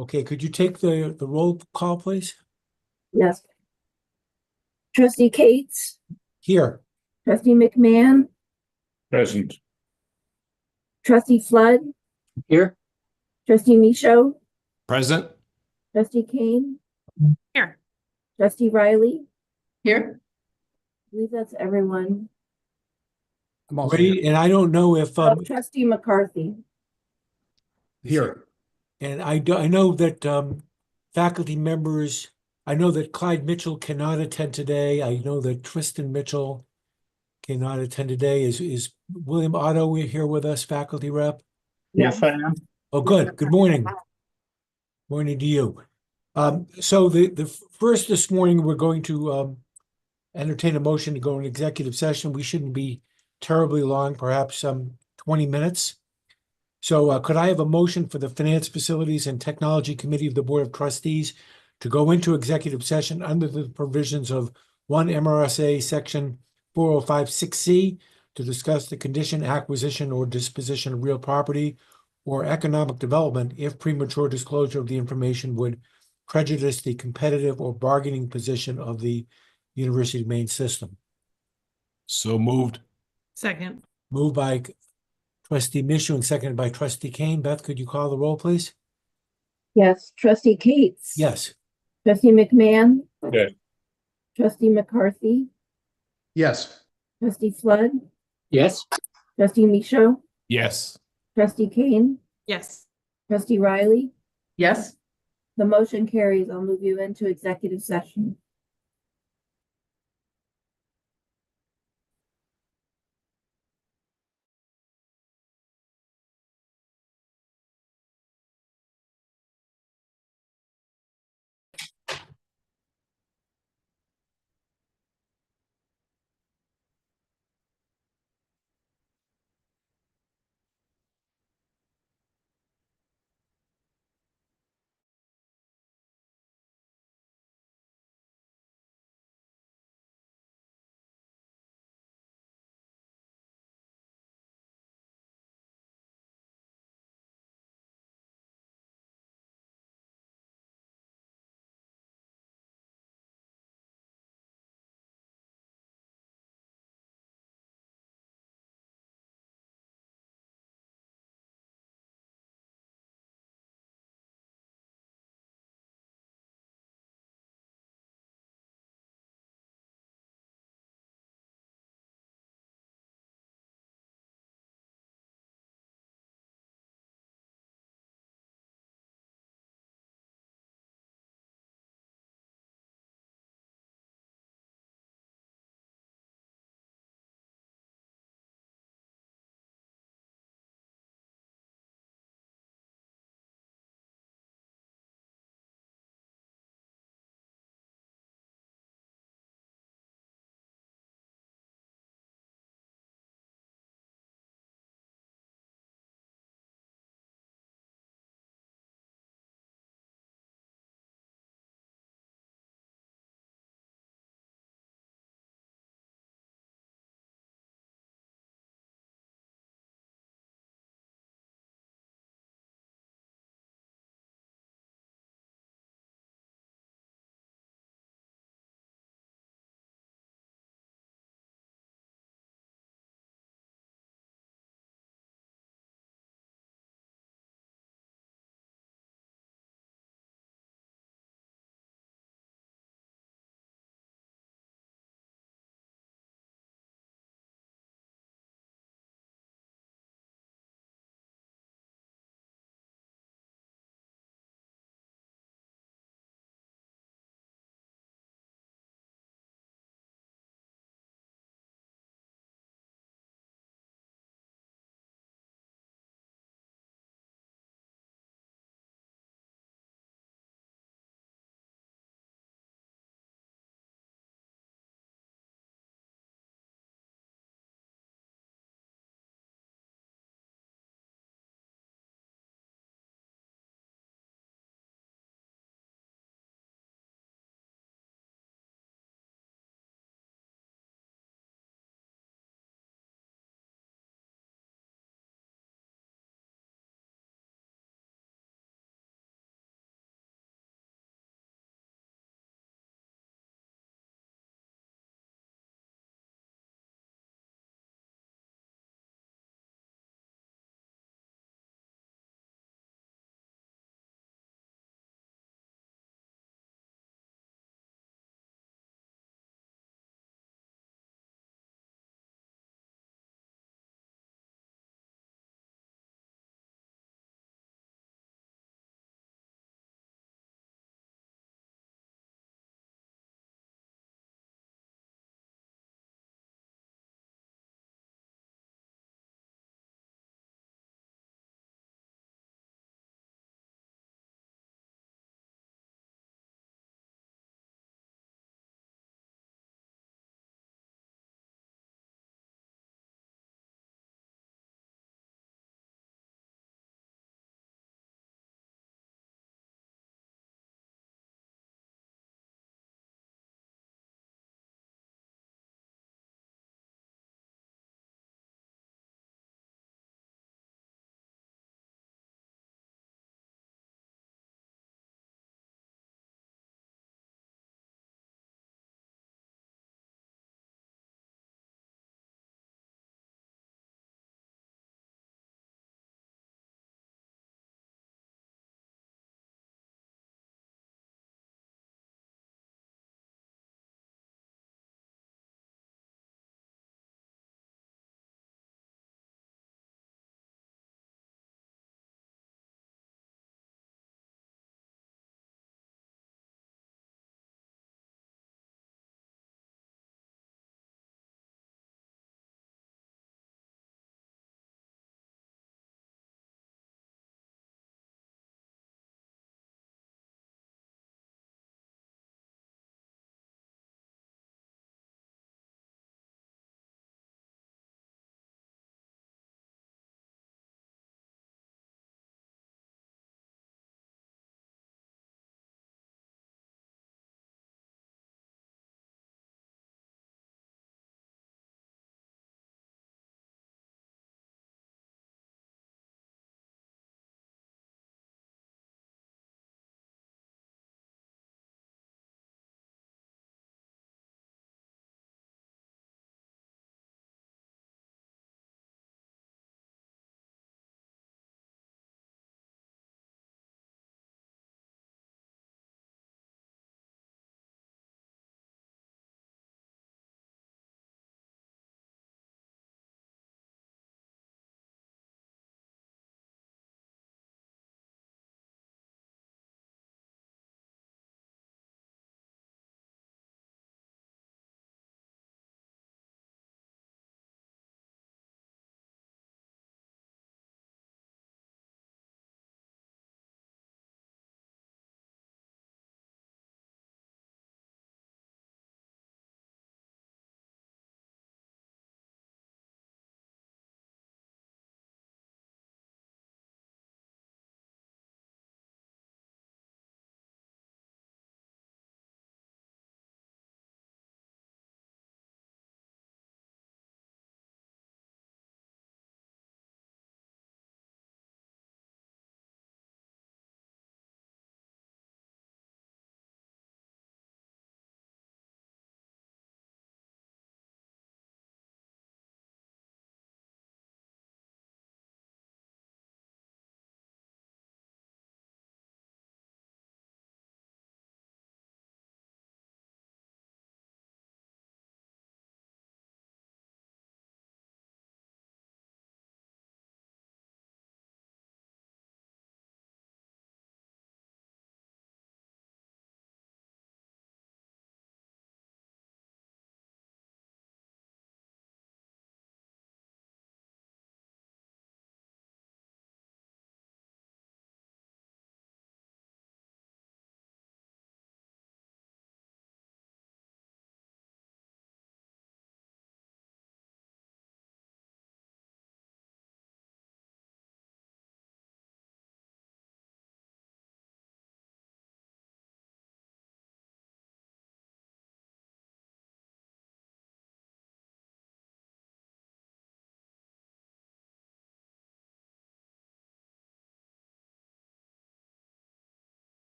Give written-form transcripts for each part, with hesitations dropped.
Okay, could you take the roll call, please? Yes. Trustee Cates, Here. trustee McMahon, Present. trustee Flood, Here. trustee Michaud, Present. trustee Kane, Here. trustee Riley. Here. I believe that's everyone. I'm also here. Ready, and I don't know if, Trustee McCarthy. Here. and I know that faculty members, I know that Clyde Mitchell cannot attend today. I know that Tristan Mitchell cannot attend today. Is William Otto here with us, faculty rep? Yes, I am. Oh, good. Good morning. Morning to you. So the first this morning, we're going to entertain a motion to go in executive session. We shouldn't be terribly long, perhaps some 20 minutes. So could I have a motion for the Finance, Facilities, and Technology Committee of the Board of Trustees to go into executive session under the provisions of 1 MRSA Section 4056C to discuss the condition, acquisition, or disposition of real property or economic development if premature disclosure of the information would prejudice the competitive or bargaining position of the University of Maine system. So moved. Second. Moved by trustee Michaud and seconded by trustee Kane. Beth, could you call the roll, please? Yes. Trustee Cates. Yes. Trustee McMahon. Yes. Trustee McCarthy. Yes. Trustee Flood. Yes. Trustee Michaud. Yes. Trustee Kane. Yes. Trustee Riley. Yes. The motion carries. I'll move you into executive session.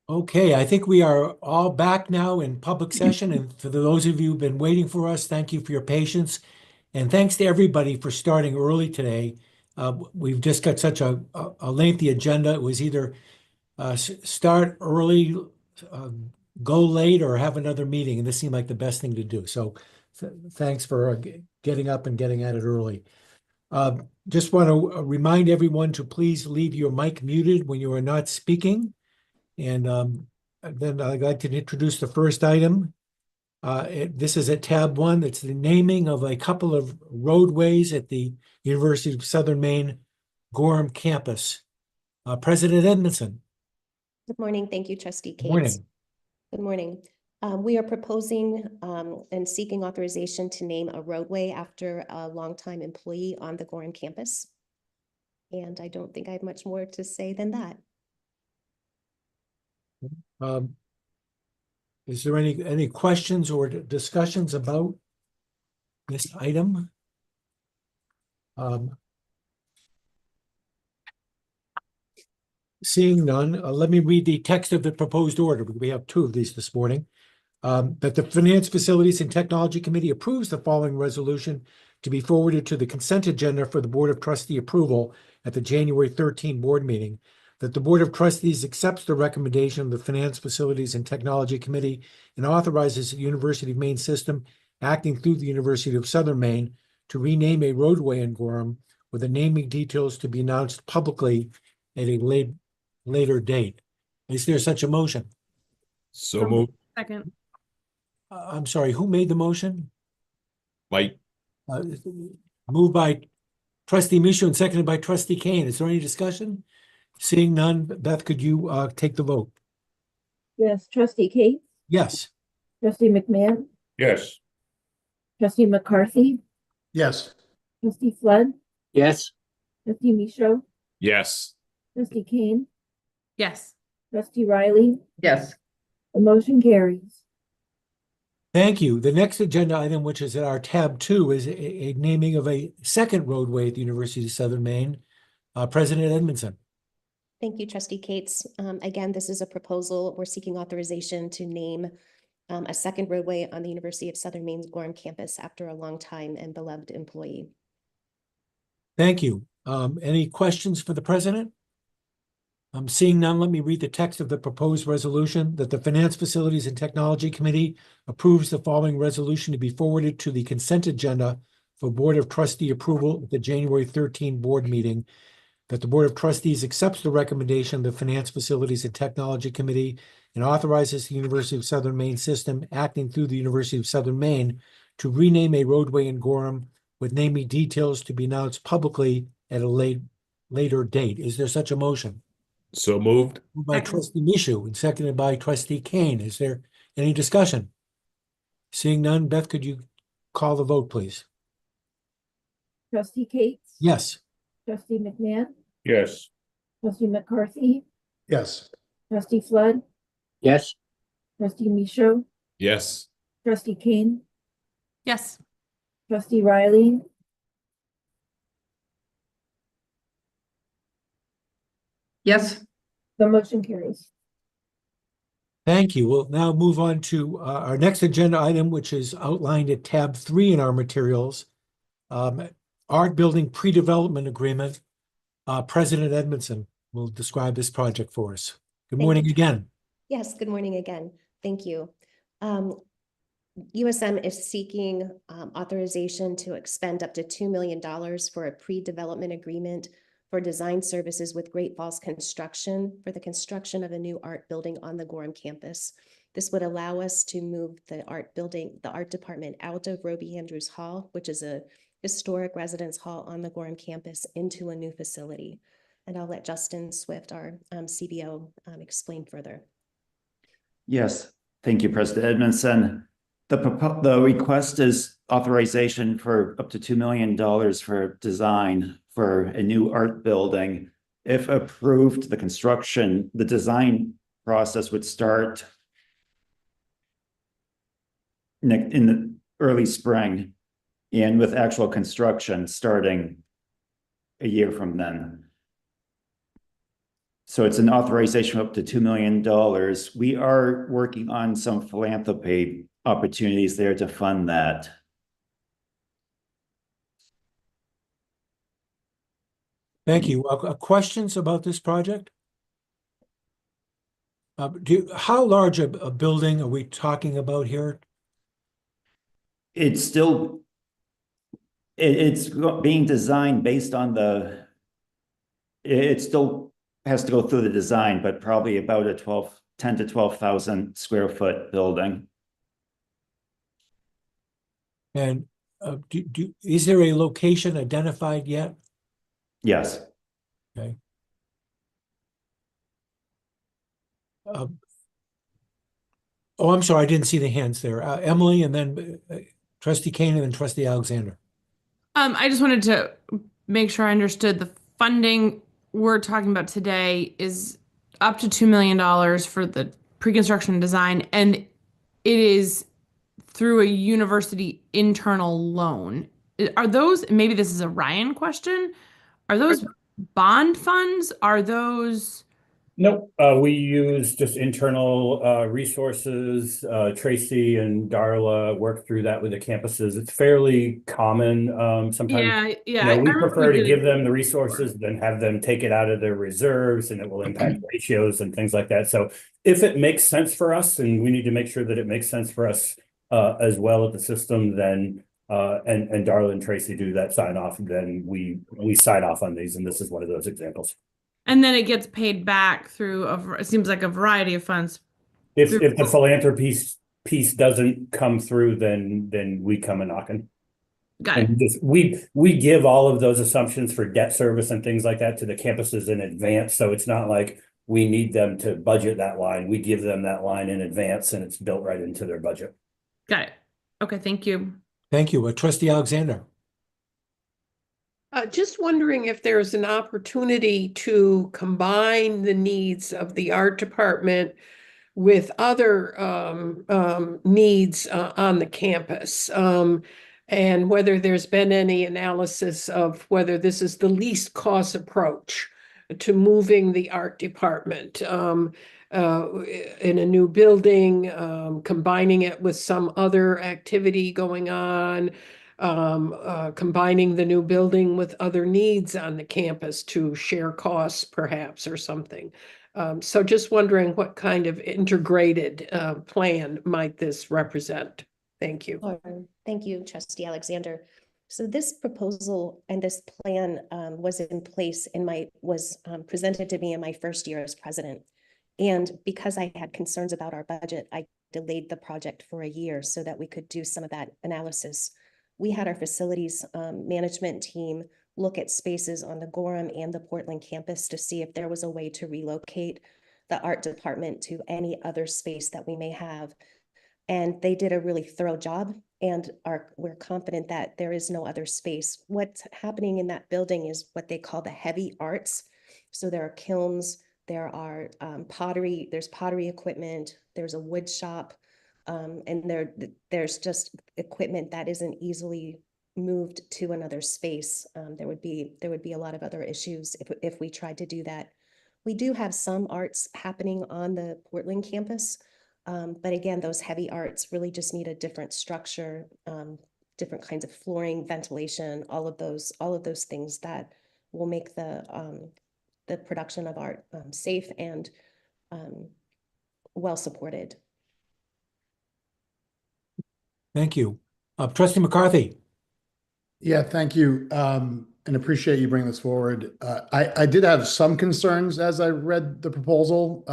Okay, I think we are all back now in public session, and for those of you who've been waiting for us, thank you for your patience. And thanks to everybody for starting early today. We've just got such a lengthy agenda. It was either start early, go late, or have another meeting, and this seemed like the best thing to do. So thanks for getting up and getting at it early. Just want to remind everyone to please leave your mic muted when you are not speaking. And then I'd like to introduce the first item. This is at tab 1. It's the naming of a couple of roadways at the University of Southern Maine Gorham campus. President Edmondson. Good morning. Thank you, Trustee Cates. Morning. Good morning. We are proposing and seeking authorization to name a roadway after a longtime employee on the Gorham campus. And I don't think I have much more to say than that. Is there any questions or discussions about this item? Seeing none, let me read the text of the proposed order. We have 2 of these this morning. That the Finance, Facilities, and Technology Committee approves the following resolution to be forwarded to the consent agenda for the Board of Trustee approval at the January 13 board meeting. That the Board of Trustees accepts the recommendation of the Finance, Facilities, and Technology Committee and authorizes the University of Maine system, acting through the University of Southern Maine, to rename a roadway in Gorham with the naming details to be announced publicly at a later date. Is there such a motion? So moved. Second. I'm sorry, who made the motion? Mike. Moved by Trustee Michaud and seconded by Trustee Kane. Is there any discussion? Seeing none, Beth, could you take the vote? Yes, Trustee Cates, Yes. Trustee McMahon, Yes. Trustee McCarthy, Yes. Trustee Flood, Yes. Trustee Michaud, Yes. Trustee Kane, Yes. Trustee Riley. Yes. The motion carries. Thank you. The next agenda item, which is at our tab 2, is a naming of a second roadway at the University of Southern Maine. President Edmondson. Thank you, Trustee Cates. Again, this is a proposal. We're seeking authorization to name a second roadway on the University of Southern Maine's Gorham campus after a longtime and beloved employee. Thank you. Any questions for the president? Seeing none, let me read the text of the proposed resolution that the Finance, Facilities, and Technology Committee approves the following resolution to be forwarded to the consent agenda for Board of Trustee approval at the January 13 board meeting. That the Board of Trustees accepts the recommendation of the Finance, Facilities, and Technology Committee and authorizes the University of Southern Maine system, acting through the University of Southern Maine, to rename a roadway in Gorham with naming details to be announced publicly at a later date. Is there such a motion? So moved. Moved by Second. Trustee Michaud and seconded by Trustee Kane. Is there any discussion? Seeing none, Beth, could you call the vote, please? Trustee Cates, Yes. Trustee McMahon, Yes. Trustee McCarthy, Yes. Trustee Flood, Yes. Trustee Michaud, Yes. Trustee Kane, Yes. Trustee Riley. Yes. The motion carries. Thank you. We'll now move on to our next agenda item, which is outlined at tab 3 in our materials. Art Building Pre-Development Agreement. President Edmondson will describe this project for us. Good Thank morning you. again. Yes, good morning again. Thank you. USM is seeking authorization to expend up to $2 million for a pre-development agreement for design services with Great Falls Construction for the construction of a new art building on the Gorham campus. This would allow us to move the art department out of Roby Andrews Hall, which is a historic residence hall on the Gorham campus, into a new facility. And I'll let Justin Swift, our CBO, explain further. Yes, thank you, President Edmondson. The request is authorization for up to $2 million for design for a new art building. If approved, the design process would start in the early spring, and with actual construction starting a year from then. So it's an authorization of up to $2 million. We are working on some philanthropy opportunities there to fund that. Thank you. Questions about this project? How large a building are we talking about here? It's still, it's being designed based on it still has to go through the design, but probably about a 10 to 12,000 square foot building. And is there a location identified yet? Yes. Okay. Oh, I'm sorry, I didn't see the hands there. Emily, and then Trustee Kane, and then Trustee Alexander. I just wanted to make sure I understood the funding we're talking about today is up to $2 million for the pre-construction design, and it is through a university internal loan. Are those, maybe this is a Ryan question, are those bond funds? Are those? Nope, we use just internal resources. Tracy and Darla work through that with the campuses. It's fairly common sometimes. Yeah. We I remember prefer to did give it. them the resources than have them take it out of their reserves, and it will impact ratios and things like that. So if it makes sense for us, and we need to make sure that it makes sense for us as well at the system, then and Darla and Tracy do that sign off, then we sign off on these, and this is one of those examples. And then it gets paid back through it seems like a variety of funds. If the philanthropy piece doesn't come through, then we come a knocking. Got it. And we give all of those assumptions for debt service and things like that to the campuses in advance. So it's not like we need them to budget that line. We give them that line in advance, and it's built right into their budget. Got it. Okay, thank you. Thank you. Trustee Alexander. Just wondering if there's an opportunity to combine the needs of the art department with other needs on the campus, and whether there's been any analysis of whether this is the least cost approach to moving the art department in a new building, combining it with some other activity going on, combining the new building with other needs on the campus to share costs perhaps or something. So just wondering what kind of integrated plan might this represent? Thank you. Thank you, Trustee Alexander. So this proposal and this plan was in place was presented to me in my first year as president. And because I had concerns about our budget, I delayed the project for a year so that we could do some of that analysis. We had our facilities management team look at spaces on the Gorham and the Portland campus to see if there was a way to relocate the art department to any other space that we may have. And they did a really thorough job, and we're confident that there is no other space. What's happening in that building is what they call the heavy arts. So there are kilns, there are there's pottery equipment, there's a wood shop, and there's just equipment that isn't easily moved to another space. There would be a lot of other issues if we tried to do that. We do have some arts happening on the Portland campus, but again, those heavy arts really just need a different structure, different kinds of flooring, ventilation, all of those things that will make the production of art safe and well supported. Thank you. Trustee McCarthy. Yeah, thank you. And appreciate you bringing this forward. I did have some concerns as I read the proposal,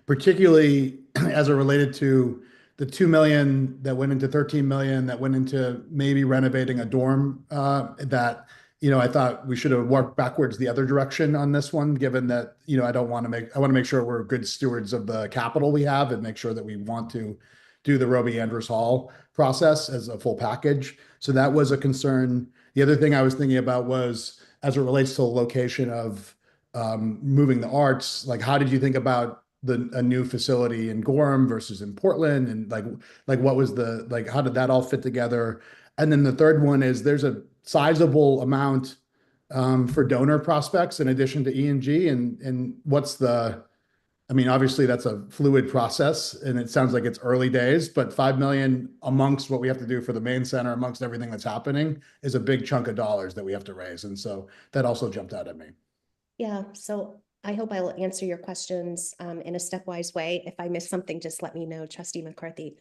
particularly as it related to the 2 million that went into 13 million that went into maybe renovating a dorm, that, I thought we should have worked backwards the other direction on this one, given that, I want to make sure we're good stewards of the capital we have and make sure that we want to do the Roby Andrews Hall process as a full package. So that was a concern. The other thing I was thinking about was, as it relates to the location of moving the arts, like how did you think about a new facility in Gorham versus in Portland? And like what was how did that all fit together? And then the third one is there's a sizable amount for donor prospects in addition to E&G? And what's the, I mean, obviously that's a fluid process and it sounds like it's early days, but 5 million amongst what we have to do for the main center, amongst everything that's happening, is a big chunk of dollars that we have to raise. And so that also jumped out at me. Yeah, so I hope I will answer your questions in a stepwise way. If I miss something, just let me know, Trustee McCarthy.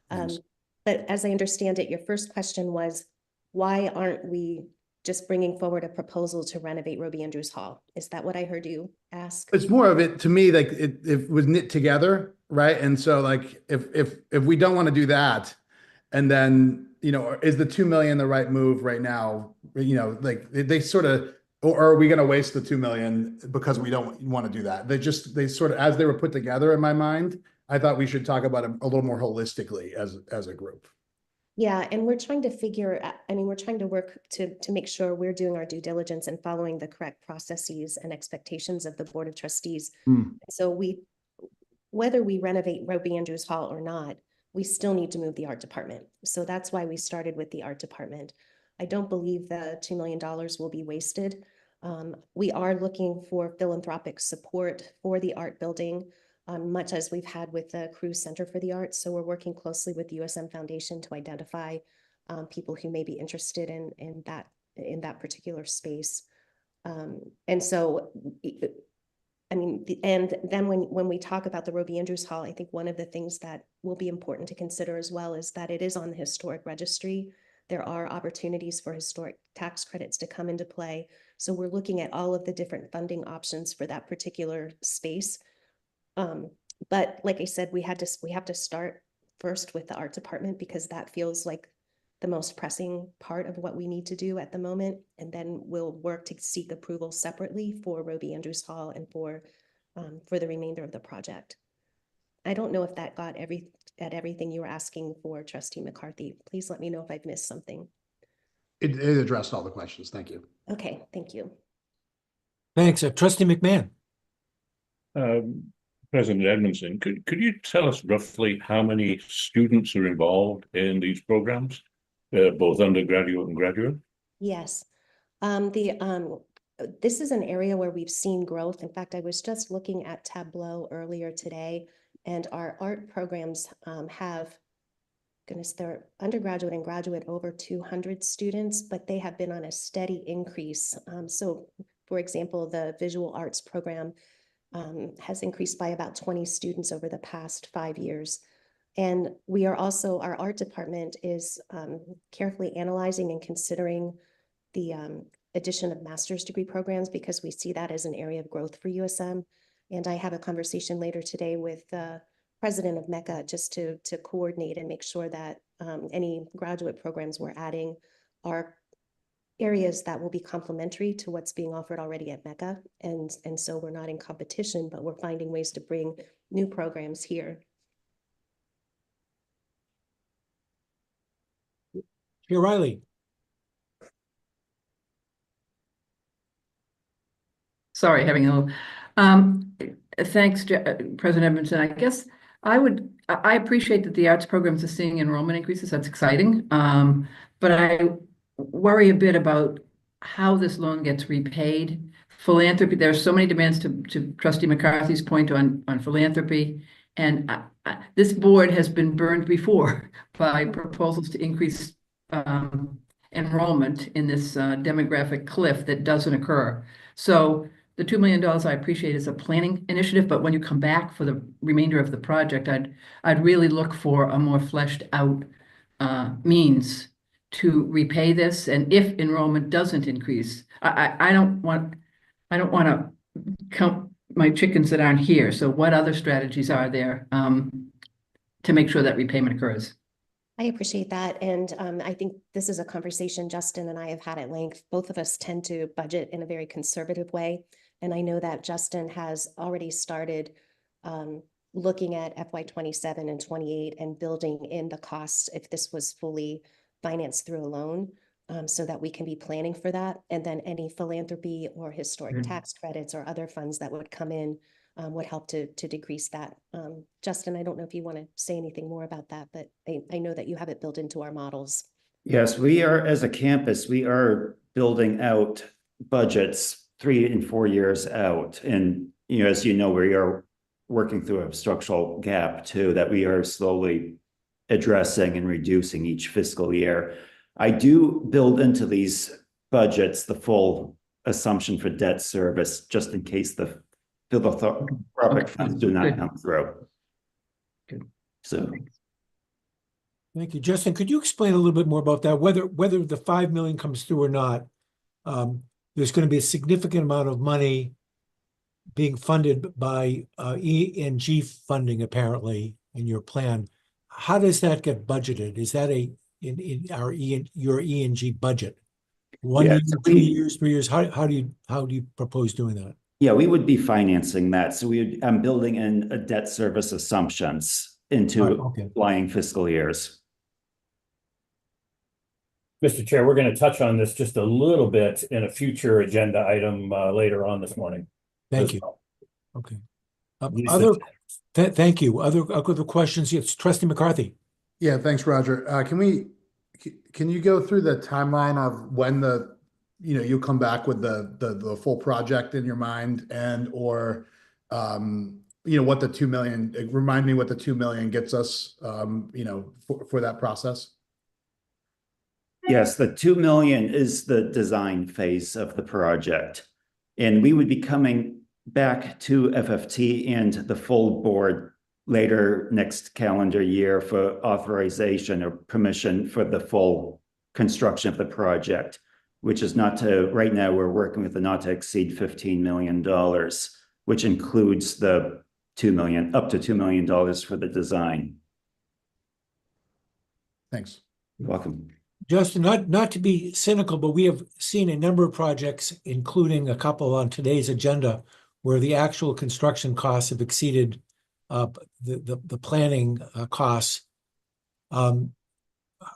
Thanks. But as I understand it, your first question was, why aren't we just bringing forward a proposal to renovate Roby Andrews Hall? Is that what I heard you ask? It's more of it to me, like it was knit together, right? And so like if we don't want to do that, and then, you know, is the 2 million the right move right now? You know, like they sort of, or are we going to waste the 2 million because we don't want to do that? They sort of, as they were put together in my mind, I thought we should talk about it a little more holistically as a group. Yeah, and we're trying to we're trying to work to make sure we're doing our due diligence and following the correct processes and expectations of the Board of Trustees. So whether we renovate Roby Andrews Hall or not, we still need to move the art department. So that's why we started with the art department. I don't believe the $2 million will be wasted. We are looking for philanthropic support for the art building, much as we've had with the Cruz Center for the Arts. So we're working closely with the USM Foundation to identify people who may be interested in that particular space. And so, I mean, and then when we talk about the Roby Andrews Hall, I think one of the things that will be important to consider as well is that it is on the historic registry. There are opportunities for historic tax credits to come into play. So we're looking at all of the different funding options for that particular space. But like I said, we have to start first with the art department because that feels like the most pressing part of what we need to do at the moment. And then we'll work to seek approval separately for Roby Andrews Hall and for the remainder of the project. I don't know if that got at everything you were asking for, Trustee McCarthy. Please let me know if I've missed something. It addressed all the questions. Thank you. Okay, thank you. Thanks. Trustee McMahon. President Edmondson, could you tell us roughly how many students are involved in these programs, both undergraduate and graduate? Yes. This is an area where we've seen growth. In fact, I was just looking at Tableau earlier today, and our art programs have, goodness, they're undergraduate and graduate over 200 students, but they have been on a steady increase. So, for example, the visual arts program has increased by about 20 students over the past 5 years. And we are also, our art department is carefully analyzing and considering the addition of master's degree programs because we see that as an area of growth for USM. And I have a conversation later today with the president of MECA just to coordinate and make sure that any graduate programs we're adding are areas that will be complementary to what's being offered already at MECA. And so we're not in competition, but we're finding ways to bring new programs here. Chair Riley. Sorry, having a little. Thanks, President Edmondson. I guess I appreciate that the arts programs are seeing enrollment increases. That's exciting. But I worry a bit about how this loan gets repaid. Philanthropy, there are so many demands to Trustee McCarthy's point on philanthropy. And this board has been burned before by proposals to increase enrollment in this demographic cliff that doesn't occur. So the $2 million I appreciate is a planning initiative, but when you come back for the remainder of the project, I'd really look for a more fleshed out means to repay this. And if enrollment doesn't increase, I don't want to count my chickens that aren't here. So what other strategies are there to make sure that repayment occurs? I appreciate that. And I think this is a conversation Justin and I have had at length. Both of us tend to budget in a very conservative way. And I know that Justin has already started looking at FY27 and 28 and building in the costs if this was fully financed through a loan so that we can be planning for that. And then any philanthropy or historic tax credits or other funds that would come in would help to decrease that. Justin, I don't know if you want to say anything more about that, but I know that you have it built into our models. Yes, we are, as a campus, we are building out budgets 3 and 4 years out. And, as you know, we are working through a structural gap too, that we are slowly addressing and reducing each fiscal year. I do build into these budgets the full assumption for debt service, just in case the philanthropic funds do not Good. come through. Good. So, Thank you. Justin, could you explain a little bit more about that? Whether the 5 million comes through or not, there's going to be a significant amount of money being funded by E&G funding, apparently, in your plan. How does that get budgeted? Is that in your E&G budget? 1 Yeah, year, so 2 years, 3 years? How do you propose doing that? yeah, we would be financing that. So I'm building in a debt service assumptions into Okay. flying fiscal years. Mr. Chair, we're going to touch on this just a little bit in a future agenda item later on this morning. Thank as you. well. Okay. Lisa. Thank you. Other questions? Yes, Trustee McCarthy. Yeah, thanks, Roger. Can you go through the timeline of when you'll come back with the full project in your mind, and or what the 2 million, remind me what the 2 million gets us, for that process? Yes, the 2 million is the design phase of the project. And we would be coming back to FFT and the full board later next calendar year for authorization or permission for the full construction of the project, which is right now we're working with the not to exceed $15 million, which includes the up to $2 million for the design. Thanks. You're welcome. Justin, not to be cynical, but we have seen a number of projects, including a couple on today's agenda, where the actual construction costs have exceeded the planning costs.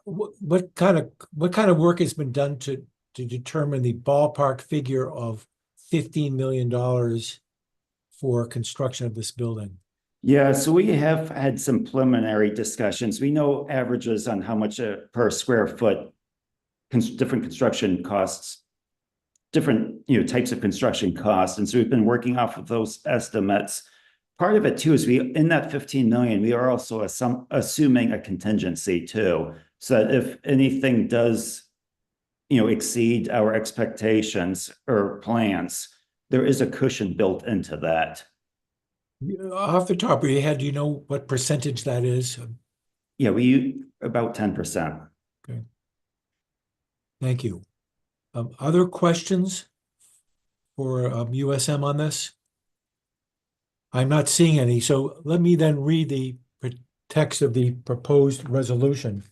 What kind of work has been done to determine the ballpark figure of $15 million for construction of this building? Yeah, so we have had some preliminary discussions. We know averages on how much per square foot different construction costs, different types of construction costs. And so we've been working off of those estimates. Part of it too is in that 15 million, we are also assuming a contingency too. So that if anything does exceed our expectations or plans, there is a cushion built into that. Off the top of your head, do you know what percentage that is? Yeah, we about 10%. Okay. Thank you. Other questions for USM on this? I'm not seeing any, so let me then read the text of the proposed resolution.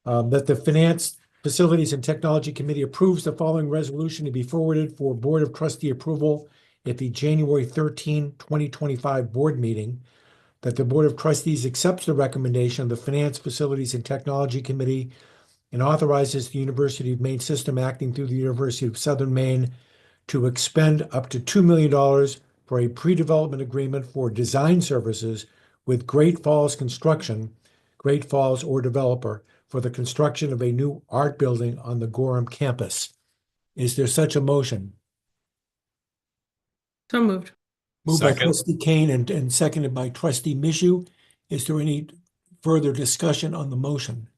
That the Finance, Facilities and Technology Committee approves the following resolution to be forwarded for Board of Trustee approval at the January 13, 2025 board meeting, that the Board of Trustees accepts the recommendation of the Finance, Facilities and Technology Committee and authorizes the University of Maine system acting through the University of Southern Maine to expend up to $2 million for a pre-development agreement for design services with Great Falls Construction, Great Falls or developer, for the construction of a new art building on the Gorham campus. Is there such a motion? So moved. Moved by Second. Trustee Kane and seconded by Trustee Mishu. Is there any further discussion on the motion?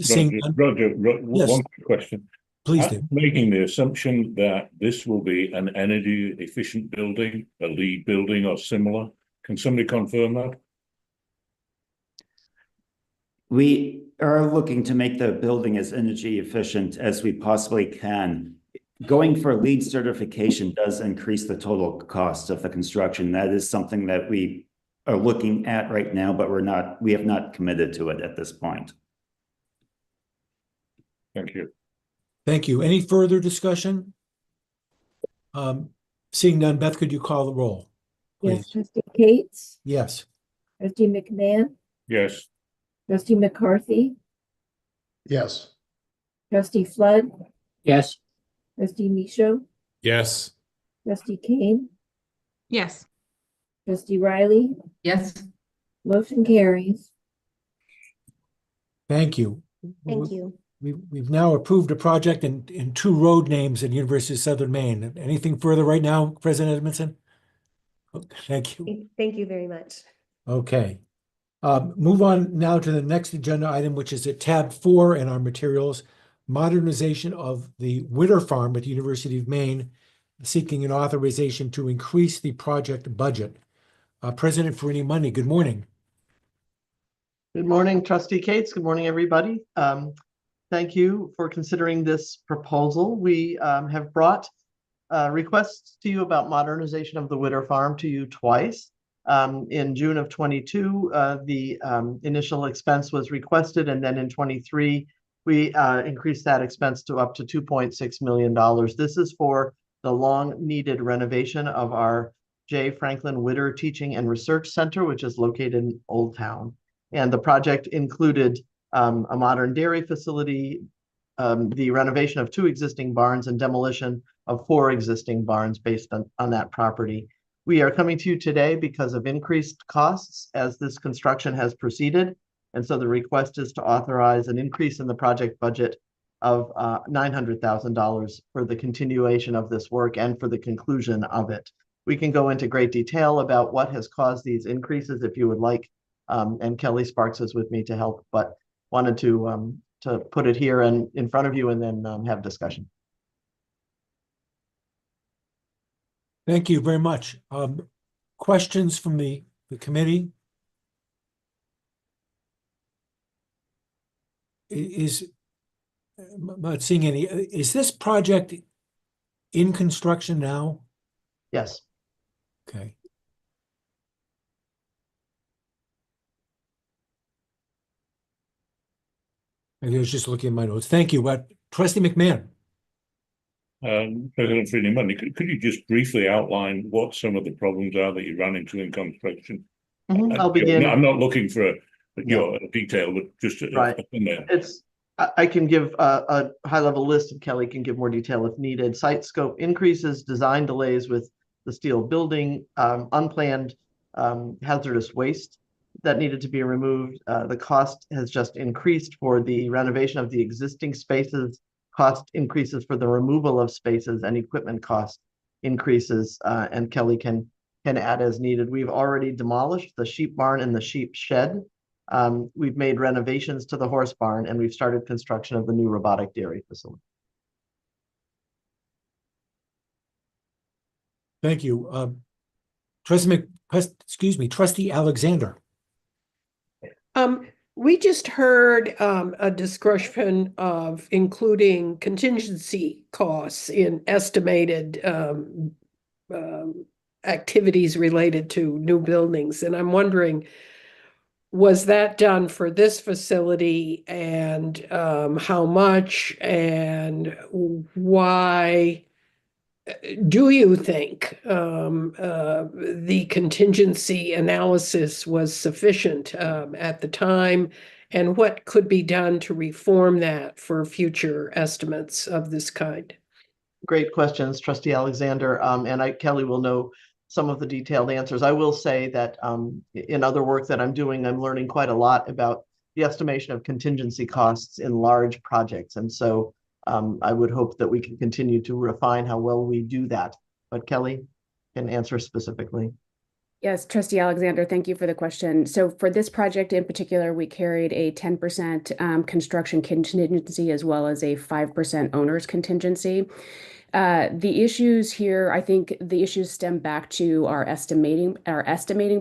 Seeing none, Roger, Yes. one quick question. please I'm do. making the assumption that this will be an energy efficient building, a LEED building or similar. Can somebody confirm that? We are looking to make the building as energy efficient as we possibly can. Going for LEED certification does increase the total cost of the construction. That is something that we are looking at right now, but we have not committed to it at this point. Thank you. Thank you. Any further discussion? Seeing none, Beth, could you call the roll? Yes, Please. trustee Cates, Yes. trustee McMahon, Yes, trustee McCarthy, Yes. trustee Flood, Yes. trustee Michaud, Yes. trustee Kane, Yes. trustee Riley, Yes, motion carries. Thank you. Thank you. we've now approved a project in 2 road names at University of Southern Maine. Anything further right now, President Edmondson? Okay, thank you. Thank you very much. Okay. Move on now to the next agenda item, which is at tab 4 in our materials, modernization of the Witter Farm at the University of Maine, seeking an authorization to increase the project budget. President Farini Money, good morning. Good morning, Trustee Cates. Good morning, everybody. Thank you for considering this proposal. We have brought requests to you about modernization of the Witter Farm to you twice. In June of 22, the initial expense was requested, and then in 23, we increased that expense to up to $2.6 million. This is for the long-needed renovation of our J. Franklin Witter Teaching and Research Center, which is located in Old Town. And the project included a modern dairy facility, the renovation of 2 existing barns, and demolition of 4 existing barns based on that property. We are coming to you today because of increased costs as this construction has proceeded. And so the request is to authorize an increase in the project budget of $900,000 for the continuation of this work and for the conclusion of it. We can go into great detail about what has caused these increases if you would like. And Kelly Sparks is with me to help, but wanted to put it here and in front of you and then have discussion. Thank you very much. Questions from the committee? I'm not seeing any. Is this project in construction now? Yes. Okay. I was just looking at my notes. Thank you. But Trustee McMahon. President Farini Money, could you just briefly outline what some of the problems are that you run into in construction? I'll begin. I'm not looking for your detail, but just right in there. I can give a high-level list, and Kelly can give more detail if needed. Site scope increases, design delays with the steel building, unplanned hazardous waste that needed to be removed. The cost has just increased for the renovation of the existing spaces, cost increases for the removal of spaces, and equipment cost increases, and Kelly can add as needed. We've already demolished the sheep barn and the sheep shed. We've made renovations to the horse barn, and we've started construction of the new robotic dairy facility. Thank you. Trustee Alexander. We just heard a discussion of including contingency costs in estimated activities related to new buildings. And I'm wondering, was that done for this facility, and how much, and why do you think the contingency analysis was sufficient at the time, and what could be done to reform that for future estimates of this kind? Great questions, Trustee Alexander. And Kelly will know some of the detailed answers. I will say that in other work that I'm doing, I'm learning quite a lot about the estimation of contingency costs in large projects. And so I would hope that we can continue to refine how well we do that. But Kelly can answer specifically. Yes, Trustee Alexander, thank you for the question. So for this project in particular, we carried a 10% construction contingency as well as a 5% owner's contingency. The issues here, I think the issues stem back to our estimating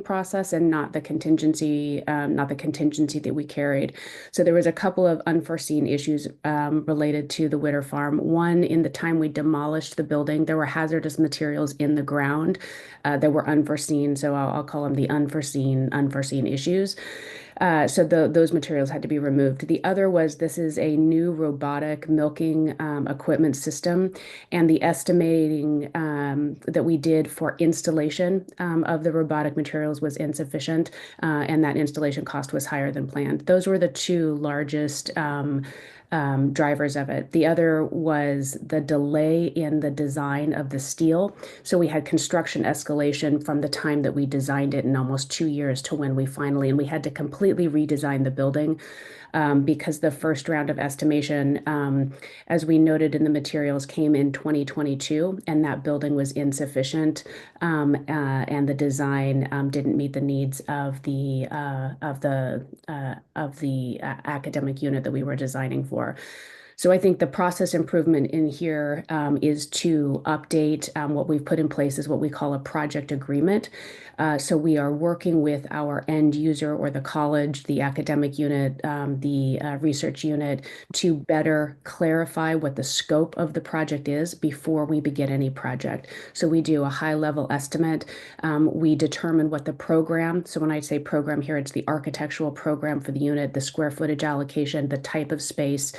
process and not the contingency that we carried. So there was a couple of unforeseen issues related to the Witter Farm. One, in the time we demolished the building, there were hazardous materials in the ground that were unforeseen. So I'll call them the unforeseen issues. So those materials had to be removed. The other was, this is a new robotic milking equipment system, and the estimating that we did for installation of the robotic materials was insufficient, and that installation cost was higher than planned. Those were the two largest drivers of it. The other was the delay in the design of the steel. So we had construction escalation from the time that we designed it in almost 2 years to when we finally, and we had to completely redesign the building because the first round of estimation, as we noted in the materials, came in 2022, and that building was insufficient, and the design didn't meet the needs of the academic unit that we were designing for. So I think the process improvement in here is to update what we've put in place is what we call a project agreement. So we are working with our end user or the college, the academic unit, the research unit to better clarify what the scope of the project is before we begin any project. So we do a high level estimate. We determine what the program, so when I say program here, it's the architectural program for the unit, the square footage allocation, the type of space.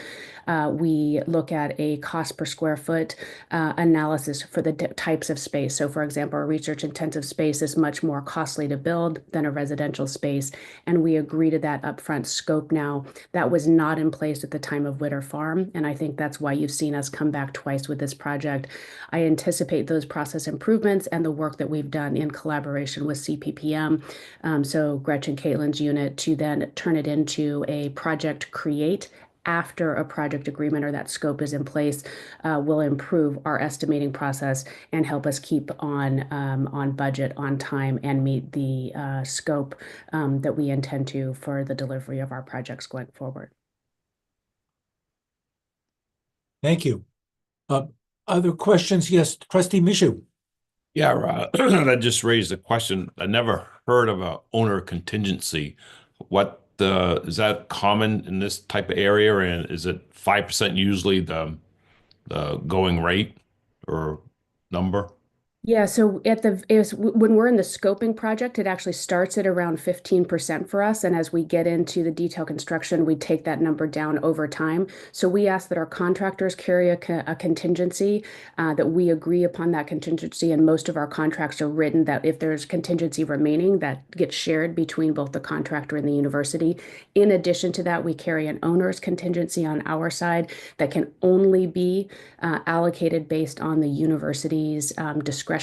We look at a cost per square foot analysis for the types of space. So for example, a research intensive space is much more costly to build than a residential space. And we agree to that upfront scope now. That was not in place at the time of Witter Farm. And I think that's why you've seen us come back twice with this project. I anticipate those process improvements and the work that we've done in collaboration with CPPM. So Gretchen Caitlin's unit to then turn it into a project create after a project agreement or that scope is in place will improve our estimating process and help us keep on budget, on time, and meet the scope that we intend to for the delivery of our projects going forward. Thank you. Other questions? Yes, Trustee Mishu. Yeah, that just raised a question. I never heard of a owner contingency. What is that common in this type of area, and is it 5% usually the going rate or number? Yeah, so when we're in the scoping project, it actually starts at around 15% for us. And as we get into the detail construction, we take that number down over time. So we ask that our contractors carry a contingency, that we agree upon that contingency. And most of our contracts are written that if there's contingency remaining, that gets shared between both the contractor and the university. In addition to that, we carry an owner's contingency on our side that can only be allocated based on the university's discretion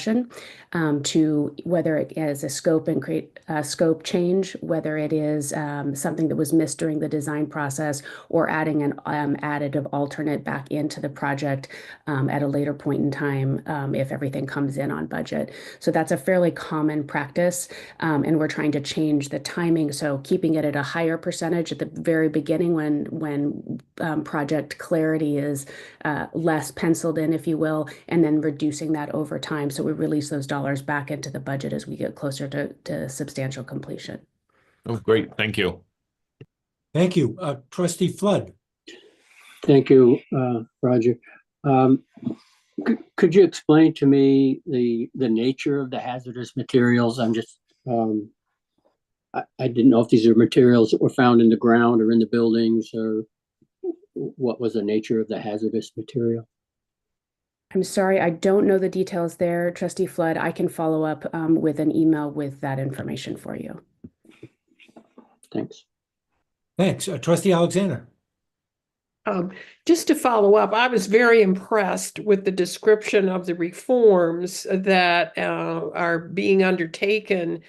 to whether it is a scope and create a scope change, whether it is something that was missed during the design process, or adding an additive alternate back into the project at a later point in time if everything comes in on budget. So that's a fairly common practice, and we're trying to change the timing. So keeping it at a higher percentage at the very beginning when project clarity is less penciled in, if you will, and then reducing that over time. So we release those dollars back into the budget as we get closer to substantial completion. Oh, great. Thank you. Thank you. Trustee Flood. Thank you, Roger. Could you explain to me the nature of the hazardous materials? I'm just, I didn't know if these are materials that were found in the ground or in the buildings, or what was the nature of the hazardous material? I'm sorry, I don't know the details there, Trustee Flood. I can follow up with an email with that information for you. Thanks. Thanks. Trustee Alexander. Just to follow up, I was very impressed with the description of the reforms that are being undertaken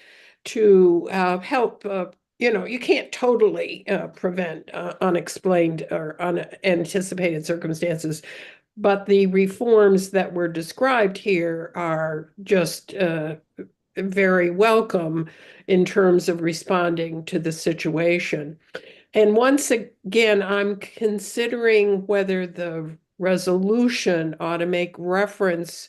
to help, you can't totally prevent unexplained or unanticipated circumstances, but the reforms that were described here are just very welcome in terms of responding to the situation. And once again, I'm considering whether the resolution ought to make reference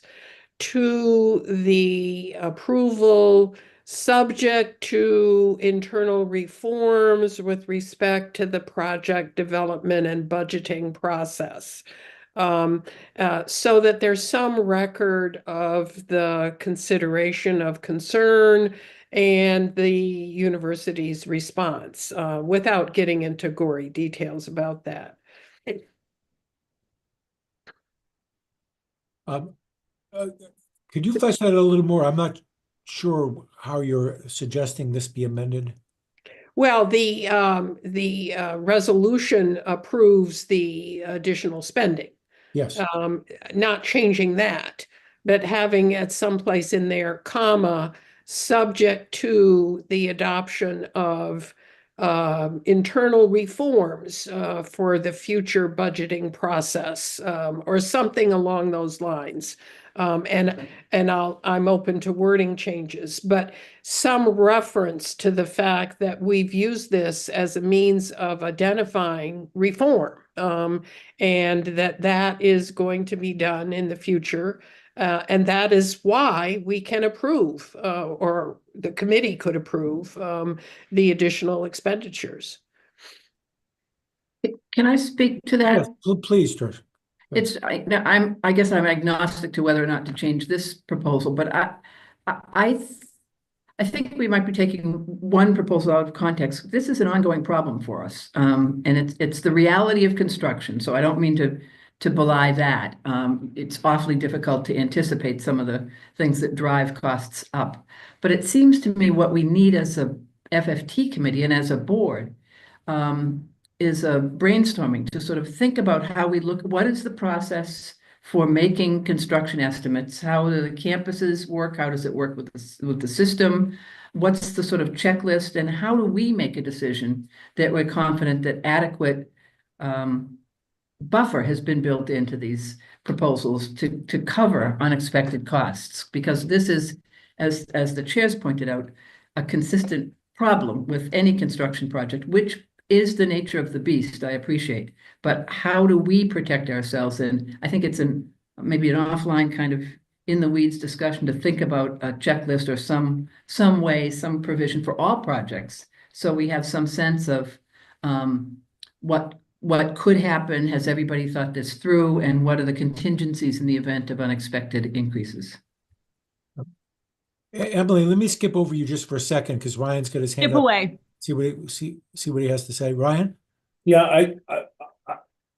to the approval subject to internal reforms with respect to the project development and budgeting process. So that there's some record of the consideration of concern and the university's response, without getting into gory details about that. Could you flesh that a little more? I'm not sure how you're suggesting this be amended. Well, the resolution approves the additional spending. Yes, Not changing that, but having at some place in there, comma, subject to the adoption of internal reforms for the future budgeting process, or something along those lines. And I'm open to wording changes, but some reference to the fact that we've used this as a means of identifying reform, and that is going to be done in the future. And that is why we can approve, or the committee could approve, the additional expenditures. Can I speak to that? yes, please, Trish. I guess I'm agnostic to whether or not to change this proposal, but I think we might be taking one proposal out of context. This is an ongoing problem for us, and it's the reality of construction. So I don't mean to belie that. It's awfully difficult to anticipate some of the things that drive costs up. But it seems to me what we need as a FFT committee and as a board is a brainstorming to sort of think about how we look, what is the process for making construction estimates? How do the campuses work? How does it work with the system? What's the sort of checklist? And how do we make a decision that we're confident that adequate buffer has been built into these proposals to cover unexpected costs? Because this is, as the chairs pointed out, a consistent problem with any construction project, which is the nature of the beast, I appreciate. But how do we protect ourselves? And I think it's maybe an offline kind of in the weeds discussion to think about a checklist or some way, some provision for all projects. So we have some sense of what could happen. Has everybody thought this through? And what are the contingencies in the event of unexpected increases? Emily, let me skip over you just for a second because Ryan's got his hand Skip up. away. See what he has to say. Ryan? Yeah,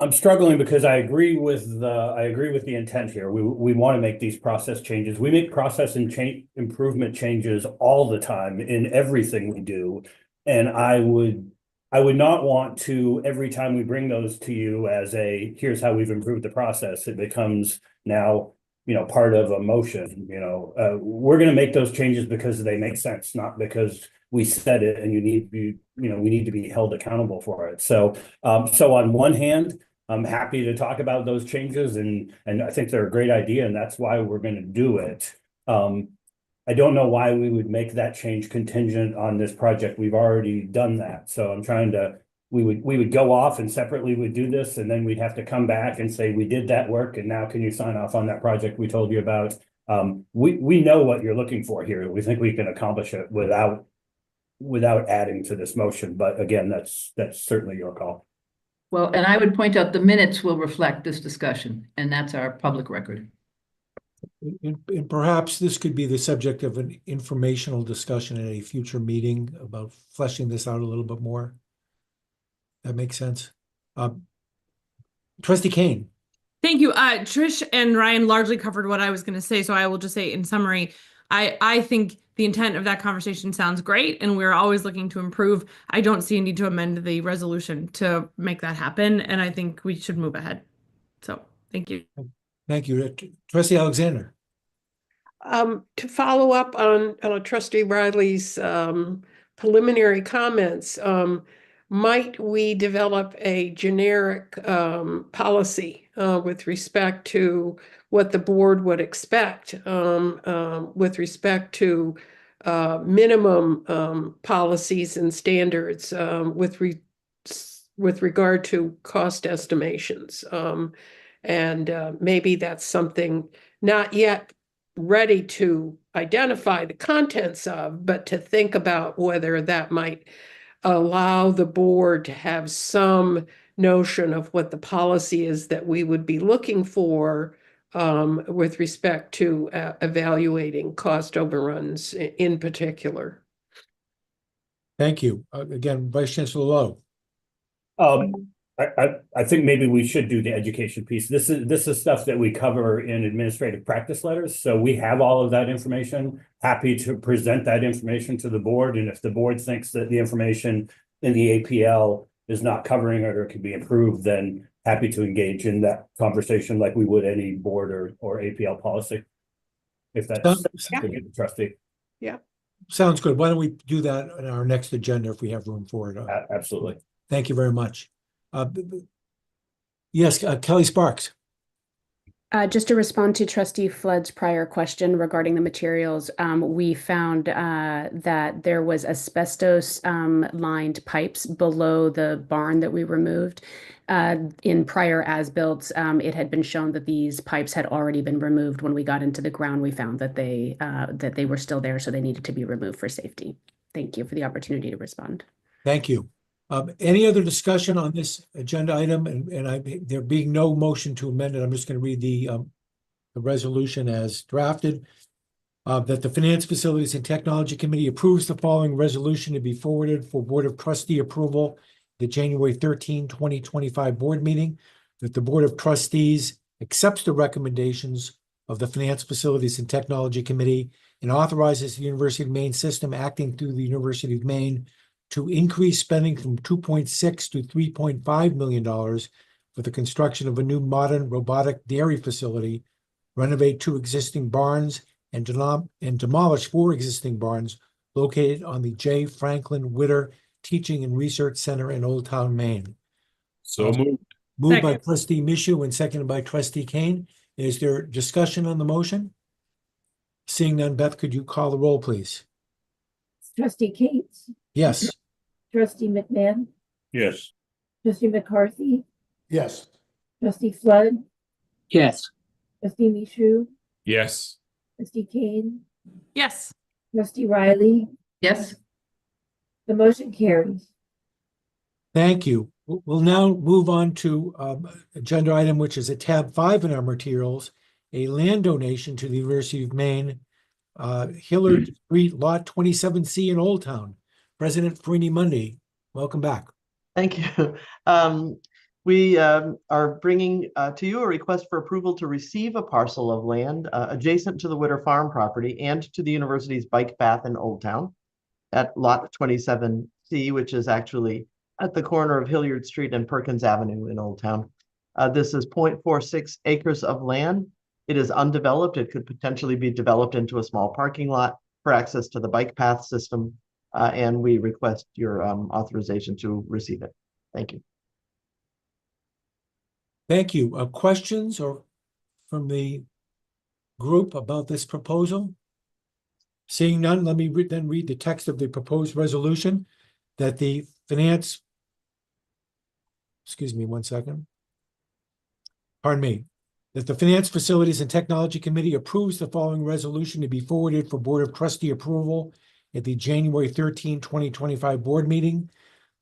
I'm struggling because I agree with the intent here. We want to make these process changes. We make process and improvement changes all the time in everything we do. And I would not want to, every time we bring those to you as here's how we've improved the process, it becomes now, part of a motion. We're going to make those changes because they make sense, not because we said it and we need to be held accountable for it. So on one hand, I'm happy to talk about those changes and I think they're a great idea and that's why we're going to do it. I don't know why we would make that change contingent on this project. We've already done that. So I'm trying to, we would go off and separately would do this and then we'd have to come back and say, we did that work and now can you sign off on that project we told you about? We know what you're looking for here. We think we can accomplish it without adding to this motion. But again, that's certainly your call. Well, and I would point out the minutes will reflect this discussion, and that's our public record. And perhaps this could be the subject of an informational discussion at a future meeting about fleshing this out a little bit more. That makes sense. Trustee Kane. Thank you. Trish and Ryan largely covered what I was going to say, so I will just say in summary, I think the intent of that conversation sounds great, and we're always looking to improve. I don't see a need to amend the resolution to make that happen, and I think we should move ahead. So, thank you. Thank you. Trustee Alexander. To follow up on Trustee Riley's preliminary comments, might we develop a generic policy with respect to what the board would expect with respect to minimum policies and standards with regard to cost estimations? And maybe that's something not yet ready to identify the contents of, but to think about whether that might allow the board to have some notion of what the policy is that we would be looking for with respect to evaluating cost overruns in particular. Thank you. Again, Vice Chancellor Lowe. I think maybe we should do the education piece. This is stuff that we cover in administrative practice letters. So we have all of that information. Happy to present that information to the board. And if the board thinks that the information in the APL is not covering it or can be improved, then happy to engage in that conversation like we would any board or APL policy. If that's trustee. Yeah. Sounds good. Why don't we do that on our next agenda if we have room for it? Absolutely. Thank you very much. Yes, Kelly Sparks. Just to respond to Trustee Flood's prior question regarding the materials, we found that there was asbestos lined pipes below the barn that we removed. In prior as-builts, it had been shown that these pipes had already been removed. When we got into the ground, we found that they were still there, so they needed to be removed for safety. Thank you for the opportunity to respond. Thank you. Any other discussion on this agenda item? And there being no motion to amend it, I'm just going to read the resolution as drafted. That the Finance, Facilities, and Technology Committee approves the following resolution to be forwarded for Board of Trustee approval the January 13, 2025 board meeting. That the Board of Trustees accepts the recommendations of the Finance, Facilities, and Technology Committee and authorizes the University of Maine system acting through the University of Maine to increase spending from $2.6 to $3.5 million for the construction of a new modern robotic dairy facility, renovate 2 existing barns, and demolish 4 existing barns located on the J. Franklin Witter Teaching and Research Center in Old Town, Maine. So moved. Moved by Trustee Michoud and seconded by Trustee Kane. Is there discussion on the motion? Seeing none, Beth, could you call the roll, please? Trustee Cates, Yes. Trustee McMahon, Yes. Trustee McCarthy, Yes. Trustee Flood, Yes. Trustee Michoud, Yes. Trustee Kane, Yes. Trustee Riley. Yes. The motion carries. Thank you. We'll now move on to agenda item, which is at tab 5 in our materials, a land donation to the University of Maine, Hillard Street, Lot 27C in Old Town. President Farini Mundy, welcome back. Thank you. We are bringing to you a request for approval to receive a parcel of land adjacent to the Witter Farm property and to the university's bike path in Old Town at Lot 27C, which is actually at the corner of Hilliard Street and Perkins Avenue in Old Town. This is 0.46 acres of land. It is undeveloped. It could potentially be developed into a small parking lot for access to the bike path system. And we request your authorization to receive it. Thank you. Thank you. Questions or from the group about this proposal? Seeing none, let me then read the text of the proposed resolution that the finance, excuse me one second. Pardon me. That the Finance, Facilities, and Technology Committee approves the following resolution to be forwarded for Board of Trustee approval at the January 13, 2025 board meeting.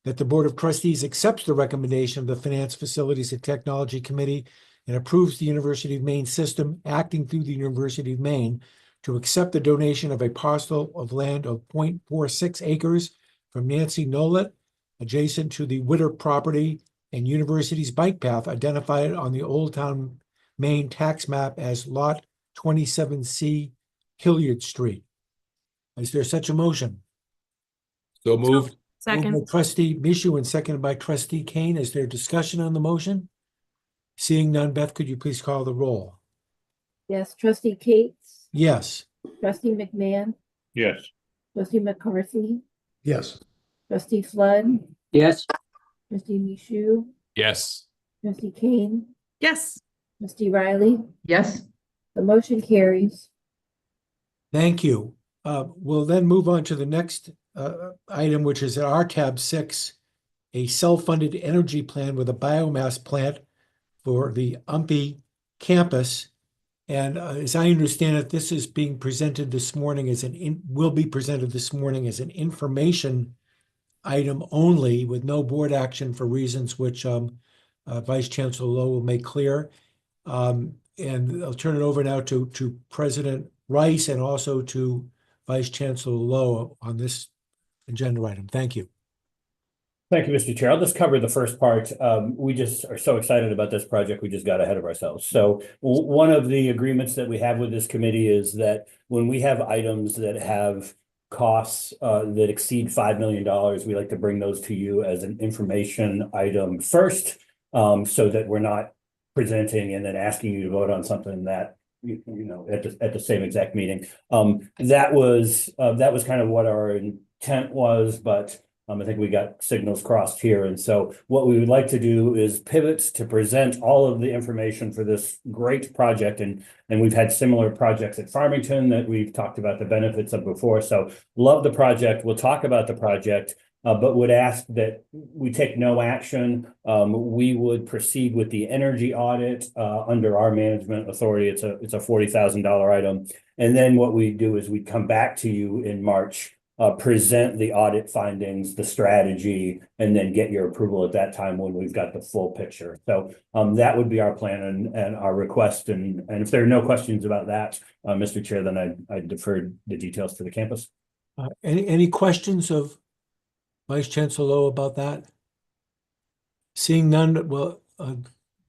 That the Board of Trustees accepts the recommendation of the Finance, Facilities, and Technology Committee and approves the University of Maine system acting through the University of Maine to accept the donation of a parcel of land of 0.46 acres from Nancy Nolet adjacent to the Witter property and university's bike path identified on the Old Town, Maine tax map as Lot 27C, Hilliard Street. Is there such a motion? So moved. Second. Moved by Trustee Michoud and seconded by Trustee Kane. Is there discussion on the motion? Seeing none, Beth, could you please call the roll? Yes, Trustee Cates, Yes. Trustee McMahon, Yes. Trustee McCarthy, Yes. Trustee Flood, Yes. Trustee Michoud, Yes. Trustee Kane, Yes. Trustee Riley. Yes. The motion carries. Thank you. We'll then move on to the next item, which is at our tab 6, a self-funded energy plan with a biomass plant for the UMPI campus. And as I understand it, this is being presented this morning as will be presented this morning as an information item only with no board action for reasons which Vice Chancellor Lowe will make clear. And I'll turn it over now to President Rice and also to Vice Chancellor Lowe on this agenda item. Thank you. Thank you, Mr. Chair. I'll just cover the first part. We just are so excited about this project, we just got ahead of ourselves. So one of the agreements that we have with this committee is that when we have items that have costs that exceed $5 million, we like to bring those to you as an information item first, so that we're not presenting and then asking you to vote on something that you know at the same exact meeting. That was kind of what our intent was, but I think we got signals crossed here. And so what we would like to do is pivot to present all of the information for this great project. And we've had similar projects at Farmington that we've talked about the benefits of before. So love the project. We'll talk about the project, but would ask that we take no action. We would proceed with the energy audit under our management authority. It's a $40,000 item. And then what we do is we come back to you in March, present the audit findings, the strategy, and then get your approval at that time when we've got the full picture. So that would be our plan and our request. And if there are no questions about that, Mr. Chair, then I defer the details to the campus. Any questions of Vice Chancellor Lowe about that? Seeing none, well,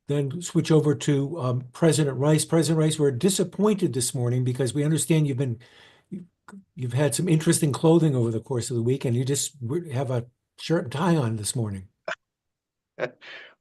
then switch over to President Rice. President Rice, we're disappointed this morning because we understand you've had some interesting clothing over the course of the week, and you just have a shirt and tie on this morning.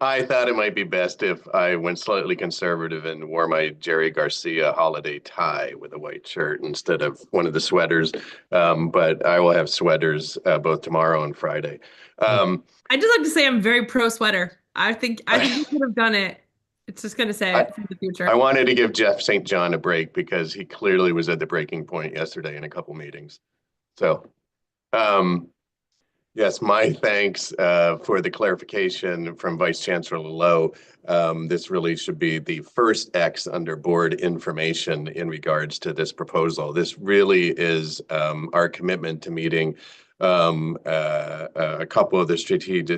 I thought it might be best if I went slightly conservative and wore my Jerry Garcia holiday tie with a white shirt instead of one of the sweaters. But I will have sweaters both tomorrow and Friday. I'd just like to say I'm very pro sweater. I think you could have done it. It's just going to say it for the future. I wanted to give Jeff St. John a break because he clearly was at the breaking point yesterday in a couple meetings. So, yes, my thanks for the clarification from Vice Chancellor Lowe. This really should be the first X under board information in regards to this proposal. This really is our commitment to meeting a couple of the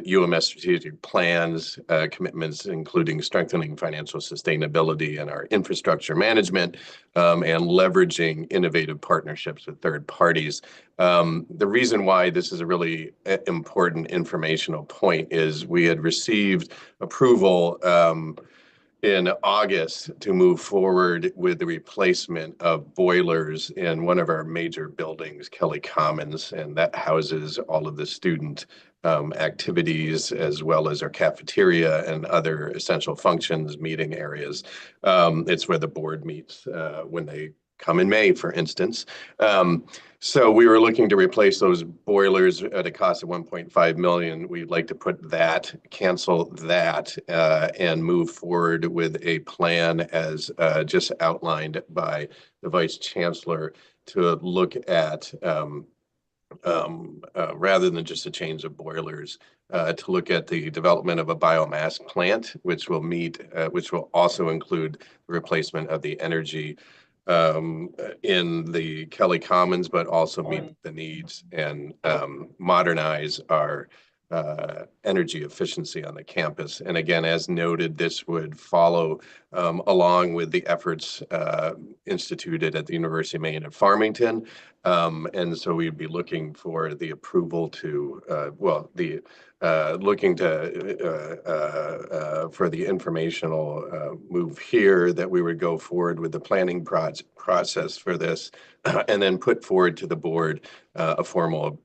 UMS strategic plans, commitments, including strengthening financial sustainability and our infrastructure management, and leveraging innovative partnerships with third parties. The reason why this is a really important informational point is we had received approval in August to move forward with the replacement of boilers in one of our major buildings, Kelly Commons, and that houses all of the student activities as well as our cafeteria and other essential functions, meeting areas. It's where the board meets when they come in May, for instance. So we were looking to replace those boilers at a cost of $1.5 million. We'd like to cancel that, and move forward with a plan as just outlined by the Vice Chancellor to look at, rather than just a change of boilers, to look at the development of a biomass plant, which will also include the replacement of the energy in the Kelly Commons, but also meet the needs and modernize our energy efficiency on the campus. And again, as noted, this would follow along with the efforts instituted at the University of Maine at Farmington. And so we'd be looking for the approval to, looking to for the informational move here that we would go forward with the planning process for this, and then put forward to the board a formal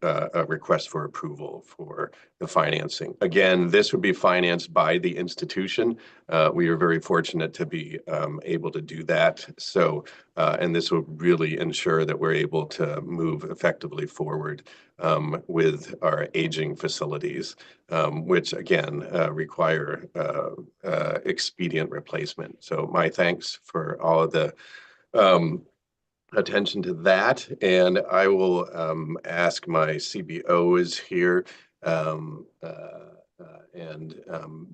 request for approval for the financing. Again, this would be financed by the institution. We are very fortunate to be able to do that. So, and this will really ensure that we're able to move effectively forward with our aging facilities, which again require expedient replacement. So my thanks for all of the attention to that. And I will ask my CBO is here, and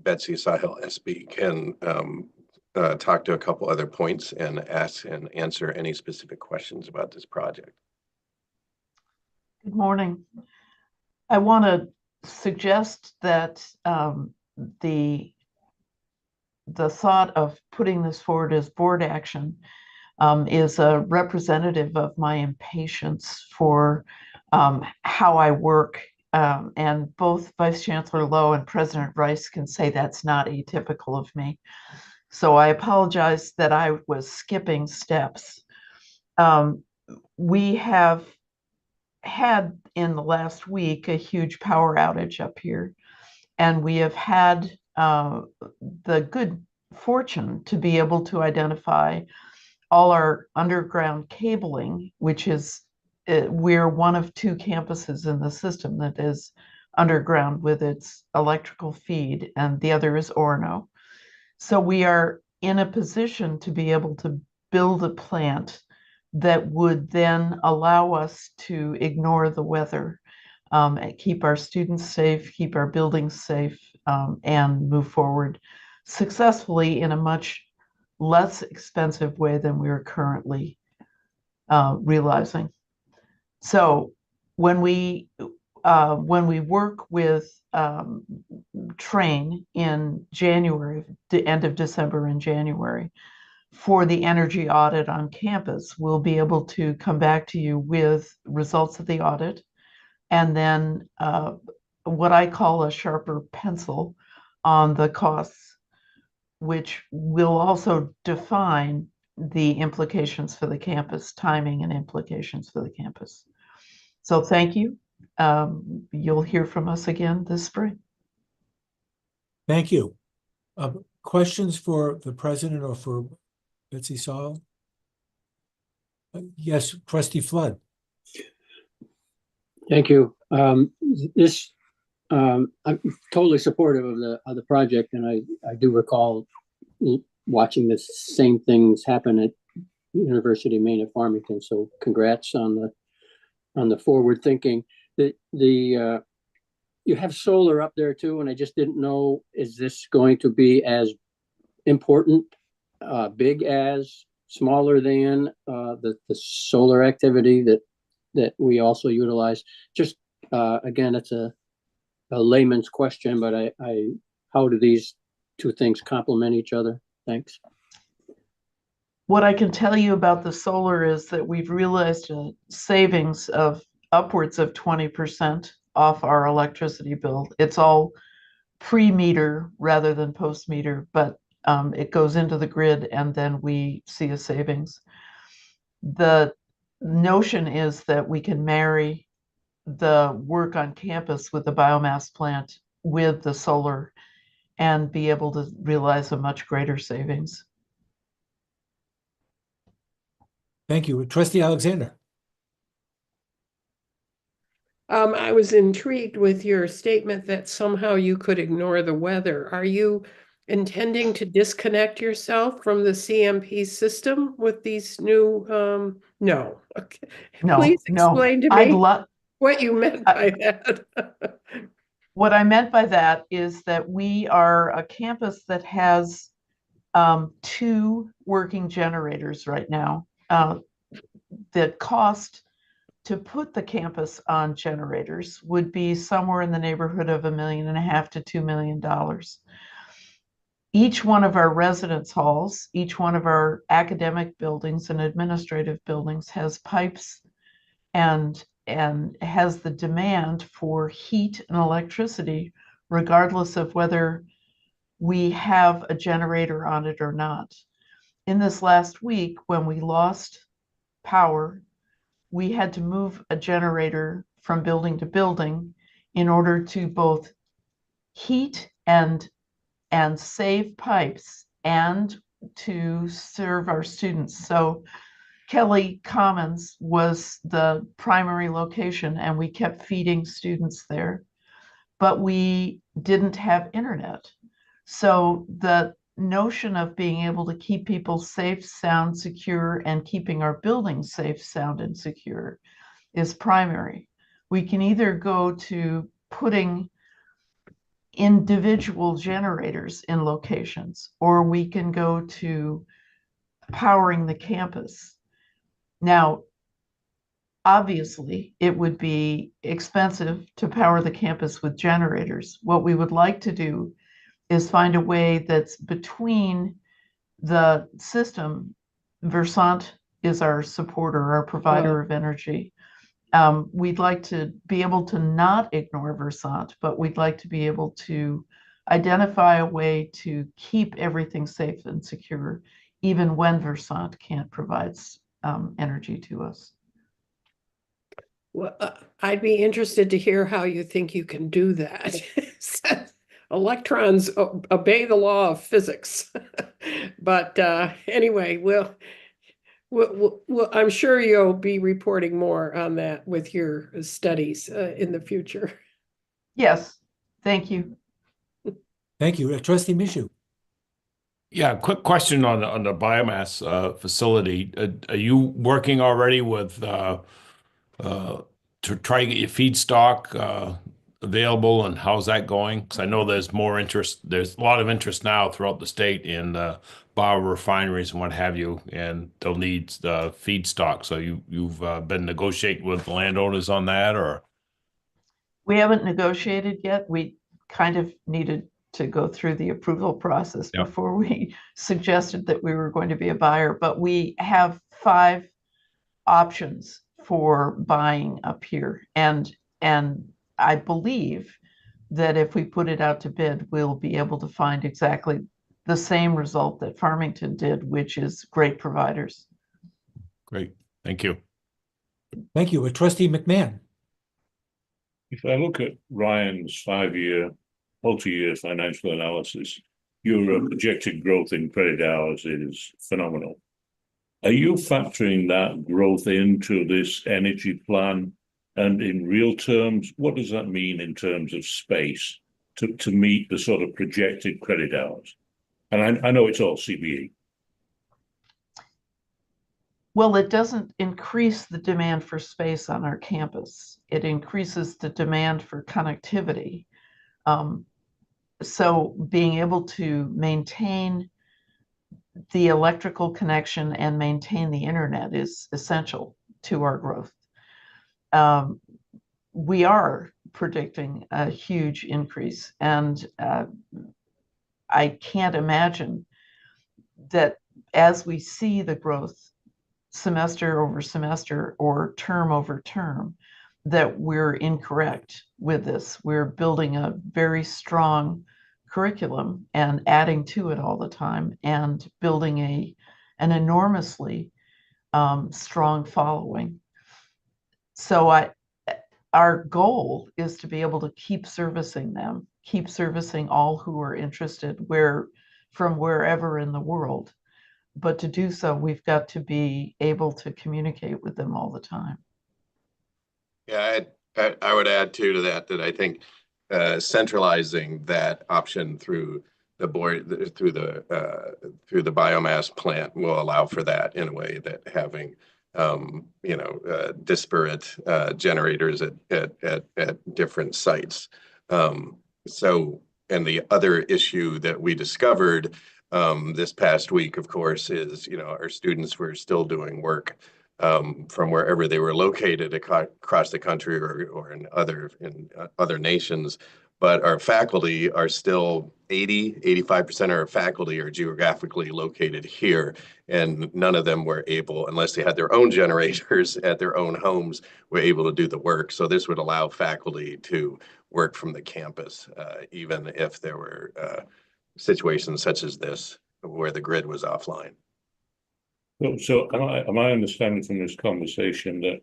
Betsy Sahil SB can talk to a couple other points and ask and answer any specific questions about this project. Good morning. I want to suggest that the thought of putting this forward as board action is a representative of my impatience for how I work And both Vice Chancellor Lowe and President Rice can say that's not atypical of me. So I apologize that I was skipping steps. We have had in the last week a huge power outage up here, and we have had the good fortune to be able to identify all our underground cabling, which is we're one of 2 campuses in the system that is underground with its electrical feed, and the other is Orono. So we are in a position to be able to build a plant that would then allow us to ignore the weather, keep our students safe, keep our buildings safe, and move forward successfully in a much less expensive way than we are currently realizing. So when we work with Trane in January, the end of December and January, for the energy audit on campus, we'll be able to come back to you with results of the audit, and then what I call a sharper pencil on the costs, which will also define the implications for the campus, timing and implications for the campus. So thank you. You'll hear from us again this spring. Thank you. Questions for the president or for Betsy Saul? Yes, Trustee Flood. Thank you. I'm totally supportive of the project, and I do recall watching the same things happen at University of Maine at Farmington. So congrats on the forward thinking. You have solar up there too, and I just didn't know, is this going to be as important, big as, smaller than the solar activity that we also utilize? Just again, it's a layman's question, but how do these 2 things complement each other? Thanks. What I can tell you about the solar is that we've realized a savings of upwards of 20% off our electricity bill. It's all pre-meter rather than post-meter, but it goes into the grid and then we see a savings. The notion is that we can marry the work on campus with the biomass plant with the solar and be able to realize a much greater savings. Thank you. Trustee Alexander. I was intrigued with your statement that somehow you could ignore the weather. Are you intending to disconnect yourself from the CMP system with these new, no. Okay. No, Please explain to me what you meant by that. What I meant by that is that we are a campus that has 2 working generators right now. The cost to put the campus on generators would be somewhere in the neighborhood of $1.5 million to $2 million. Each one of our residence halls, each one of our academic buildings and administrative buildings has pipes and has the demand for heat and electricity, regardless of whether we have a generator on it or not. In this last week, when we lost power, we had to move a generator from building to building in order to both heat and save pipes and to serve our students. So Kelly Commons was the primary location and we kept feeding students there, but we didn't have internet. So the notion of being able to keep people safe, sound, secure, and keeping our buildings safe, sound, and secure is primary. We can either go to putting individual generators in locations, or we can go to powering the campus. Now, obviously, it would be expensive to power the campus with generators. What we would like to do is find a way that's between the system. Versant is our supporter, our provider of energy. We'd like to be able to not ignore Versant, but we'd like to be able to identify a way to keep everything safe and secure, even when Versant can't provide energy to us. Well, I'd be interested to hear how you think you can do that. Electrons obey the law of physics. But anyway, I'm sure you'll be reporting more on that with your studies in the future. Yes, thank you. Thank you. Trustee Michoud. Yeah, quick question on the biomass facility. Are you working already with to try to get your feedstock available, and how's that going? Because I know there's more interest. There's a lot of interest now throughout the state in biorefineries and what have you, and they'll need feedstock. So you've been negotiating with landowners on that, or? We haven't negotiated yet. We kind of needed to go through the approval process before we suggested that we were going to be a buyer, but we have 5 options for buying up here. And I believe that if we put it out to bid, we'll be able to find exactly the same result that Farmington did, which is great providers. Great. Thank you. Thank you. Trustee McMahon. If I look at Ryan's 5-year, multi-year financial analysis, your projected growth in credit hours is phenomenal. Are you factoring that growth into this energy plan? And in real terms, what does that mean in terms of space to meet the sort of projected credit hours? And I know it's all CBE. Well, it doesn't increase the demand for space on our campus. It increases the demand for connectivity. So being able to maintain the electrical connection and maintain the internet is essential to our growth. We are predicting a huge increase, and I can't imagine that as we see the growth semester over semester or term over term, that we're incorrect with this. We're building a very strong curriculum and adding to it all the time, and building an enormously strong following. So our goal is to be able to keep servicing them, keep servicing all who are interested from wherever in the world. But to do so, we've got to be able to communicate with them all the time. Yeah, I would add too to that I think centralizing that option through the board, through the biomass plant will allow for that in a way that having disparate generators at different sites. So, and the other issue that we discovered this past week, of course, is our students were still doing work from wherever they were located across the country or in other nations. But our faculty are still 85% of our faculty are geographically located here, and none of them were able, unless they had their own generators at their own homes, were able to do the work. So this would allow faculty to work from the campus, even if there were situations such as this where the grid was offline. So am I understanding from this conversation that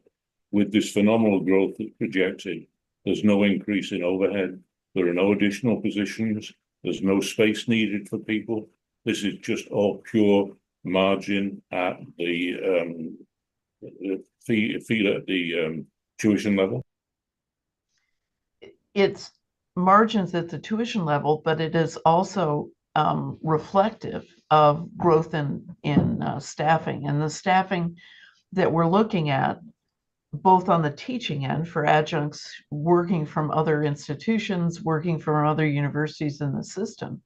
with this phenomenal growth that's projected, there's no increase in overhead, there are no additional positions, there's no space needed for people? This is just all pure margin at the tuition level? It's margins at the tuition level, but it is also reflective of growth in staffing, and the staffing that we're looking at, both on the teaching end for adjuncts working from other institutions, working from other universities in the system.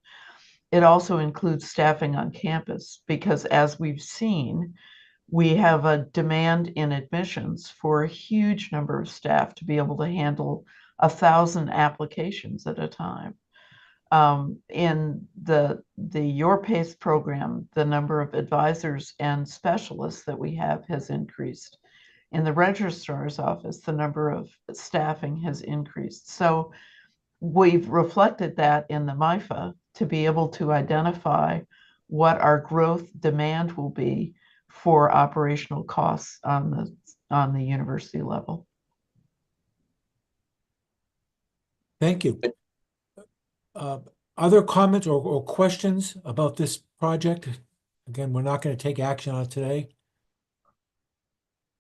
It also includes staffing on campus, because as we've seen, we have a demand in admissions for a huge number of staff to be able to handle 1,000 applications at a time. In the Your Pace program, the number of advisors and specialists that we have has increased. in the registrar's office, the number of staffing has increased. So we've reflected that in the MIFA to be able to identify what our growth demand will be for operational costs on the university level. Thank you. Other comments or questions about this project? Again, we're not going to take action on it today.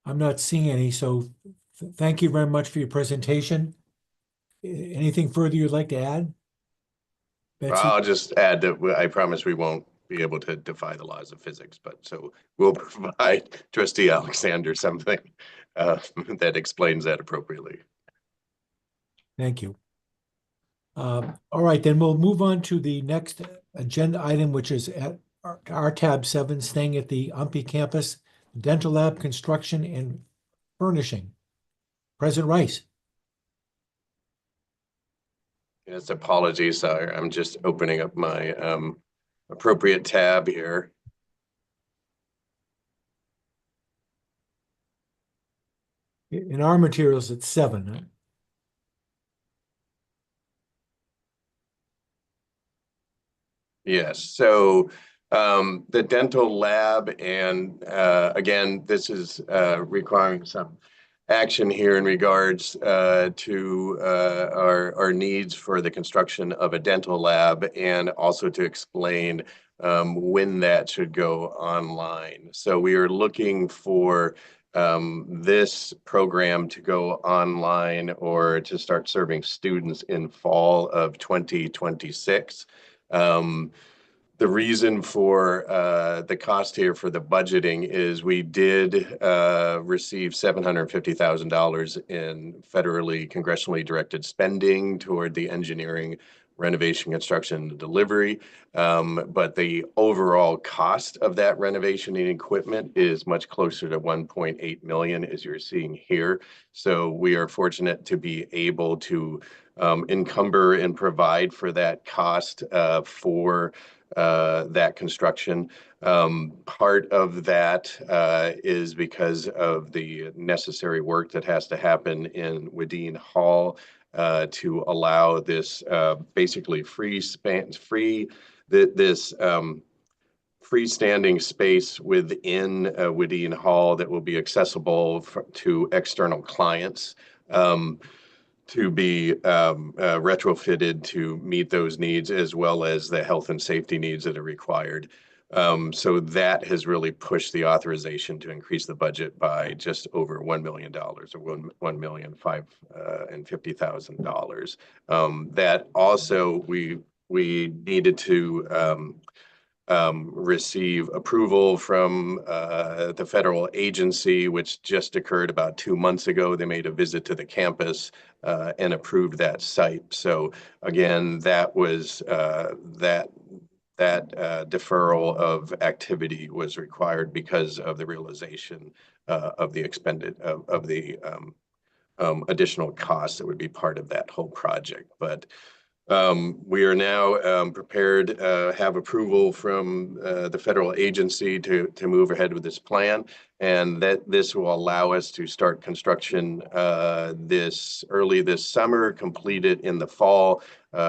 I'm not seeing any, so thank you very much for your presentation. Anything further you'd like to add? Betsy? I'll just add that I promise we won't be able to defy the laws of physics, but so we'll provide Trustee Alexander something that explains that appropriately. Thank you. All right, then we'll move on to the next agenda item, which is at our tab 7, staying at the UMPI campus, dental lab construction and furnishing. President Rice. Yes, apologies, sir. I'm just opening up my appropriate tab here. In our materials, it's 7. Huh? Yes, so the dental lab, and again, this is requiring some action here in regards to our needs for the construction of a dental lab, and also to explain when that should go online. So we are looking for this program to go online or to start serving students in fall of 2026. The reason for the cost here for the budgeting is we did receive $750,000 in federally congressionally directed spending toward the engineering, renovation, construction, and delivery. But the overall cost of that renovation and equipment is much closer to 1.8 million, as you're seeing here. So we are fortunate to be able to encumber and provide for that cost for that construction. Part of that is because of the necessary work that has to happen in Wadeen Hall to allow this basically freestanding space within Wadeen Hall that will be accessible to external clients. To be retrofitted to meet those needs, as well as the health and safety needs that are required. So that has really pushed the authorization to increase the budget by just over $1 million, or $1,550,000. That also we needed to receive approval from the federal agency, which just occurred about 2 months ago. They made a visit to the campus and approved that site. So again, that was that deferral of activity was required because of the realization of the additional costs that would be part of that whole project. But we are now prepared, have approval from the federal agency to move ahead with this plan, and that this will allow us to start construction early this summer, complete it in the fall,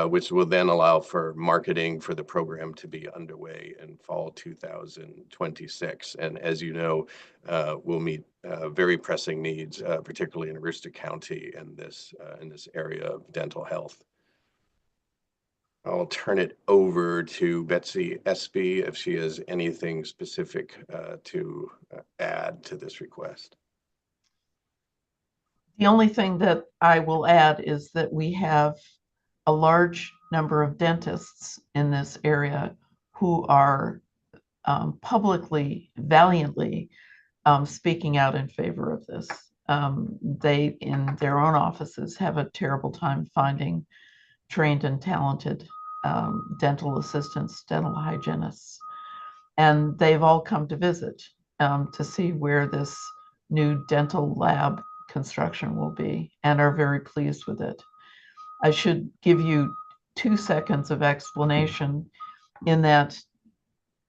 which will then allow for marketing for the program to be underway in fall 2026. And as you know, we'll meet very pressing needs, particularly in Aroostook County and this area of dental health. I'll turn it over to Betsy Espy if she has anything specific to add to this request. The only thing that I will add is that we have a large number of dentists in this area who are publicly, valiantly speaking out in favor of this. They, in their own offices, have a terrible time finding trained and talented dental assistants, dental hygienists. And they've all come to visit to see where this new dental lab construction will be, and are very pleased with it. I should give you 2 seconds of explanation in that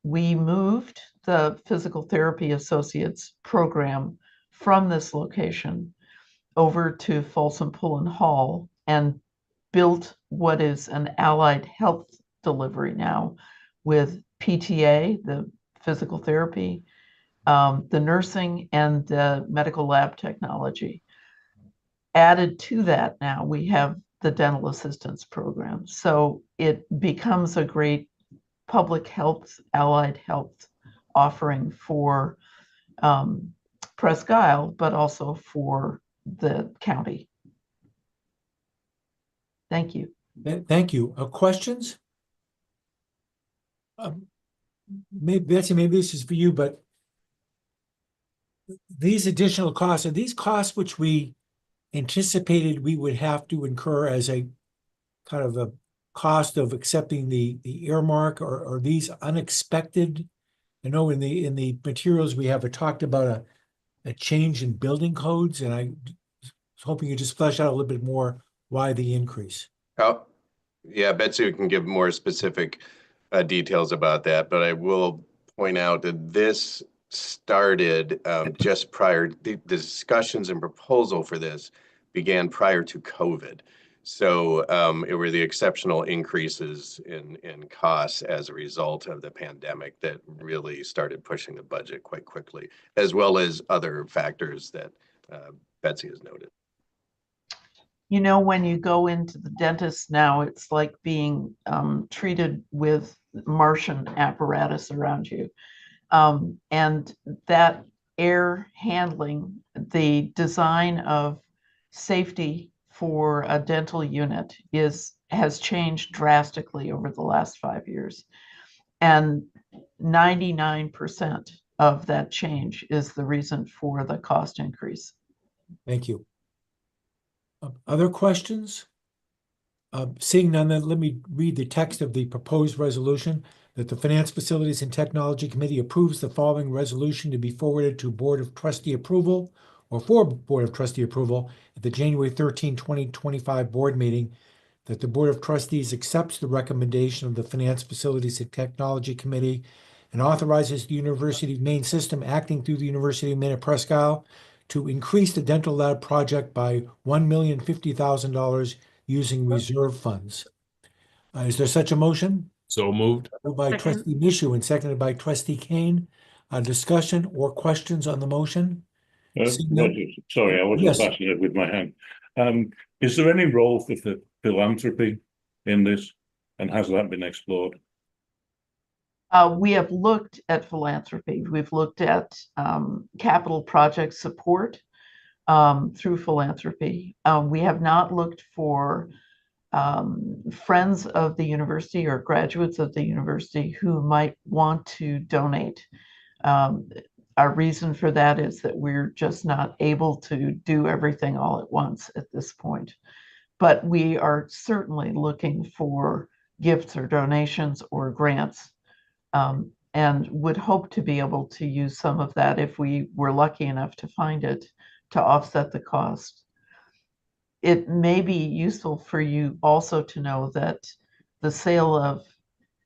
we moved the physical therapy associates program from this location over to Folsom Pullen Hall and built what is an allied health delivery now with PTA, the physical therapy, the nursing, and the medical lab technology. Added to that now, we have the dental assistance program. So it becomes a great public health, allied health offering for Presque Isle, but also for the county. Thank you. Thank you. Questions? Maybe Betsy, maybe this is for you, but these additional costs, are these costs which we anticipated we would have to incur as a kind of a cost of accepting the earmark, or are these unexpected? I know in the materials we have talked about a change in building codes, and I was hoping you just flesh out a little bit more why the increase. Oh, yeah, Betsy can give more specific details about that, but I will point out that this started just prior, the discussions and proposal for this began prior to COVID. So it were the exceptional increases in costs as a result of the pandemic that really started pushing the budget quite quickly, as well as other factors that Betsy has noted. You know, when you go into the dentist now, it's like being treated with Martian apparatus around you. And that air handling, the design of safety for a dental unit has changed drastically over the last 5 years. And 99% of that change is the reason for the cost increase. Thank you. Other questions? Seeing none, then let me read the text of the proposed resolution that the Finance, Facilities, and Technology Committee approves the following resolution to be forwarded to Board of Trustee approval, or for Board of Trustee approval at the January 13, 2025 board meeting, that the Board of Trustees accepts the recommendation of the Finance, Facilities, and Technology Committee and authorizes the University of Maine system acting through the University of Maine at Presque Isle to increase the dental lab project by $1,050,000 using reserve funds. Is there such a motion? So moved. Moved by Second. Trustee Mishu and seconded by Trustee Kane. Discussion or questions on the motion? Seeing none- Sorry, I wasn't Yes. flashing it with my hand. Is there any role for philanthropy in this, and has that been explored? We have looked at philanthropy. We've looked at capital project support through philanthropy. We have not looked for friends of the university or graduates of the university who might want to donate. Our reason for that is that we're just not able to do everything all at once at this point. But we are certainly looking for gifts or donations or grants, and would hope to be able to use some of that if we were lucky enough to find it to offset the cost. It may be useful for you also to know that the sale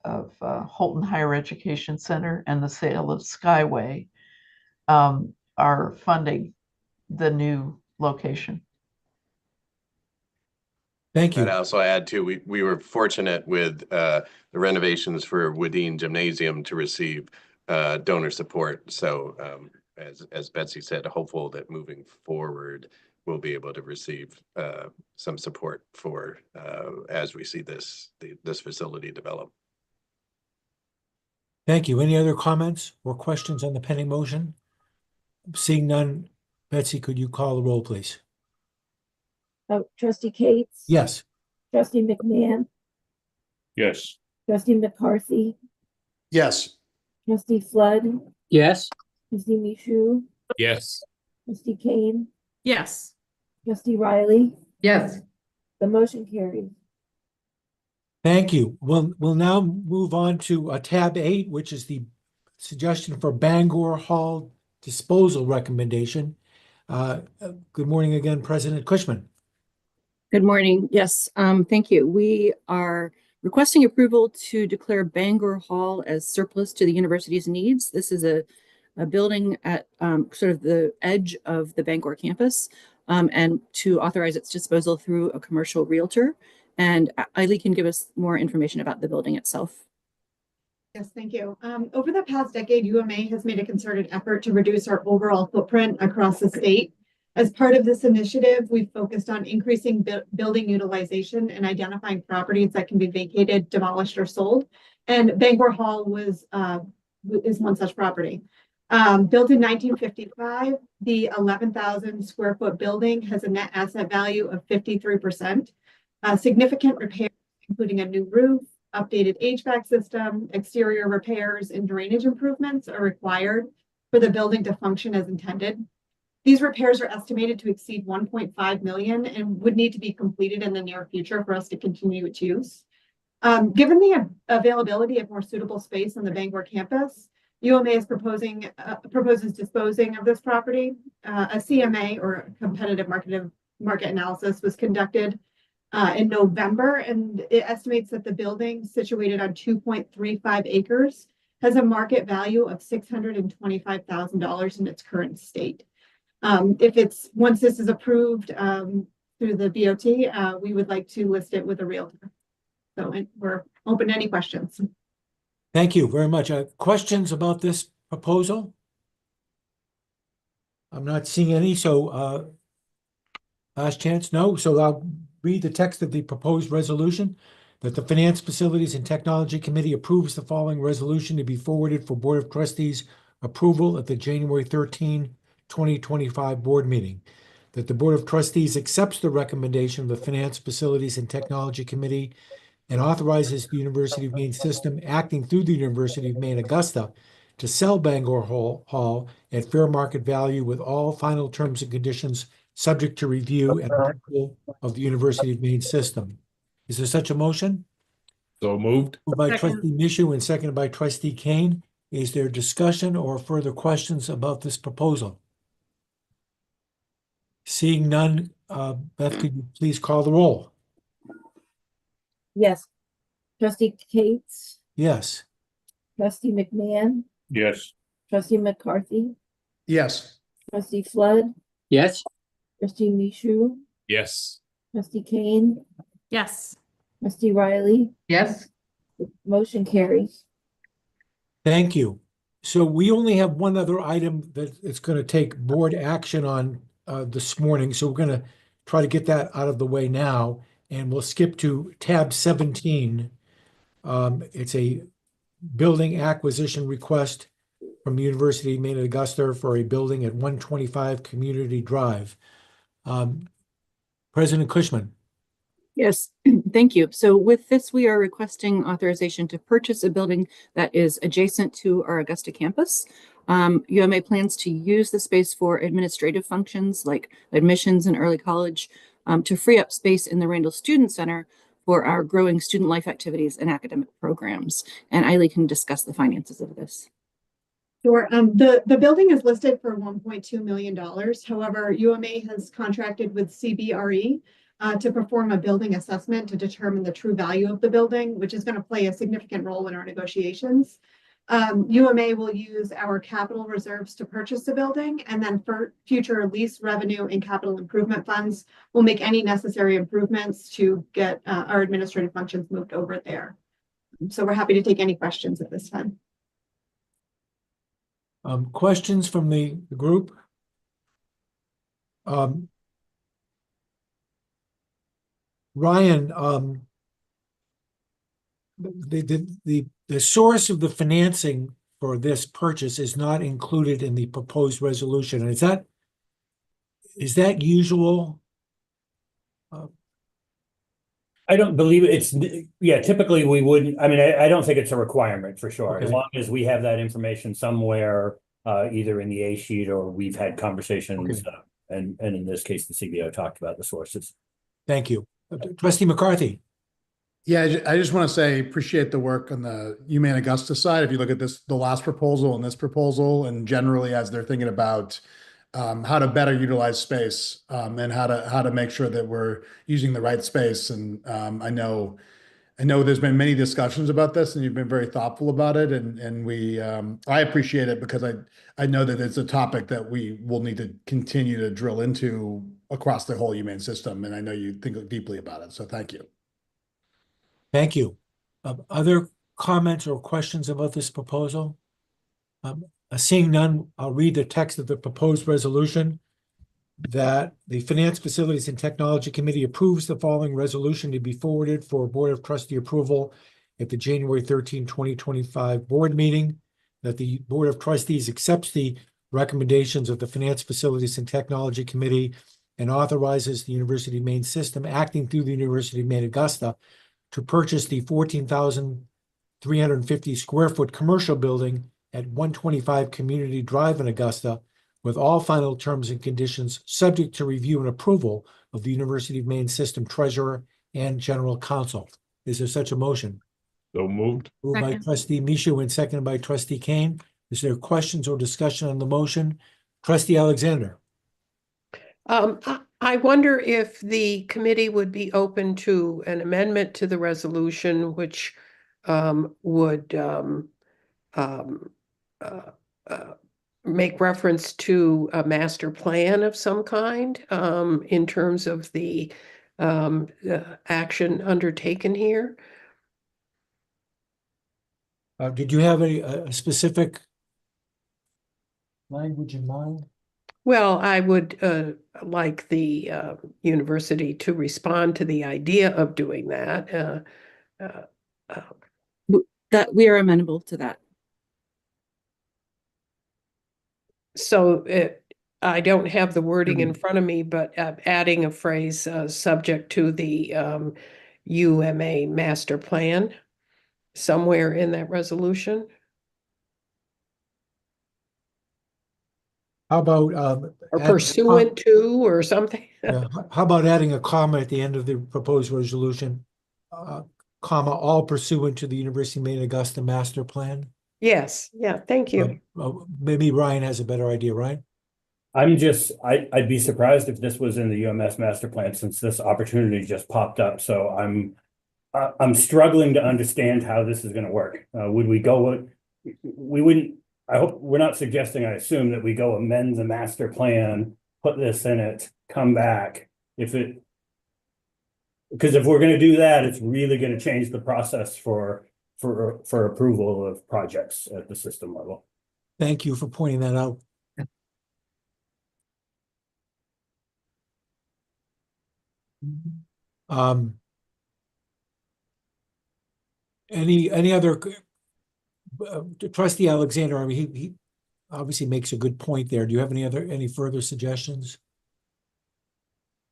of Holton Higher Education Center and the sale of Skyway are funding the new location. Thank you. I'd also add too, we were fortunate with the renovations for Woodine Gymnasium to receive donor support. So as Betsy said, hopeful that moving forward, we'll be able to receive some support for as we see this facility develop. Thank you. Any other comments or questions on the pending motion? Seeing none, Betsy, could you call the roll, please? Trustee Cates? Yes. Trustee McMahon? Yes. Trustee McCarthy? Yes. Trustee Flood? Yes. Trustee Mishu? Yes. Trustee Kane? Yes. Trustee Riley? Yes. The motion carries. Thank you. We'll now move on to tab 8, which is the suggestion for Bangor Hall disposal recommendation. Good morning again, President Cushman. Good morning. Yes, thank you. We are requesting approval to declare Bangor Hall as surplus to the university's needs. This is a a building at sort of the edge of the Bangor campus, and to authorize its disposal through a commercial realtor. And Eileen can give us more information about the building itself. Yes, thank you. Over the past decade, UMA has made a concerted effort to reduce our overall footprint across the state. As part of this initiative, we've focused on increasing building utilization and identifying properties that can be vacated, demolished, or sold. And Bangor Hall is one such property. Built in 1955, the 11,000 square foot building has a net asset value of 53%. Significant repairs, including a new roof, updated HVAC system, exterior repairs, and drainage improvements are required for the building to function as intended. These repairs are estimated to exceed 1.5 million and would need to be completed in the near future for us to continue its use. Given the availability of more suitable space on the Bangor campus, UMA is proposes disposing of this property. A CMA, or competitive market analysis, was conducted in November, and it estimates that the building, situated on 2.35 acres, has a market value of $625,000 in its current state. Once this is approved through the BOT, we would like to list it with a realtor. So we're open to any questions. Thank you very much. Questions about this proposal? I'm not seeing any, so last chance, no. So I'll read the text of the proposed resolution that the Finance, Facilities, and Technology Committee approves the following resolution to be forwarded for Board of Trustees approval at the January 13, 2025 board meeting. That the Board of Trustees accepts the recommendation of the Finance, Facilities, and Technology Committee and authorizes the University of Maine system, acting through the University of Maine Augusta, to sell Bangor Hall at fair market value with all final terms and conditions subject to review and approval of the University of Maine system. Is there such a motion? So moved. Moved by Trustee Micheaux and seconded by Trustee Kane. Is there discussion or further questions about this proposal? Seeing none, Beth, could you please call the roll? Yes. Trustee Cates, Yes. Trustee McMahon, Yes. Trustee McCarthy, Yes. Trustee Flood, Yes. Trustee Micheaux, Yes. Trustee Kane, Yes. Trustee Riley. Yes. Motion carries. Thank you. So we only have one other item that it's going to take board action on this morning. So we're going to try to get that out of the way now, and we'll skip to tab 17. It's a building acquisition request from the University of Maine Augusta for a building at 125 Community Drive. President Cushman. Yes, thank you. So with this, we are requesting authorization to purchase a building that is adjacent to our Augusta campus. UMA plans to use the space for administrative functions like admissions and early college, to free up space in the Randall Student Center for our growing student life activities and academic programs. And Eileen can discuss the finances of this. Sure. The building is listed for $1.2 million. However, UMA has contracted with CBRE to perform a building assessment to determine the true value of the building, which is going to play a significant role in our negotiations. UMA will use our capital reserves to purchase the building, and then for future lease revenue and capital improvement funds, we'll make any necessary improvements to get our administrative functions moved over there. So we're happy to take any questions at this time. Questions from the group? Ryan, the source of the financing for this purchase is not included in the proposed resolution. Is that usual? I don't believe it's, typically we wouldn't, I don't think it's a requirement for sure. As Okay. long as we have that information somewhere, either in the A sheet or we've had conversations, and in this case, the CBO talked about the sources. Thank you. Trustee McCarthy. Yeah, I just want to say, appreciate the work on the UMaine Augusta side. If you look at the last proposal and this proposal, and generally as they're thinking about how to better utilize space, and how to make sure that we're using the right space. And I know I know there's been many discussions about this and you've been very thoughtful about it and we, I appreciate it because I know that it's a topic that we will need to continue to drill into across the whole humane system. And I know you think deeply about it. So thank you. Thank you. Other comments or questions about this proposal? Seeing none, I'll read the text of the proposed resolution. That the Finance, Facilities, and Technology Committee approves the following resolution to be forwarded for Board of Trustee approval at the January 13, 2025 board meeting. That the Board of Trustees accepts the recommendations of the Finance, Facilities, and Technology Committee and authorizes the University of Maine system acting through the University of Maine Augusta to purchase the 14,350 square foot commercial building at 125 Community Drive in Augusta, with all final terms and conditions subject to review and approval of the University of Maine System Treasurer and General Counsel. Is there such a motion? So moved. Moved by Second. Trustee Michaud and seconded by Trustee Kane. Is there questions or discussion on the motion? Trustee Alexander. I wonder if the committee would be open to an amendment to the resolution, which would make reference to a master plan of some kind in terms of the action undertaken here. Did you have a specific language in mind? Well, I would like the university to respond to the idea of doing that. That we are amenable to that. So I don't have the wording in front of me, but adding a phrase subject to the UMA master plan somewhere in that resolution. How about or pursuant to or something? Yeah. How about adding a comma at the end of the proposed resolution? Comma, all pursuant to the University of Maine Augusta master plan? Yes, yeah, thank you. Maybe Ryan has a better idea, right? I'd be surprised if this was in the UMS master plan since this opportunity just popped up. So I'm struggling to understand how this is going to work. Would we go, we wouldn't, I hope we're not suggesting, I assume that we go amend the master plan, put this in it, come back. Because if we're going to do that, it's really going to change the process for approval of projects at the system level. Thank you for pointing that out. Any other Trustee Alexander? I mean, he obviously makes a good point there. Do you have any further suggestions?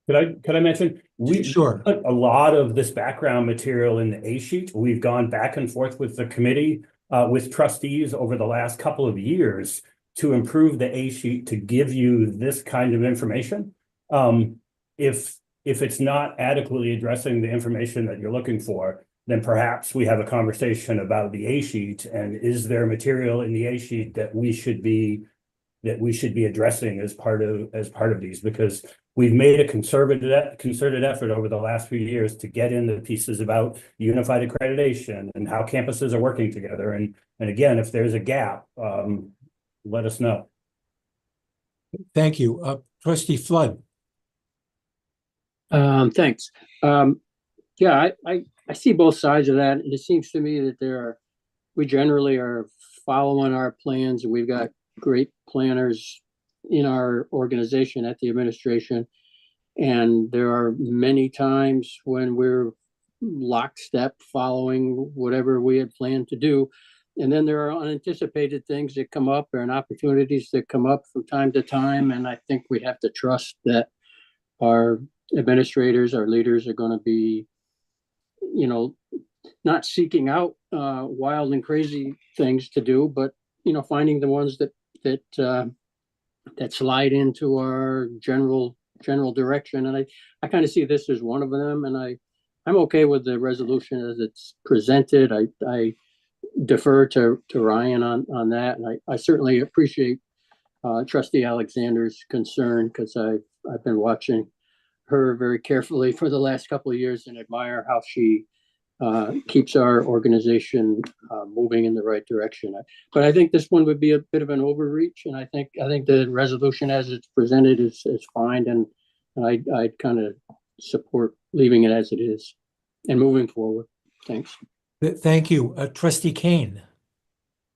Could I mention we Sure. put a lot of this background material in the A sheet. We've gone back and forth with the committee, with trustees over the last couple of years to improve the A sheet to give you this kind of information. If it's not adequately addressing the information that you're looking for, then perhaps we have a conversation about the A sheet and is there material in the A sheet that we should be addressing as part of these, because we've made a concerted effort over the last few years to get in the pieces about unified accreditation and how campuses are working together. And again, if there's a gap, let us know. Thank you. Trustee Flood. Thanks. Yeah, I see both sides of that, and it seems to me that we generally are following our plans, and we've got great planners in our organization at the administration. And there are many times when we're lockstep following whatever we had planned to do. And then there are unanticipated things that come up and opportunities that come up from time to time. And I think we have to trust that our administrators, our leaders are going to be, not seeking out wild and crazy things to do, but, finding the ones that slide into our general direction. And I kind of see this as one of them. And I'm okay with the resolution as it's presented. I defer to Ryan on that. And I certainly appreciate Trustee Alexander's concern, because I've been watching her very carefully for the last couple of years and admire how she keeps our organization moving in the right direction. But I think this one would be a bit of an overreach, and I think the resolution as it's presented is fine, and I kind of support leaving it as it is and moving forward. Thanks. Thank you. Trustee Kane.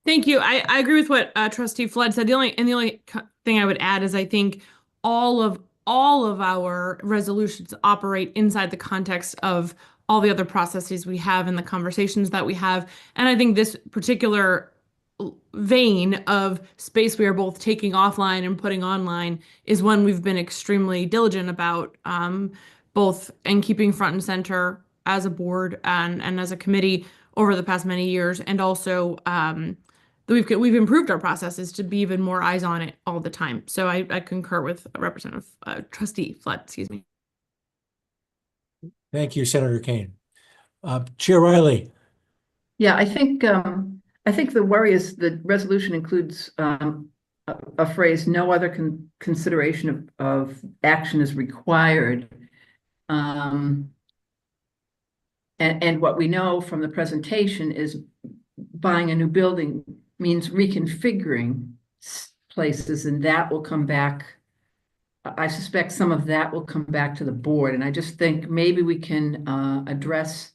Thank you. I agree with what Trustee Flood said. The only thing I would add is I think all of our resolutions operate inside the context of all the other processes we have and the conversations that we have. And I think this particular vein of space we are both taking offline and putting online is one we've been extremely diligent about, both in keeping front and center as a board and as a committee over the past many years, and also we've improved our processes to be even more eyes on it all the time. So I concur with Representative Trustee Flood. Excuse me. Thank you, Senator Kane. Chair Riley. Yeah, I think the worry is the resolution includes a phrase, no other consideration of action is required. And what we know from the presentation is buying a new building means reconfiguring places, and that will come back. I suspect some of that will come back to the board, and I just think maybe we can address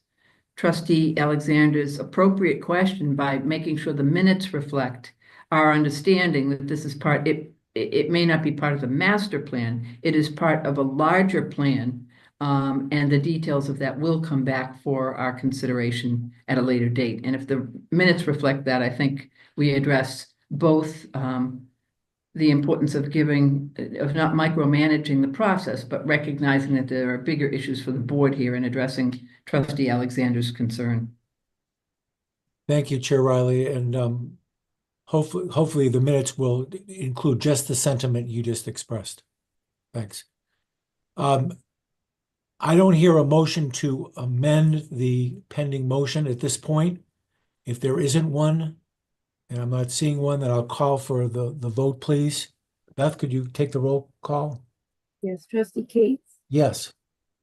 Trustee Alexander's appropriate question by making sure the minutes reflect our understanding that this is part, it may not be part of the master plan, it is part of a larger plan, and the details of that will come back for our consideration at a later date. And if the minutes reflect that, I think we address both the importance of not micromanaging the process, but recognizing that there are bigger issues for the board here in addressing Trustee Alexander's concern. Thank you, Chair Riley, and hopefully the minutes will include just the sentiment you just expressed. Thanks. I don't hear a motion to amend the pending motion at this point. If there isn't one, and I'm not seeing one, then I'll call for the vote, please. Beth, could you take the roll call? Yes, Trustee Cates, Yes.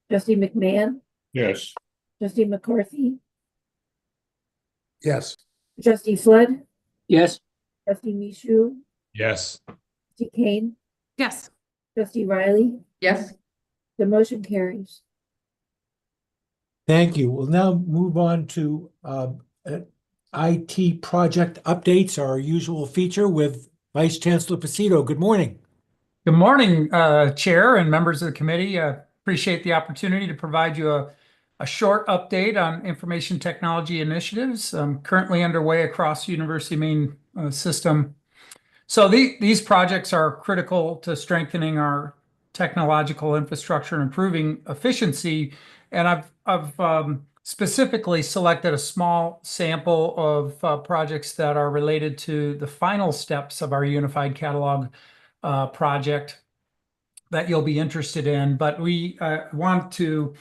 Trustee McMahon, Yes. Trustee McCarthy, Yes. Trustee Flood, Yes. Trustee Michoud, Yes. Trustee Kane, Yes. Trustee Riley. Yes. The motion carries. Thank you. We'll now move on to IT project updates, our usual feature with Vice Chancellor Pacito. Good morning. Good morning, Chair and members of the committee. Appreciate the opportunity to provide you a short update on information technology initiatives currently underway across University of Maine system. So these projects are critical to strengthening our technological infrastructure and improving efficiency. And I've specifically selected a small sample of projects that are related to the final steps of our unified catalog project that you'll be interested in. But we want to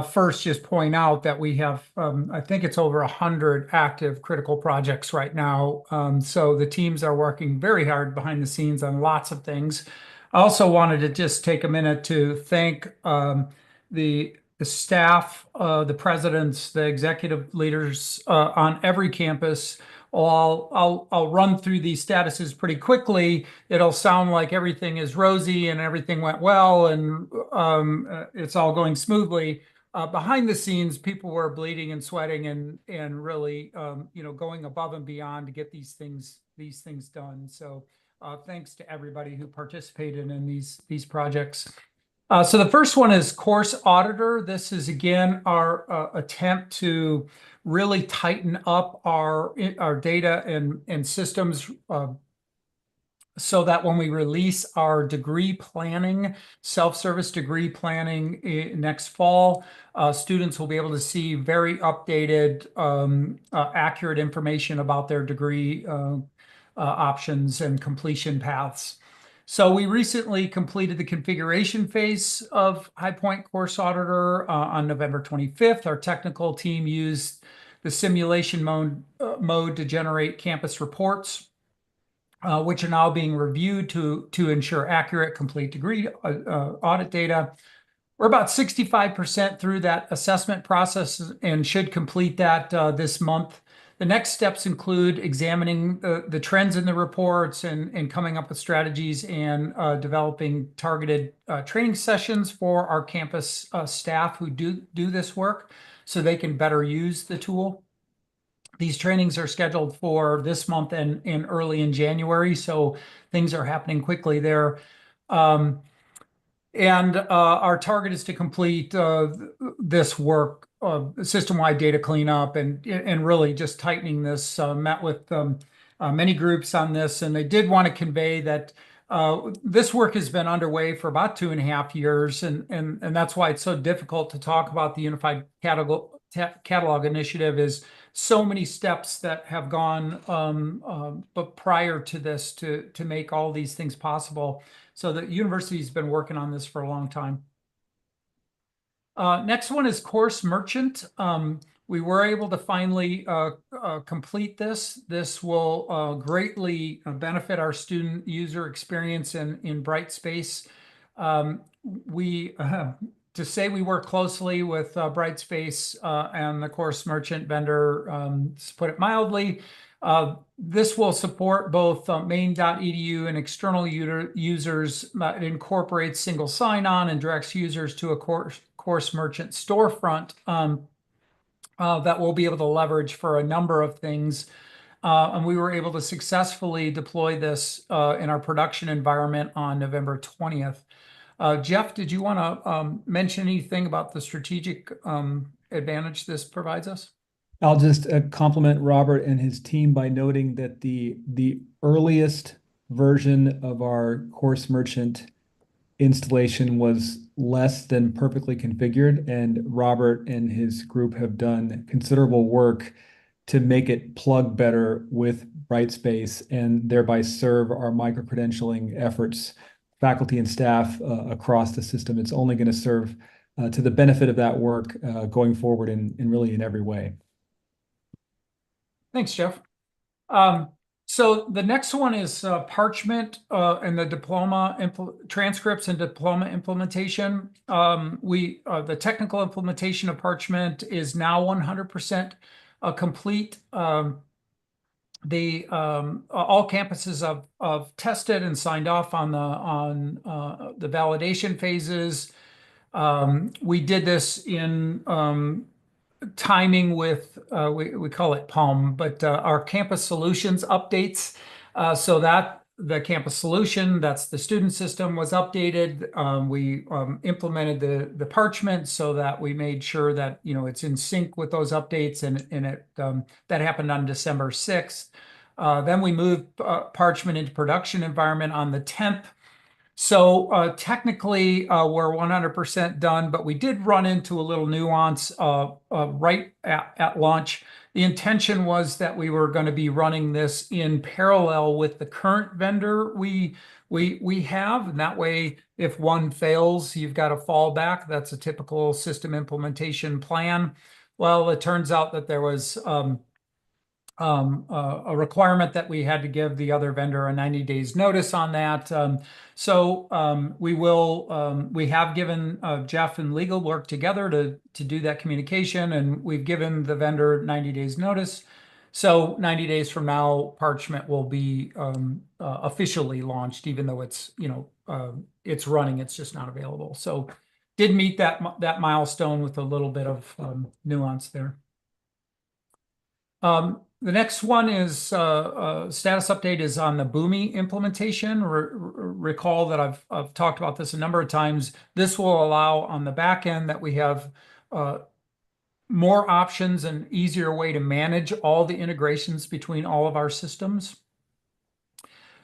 first just point out that we have, I think it's over 100 active critical projects right now. So the teams are working very hard behind the scenes on lots of things. I also wanted to just take a minute to thank the staff, the presidents, the executive leaders on every campus. I'll run through these statuses pretty quickly. It'll sound like everything is rosy and everything went well and it's all going smoothly. Behind the scenes, people were bleeding and sweating and really going above and beyond to get these things done. So thanks to everybody who participated in these projects. So the first one is Course Auditor. This is, again, our attempt to really tighten up our data and systems so that when we release our degree planning, self-service degree planning next fall, students will be able to see very updated, accurate information about their degree options and completion paths. So we recently completed the configuration phase of High Point Course Auditor on November 25th. Our technical team used the simulation mode to generate campus reports, which are now being reviewed to ensure accurate, complete degree audit data. We're about 65% through that assessment process and should complete that this month. The next steps include examining the trends in the reports and coming up with strategies and developing targeted training sessions for our campus staff who do this work so they can better use the tool. These trainings are scheduled for this month and early in January, so things are happening quickly there. And our target is to complete this work, system-wide data cleanup, and really just tightening this. Met with many groups on this, and they did want to convey that this work has been underway for about 2.5 years, and that's why it's so difficult to talk about the Unified Catalog Initiative. Is so many steps that have gone but prior to this to make all these things possible. So the university's been working on this for a long time. Next one is Course Merchant. We were able to finally complete this. This will greatly benefit our student user experience in Brightspace. To say we work closely with Brightspace and the Course Merchant vendor, to put it mildly. This will support both main.edu and external users. It incorporates single sign-on and directs users to a Course Merchant storefront that we'll be able to leverage for a number of things. And we were able to successfully deploy this in our production environment on November 20th. Jeff, did you want to mention anything about the strategic advantage this provides us? I'll just compliment Robert and his team by noting that the earliest version of our Course Merchant installation was less than perfectly configured, and Robert and his group have done considerable work to make it plug better with Brightspace and thereby serve our micro-credentialing efforts, faculty and staff across the system. It's only going to serve to the benefit of that work going forward in really in every way. Thanks, Jeff. So the next one is Parchment and the diploma transcripts and diploma implementation. The technical implementation of Parchment is now 100% complete. All campuses have tested and signed off on the validation phases. We did this in timing with we call it PALM, but our campus solutions updates, so that the campus solution, that's the student system, was updated. We implemented the Parchment so that we made sure that it's in sync with those updates, and it that happened on December 6th. Then we moved Parchment into production environment on the 10th. So technically, we're 100% done, but we did run into a little nuance right at launch. The intention was that we were going to be running this in parallel with the current vendor we have, and that way, if one fails, you've got a fallback. That's a typical system implementation plan. Well, it turns out that there was a requirement that we had to give the other vendor a 90 days notice on that. We have given Jeff and legal work together to do that communication, and we've given the vendor 90 days notice. So 90 days from now, Parchment will be officially launched, even though it's it's running, it's just not available. So did meet that milestone with a little bit of nuance there. The next one is status update is on the Boomi implementation. Recall that I've talked about this a number of times. This will allow on the back end that we have more options and easier way to manage all the integrations between all of our systems.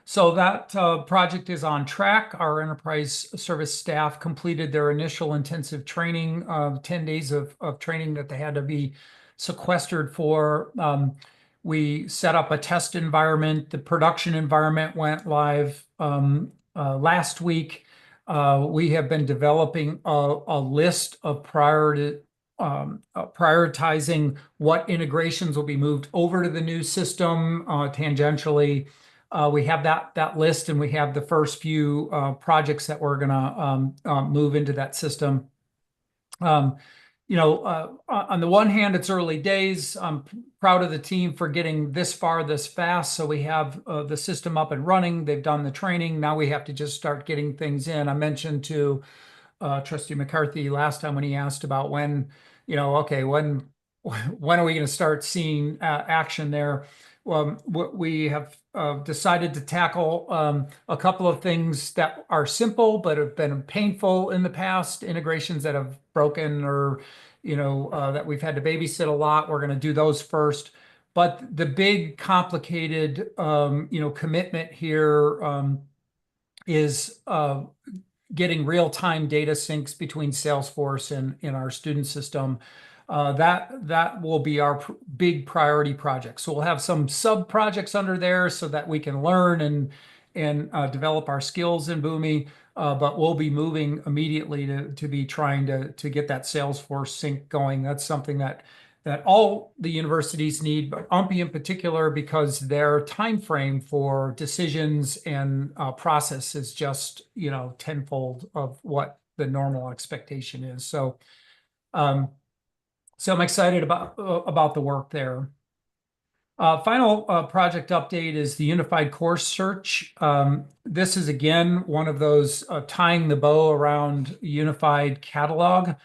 So that project is on track. Our enterprise service staff completed their initial intensive training, 10 days of training that they had to be sequestered for. We set up a test environment. The production environment went live last week. We have been developing a list of prioritizing what integrations will be moved over to the new system tangentially. We have that list, and we have the first few projects that we're going to move into that system. On the one hand, it's early days. I'm proud of the team for getting this far this fast. So we have the system up and running. They've done the training. Now we have to just start getting things in. I mentioned to Trustee McCarthy last time when he asked about when are we going to start seeing action there? We have decided to tackle a couple of things that are simple but have been painful in the past, integrations that have broken or that we've had to babysit a lot. We're going to do those first. But the big complicated commitment here is getting real-time data syncs between Salesforce and our student system. That will be our big priority project. So we'll have some sub projects under there so that we can learn and develop our skills in Boomi. But we'll be moving immediately to be trying to get that Salesforce sync going. That's something that all the universities need, but UMPI in particular, because their time frame for decisions and process is just tenfold of what the normal expectation is. So I'm excited about the work there. Final project update is the Unified Course Search. This is again one of those tying the bow around unified catalog.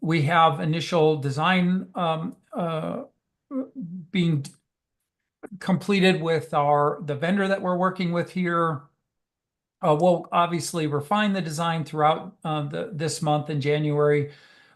We have initial design being completed with the vendor that we're working with here. We'll obviously refine the design throughout this month in January.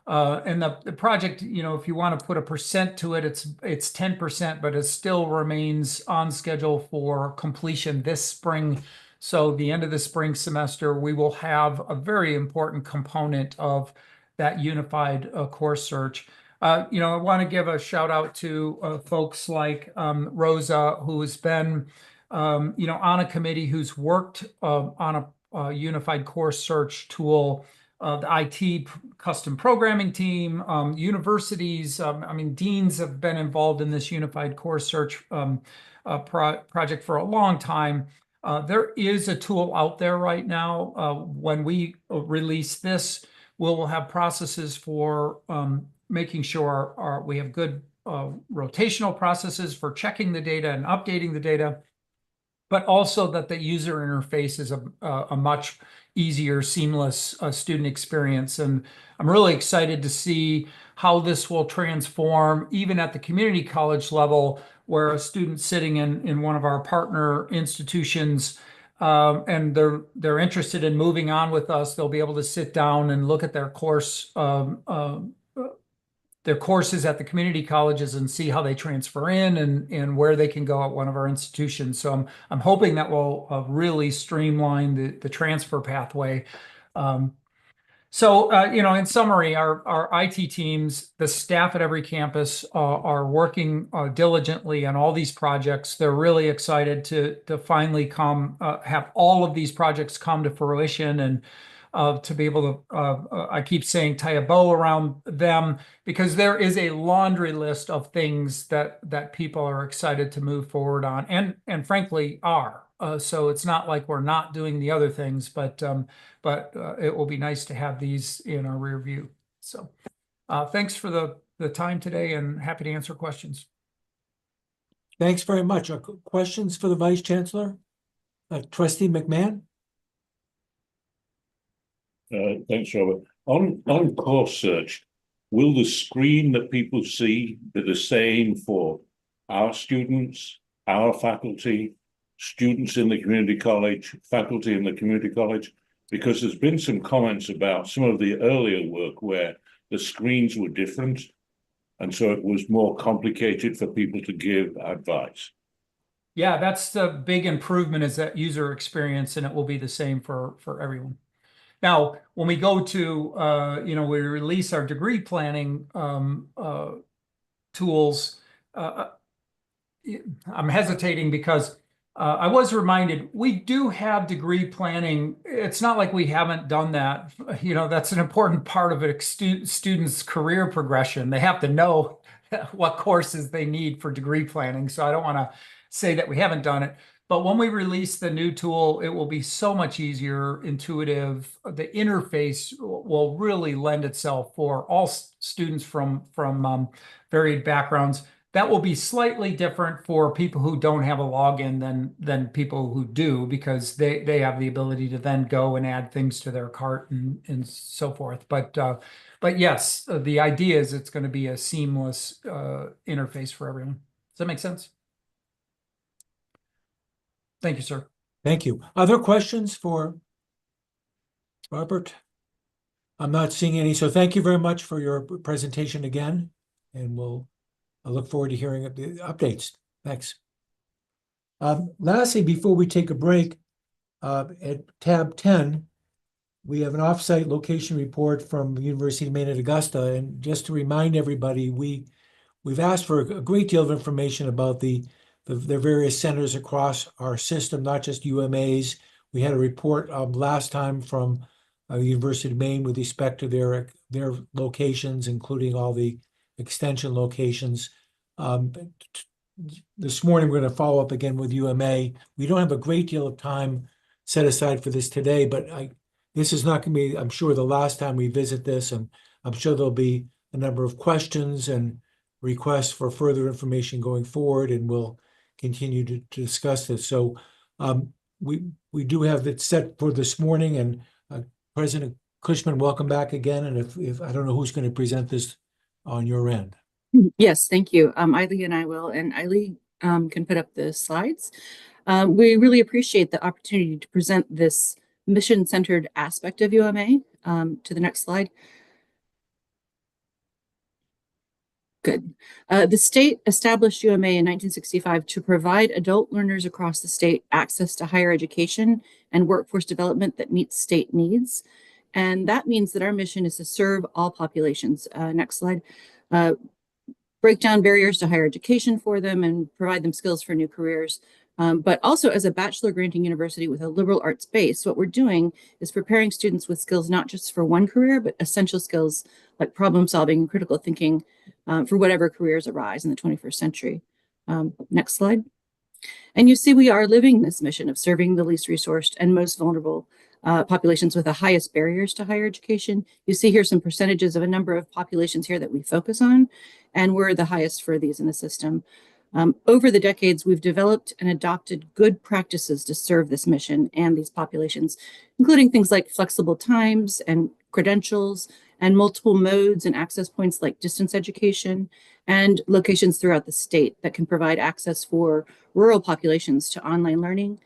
And the project, if you want to put a percent to it, it's 10%, but it still remains on schedule for completion this spring. So the end of the spring semester, we will have a very important component of that unified course search. I want to give a shout out to folks like Rosa, who has been, on a committee who's worked on a unified course search tool. The IT custom programming team, universities, deans have been involved in this unified course search project for a long time. There is a tool out there right now. When we release this, we'll have processes for making sure we have good rotational processes for checking the data and updating the data, but also that the user interface is a much easier, seamless student experience. And I'm really excited to see how this will transform even at the community college level, where a student sitting in one of our partner institutions and they're interested in moving on with us, they'll be able to sit down and look at their courses at the community colleges and see how they transfer in and where they can go at one of our institutions. So I'm hoping that will really streamline the transfer pathway. In summary, our IT teams, the staff at every campus are working diligently on all these projects. They're really excited to finally have all of these projects come to fruition and to be able to, I keep saying, tie a bow around them, because there is a laundry list of things that people are excited to move forward on and frankly are. So it's not like we're not doing the other things, but it will be nice to have these in our rear view. So thanks for the time today and happy to answer questions. Thanks very much. Questions for the Vice Chancellor? Trustee McMahon? Thanks, Robert. On course search, will the screen that people see be the same for our students, our faculty, students in the community college, faculty in the community college? Because there's been some comments about some of the earlier work where the screens were different, and so it was more complicated for people to give advice. Yeah, that's the big improvement, is that user experience, and it will be the same for everyone. Now, when we go to, we release our degree planning tools, I'm hesitating because I was reminded we do have degree planning. It's not like we haven't done that. That's an important part of a student's career progression. They have to know what courses they need for degree planning. So I don't want to say that we haven't done it. But when we release the new tool, it will be so much easier, intuitive. The interface will really lend itself for all students from varied backgrounds. That will be slightly different for people who don't have a login than people who do, because they have the ability to then go and add things to their cart and so forth. But yes, the idea is it's going to be a seamless interface for everyone. Does that make sense? Thank you, sir. Thank you. Other questions for Robert? I'm not seeing any, so thank you very much for your presentation again, and I look forward to hearing the updates. Thanks. Lastly, before we take a break, at tab 10, we have an offsite location report from the University of Maine at Augusta. And just to remind everybody, we've asked for a great deal of information about the various centers across our system, not just UMA's. We had a report last time from the University of Maine with respect to their locations, including all the extension locations. This morning, we're going to follow up again with UMA. We don't have a great deal of time set aside for this today, but this is not going to be, I'm sure, the last time we visit this, and I'm sure there'll be a number of questions and requests for further information going forward, and we'll continue to discuss this. So we do have it set for this morning, and President Cushman, welcome back again. And if I don't know who's going to present this on your end. Yes, thank you. Eileen and I will, and Eileen can put up the slides. We really appreciate the opportunity to present this mission-centered aspect of UMA. To the next slide. Good. The state established UMA in 1965 to provide adult learners across the state access to higher education and workforce development that meets state needs. And that means that our mission is to serve all populations. Next slide. Break down barriers to higher education for them and provide them skills for new careers. But also, as a bachelor granting university with a liberal arts base, what we're doing is preparing students with skills not just for one career, but essential skills like problem solving and critical thinking for whatever careers arise in the 21st century. Next slide. And you see, we are living this mission of serving the least resourced and most vulnerable populations with the highest barriers to higher education. You see here some percentages of a number of populations here that we focus on, and we're the highest for these in the system. Over the decades, we've developed and adopted good practices to serve this mission and these populations, including things like flexible times and credentials and multiple modes and access points like distance education and locations throughout the state that can provide access for rural populations to online learning,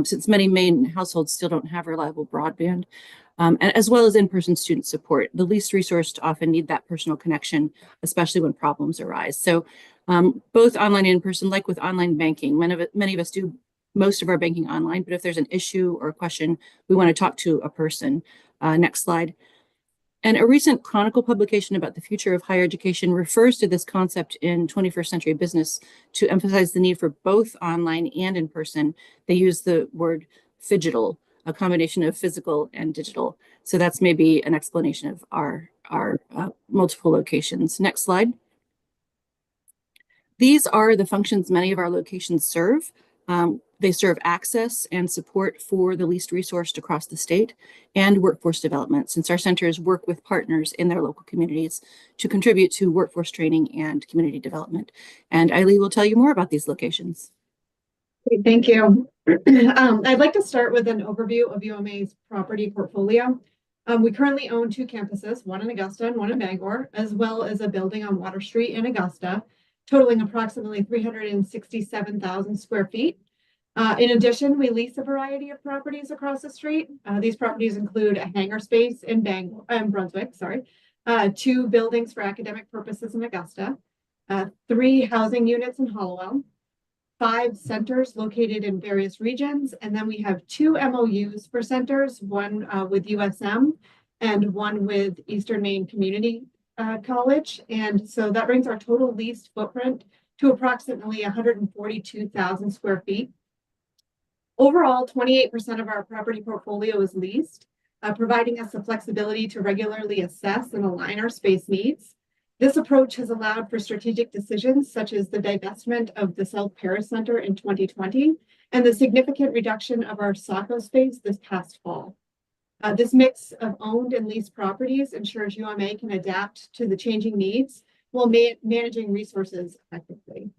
since many Maine households still don't have reliable broadband, and as well as in-person student support. The least resourced often need that personal connection, especially when problems arise. So both online and in person, like with online banking, many of us do most of our banking online, but if there's an issue or a question, we want to talk to a person. Next slide. And a recent Chronicle publication about the future of higher education refers to this concept in 21st century business to emphasize the need for both online and in person. They use the word phygital, a combination of physical and digital. So that's maybe an explanation of our multiple locations. Next slide. These are the functions many of our locations serve. They serve access and support for the least resourced across the state and workforce development, since our centers work with partners in their local communities to contribute to workforce training and community development. And Eileen will tell you more about these locations. Great, thank you. I'd like to start with an overview of UMA's property portfolio. We currently own 2 campuses, one in Augusta and one in Bangor, as well as a building on Water Street in Augusta, totaling approximately 367,000 square feet. In addition, we lease a variety of properties across the street. These properties include a hangar space in Brunswick, 2 buildings for academic purposes in Augusta, 3 housing units in Hollowell, 5 centers located in various regions, and then we have 2 MOUs for centers, one with USM and one with Eastern Maine Community College. And so that brings our total leased footprint to approximately 142,000 square feet. Overall, 28% of our property portfolio is leased, providing us the flexibility to regularly assess and align our space needs. This approach has allowed for strategic decisions such as the divestment of the South Paris Center in 2020 and the significant reduction of our SACO space this past fall. This mix of owned and leased properties ensures UMA can adapt to the changing needs while managing resources effectively.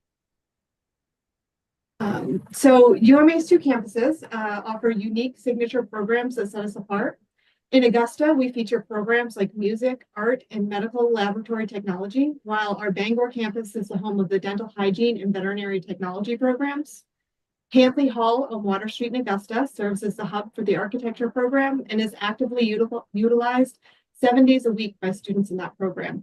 So UMA's two campuses offer unique signature programs that set us apart. In Augusta, we feature programs like music, art, and medical laboratory technology, while our Bangor campus is the home of the dental hygiene and veterinary technology programs. Hantley Hall on Water Street in Augusta serves as the hub for the architecture program and is actively utilized 7 days a week by students in that program.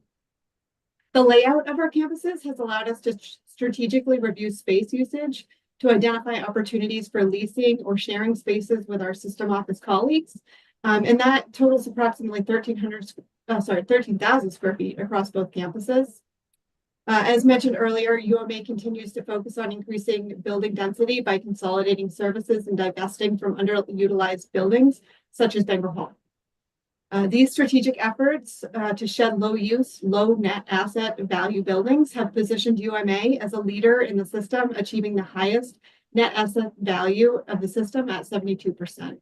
The layout of our campuses has allowed us to strategically review space usage to identify opportunities for leasing or sharing spaces with our system office colleagues. And that totals approximately 13,000 square feet across both campuses. As mentioned earlier, UMA continues to focus on increasing building density by consolidating services and divesting from underutilized buildings, such as Bangor Hall. These strategic efforts to shed low-use, low net asset value buildings have positioned UMA as a leader in the system, achieving the highest net asset value of the system at 72%.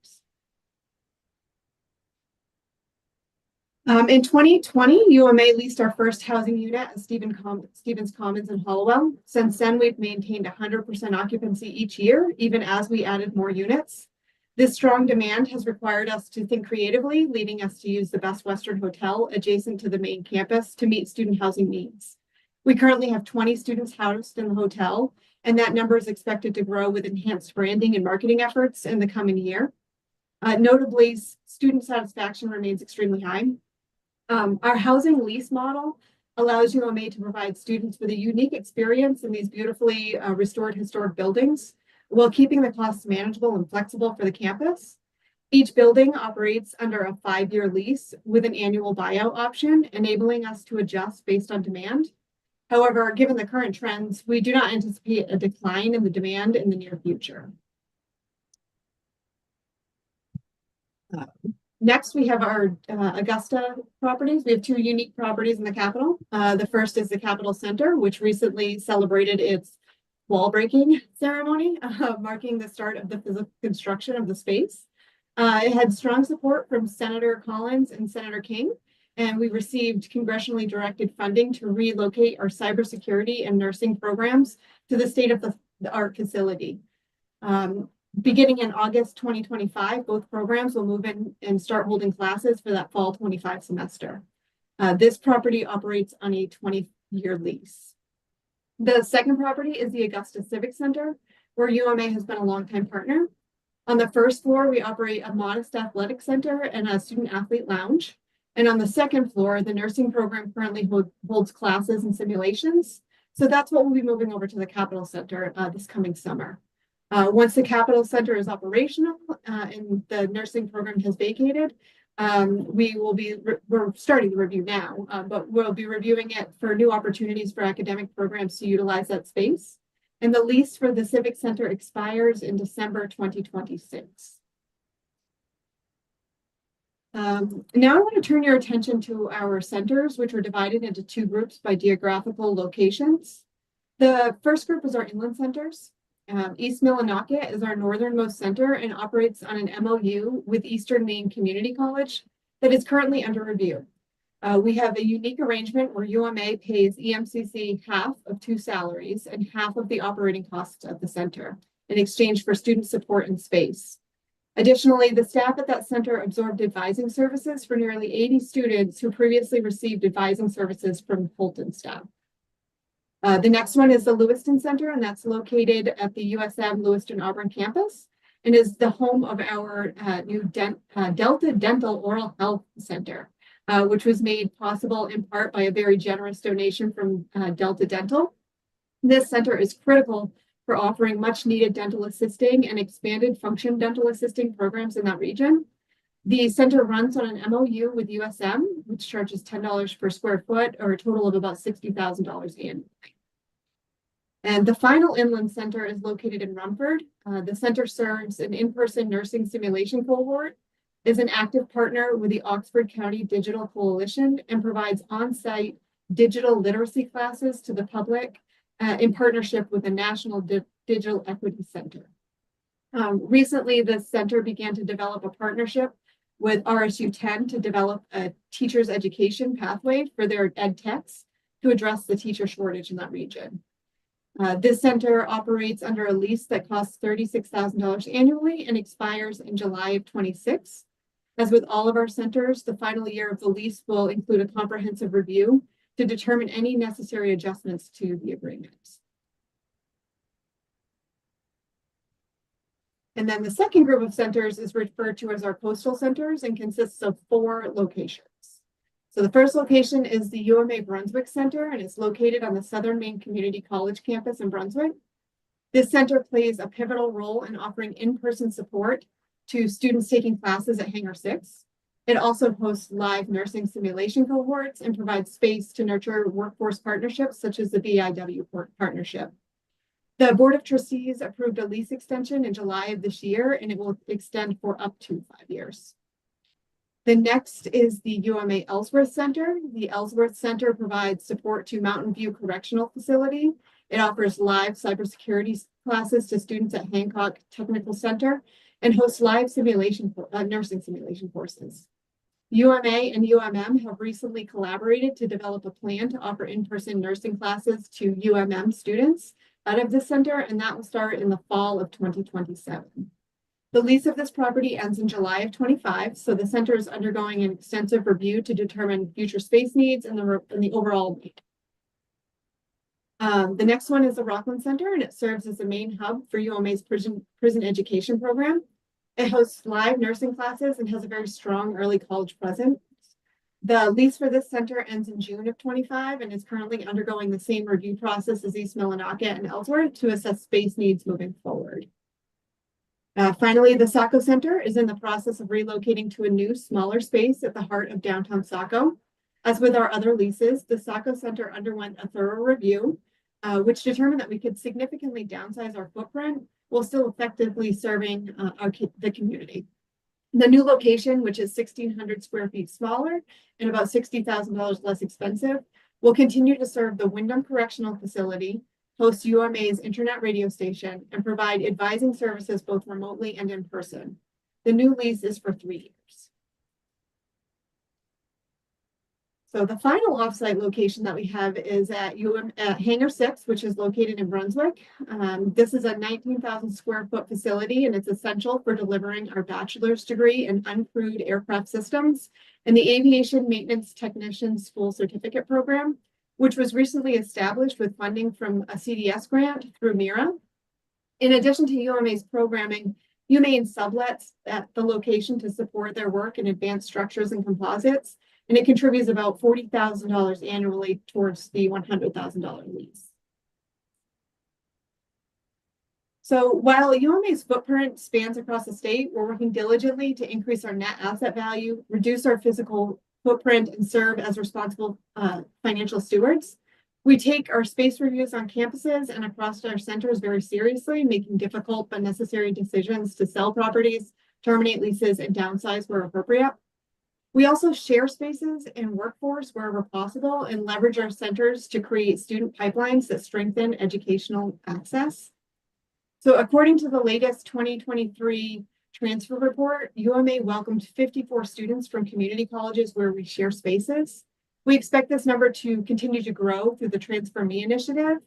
In 2020, UMA leased our first housing unit at Stevens Commons in Hollowell. Since then, we've maintained 100% occupancy each year, even as we added more units. This strong demand has required us to think creatively, leading us to use the Best Western Hotel adjacent to the main campus to meet student housing needs. We currently have 20 students housed in the hotel, and that number is expected to grow with enhanced branding and marketing efforts in the coming year. Notably, student satisfaction remains extremely high. Our housing lease model allows UMA to provide students with a unique experience in these beautifully restored historic buildings, while keeping the costs manageable and flexible for the campus. Each building operates under a 5-year lease with an annual buyout option, enabling us to adjust based on demand. However, given the current trends, we do not anticipate a decline in the demand in the near future. Next, we have our Augusta properties. We have two unique properties in the Capitol. The first is the Capitol Center, which recently celebrated its wall breaking ceremony, marking the start of the physical construction of the space. It had strong support from Senator Collins and Senator King, and we received congressionally directed funding to relocate our cybersecurity and nursing programs to the state-of-the-art facility. Beginning in August 2025, both programs will move in and start holding classes for that fall 25 semester. This property operates on a 20-year lease. The second property is the Augusta Civic Center, where UMA has been a longtime partner. On the first floor, we operate a modest athletic center and a student athlete lounge. And on the second floor, the nursing program currently holds classes and simulations. So that's what we'll be moving over to the Capitol Center this coming summer. Once the Capitol Center is operational and the nursing program has vacated, we're starting the review now, but we'll be reviewing it for new opportunities for academic programs to utilize that space. And the lease for the Civic Center expires in December 2026. Now I want to turn your attention to our centers, which are divided into two groups by geographical locations. The first group is our inland centers. East Millinocket is our northernmost center and operates on an MOU with Eastern Maine Community College that is currently under review. We have a unique arrangement where UMA pays EMCC half of 2 salaries and half of the operating costs of the center in exchange for student support and space. Additionally, the staff at that center absorbed advising services for nearly 80 students who previously received advising services from Fulton staff. The next one is the Lewiston Center, and that's located at the USM Lewiston Auburn campus and is the home of our new Delta Dental Oral Health Center, which was made possible in part by a very generous donation from Delta Dental. This center is critical for offering much needed dental assisting and expanded function dental assisting programs in that region. The center runs on an MOU with USM, which charges $10 per square foot, or a total of about $60,000 annually. And the final inland center is located in Rumford. The center serves an in-person nursing simulation cohort, is an active partner with the Oxford County Digital Coalition, and provides on-site digital literacy classes to the public in partnership with the National Digital Equity Center. Recently, the center began to develop a partnership with RSU 10 to develop a teacher's education pathway for their ed techs to address the teacher shortage in that region. This center operates under a lease that costs $36,000 annually and expires in July of 26. As with all of our centers, the final year of the lease will include a comprehensive review to determine any necessary adjustments to the agreement. And then the second group of centers is referred to as our coastal centers and consists of 4 locations. So the first location is the UMA Brunswick Center, and it's located on the Southern Maine Community College campus in Brunswick. This center plays a pivotal role in offering in-person support to students taking classes at Hangar 6. It also hosts live nursing simulation cohorts and provides space to nurture workforce partnerships such as the BIW partnership. The Board of Trustees approved a lease extension in July of this year, and it will extend for up to 5 years. The next is the UMA Ellsworth Center. The Ellsworth Center provides support to Mountain View Correctional Facility. It offers live cybersecurity classes to students at Hancock Technical Center and hosts live nursing simulation courses. UMA and UMM have recently collaborated to develop a plan to offer in-person nursing classes to UMM students out of this center, and that will start in the fall of 2027. The lease of this property ends in July of 25, so the center is undergoing an extensive review to determine future space needs and the overall need. The next one is the Rockland Center, and it serves as the main hub for UMA's prison education program. It hosts live nursing classes and has a very strong early college presence. The lease for this center ends in June of 25 and is currently undergoing the same review process as East Millinocket and Ellsworth to assess space needs moving forward. Finally, the Saco Center is in the process of relocating to a new, smaller space at the heart of downtown Saco. As with our other leases, the Saco Center underwent a thorough review, which determined that we could significantly downsize our footprint while still effectively serving the community. The new location, which is 1,600 square feet smaller and about $60,000 less expensive, will continue to serve the Wyndham Correctional Facility, host UMA's internet radio station, and provide advising services both remotely and in person. The new lease is for 3 years. So the final offsite location that we have is at Hangar 6, which is located in Brunswick. This is a 19,000 square foot facility, and it's essential for delivering our bachelor's degree in uncrewed aircraft systems and the Aviation Maintenance Technician School Certificate Program, which was recently established with funding from a CDS grant through MIRA. In addition to UMA's programming, UMA sublets at the location to support their work in advanced structures and composites, and it contributes about $40,000 annually towards the $100,000 lease. So while UMA's footprint spans across the state, we're working diligently to increase our net asset value, reduce our physical footprint, and serve as responsible financial stewards. We take our space reviews on campuses and across our centers very seriously, making difficult but necessary decisions to sell properties, terminate leases, and downsize where appropriate. We also share spaces and workforce wherever possible and leverage our centers to create student pipelines that strengthen educational access. So according to the latest 2023 transfer report, UMA welcomed 54 students from community colleges where we share spaces. We expect this number to continue to grow through the Transfer Me initiative,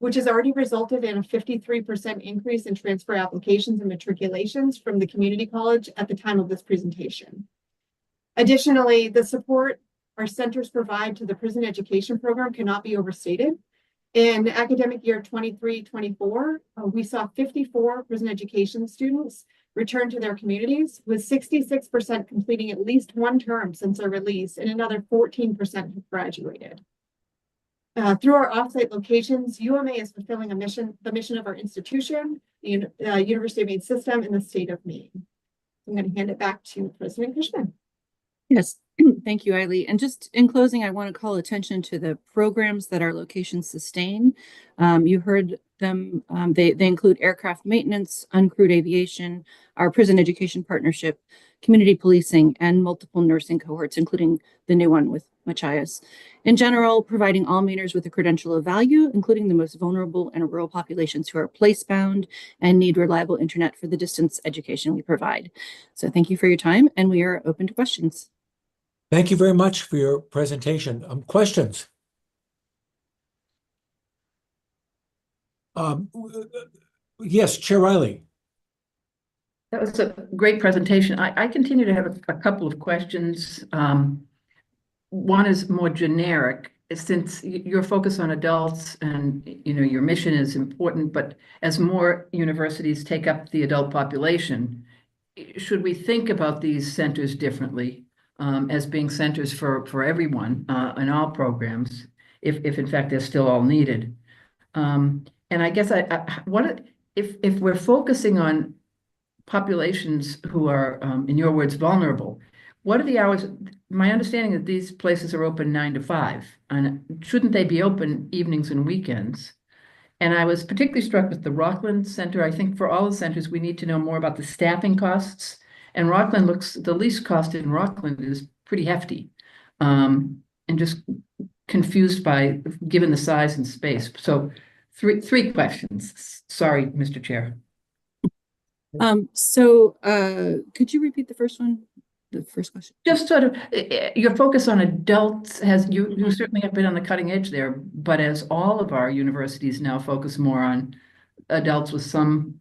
which has already resulted in a 53% increase in transfer applications and matriculations from the community college at the time of this presentation. Additionally, the support our centers provide to the prison education program cannot be overstated. In academic year 23-24, we saw 54 prison education students return to their communities, with 66% completing at least one term since their release, and another 14% have graduated. Through our offsite locations, UMA is fulfilling the mission of our institution, the University of Maine system, in the state of Maine. I'm going to hand it back to President Cushman. Yes, thank you, Eileen. And just in closing, I want to call attention to the programs that our locations sustain. You heard them. They include aircraft maintenance, uncrewed aviation, our prison education partnership, community policing, and multiple nursing cohorts, including the new one with Machias. In general, providing all Mainers with a credential of value, including the most vulnerable and rural populations who are place-bound and need reliable internet for the distance education we provide. So thank you for your time, and we are open to questions. Thank you very much for your presentation. Questions? Yes, Chair Riley. That was a great presentation. I continue to have a couple of questions. One is more generic, since your focus on adults and your mission is important, but as more universities take up the adult population, should we think about these centers differently as being centers for everyone in all programs, if in fact they're still all needed? And I guess if we're focusing on populations who are, in your words, vulnerable, what are the hours? My understanding is these places are open 9 to 5, and shouldn't they be open evenings and weekends? And I was particularly struck with the Rockland Center. I think for all the centers, we need to know more about the staffing costs. And Rockland the least cost in Rockland is pretty hefty, and just confused by, given the size and space. So three questions. Sorry, Mr. Chair. Could you repeat the first one? The first question. Just sort of your focus on adults you certainly have been on the cutting edge there, but as all of our universities now focus more on adults with some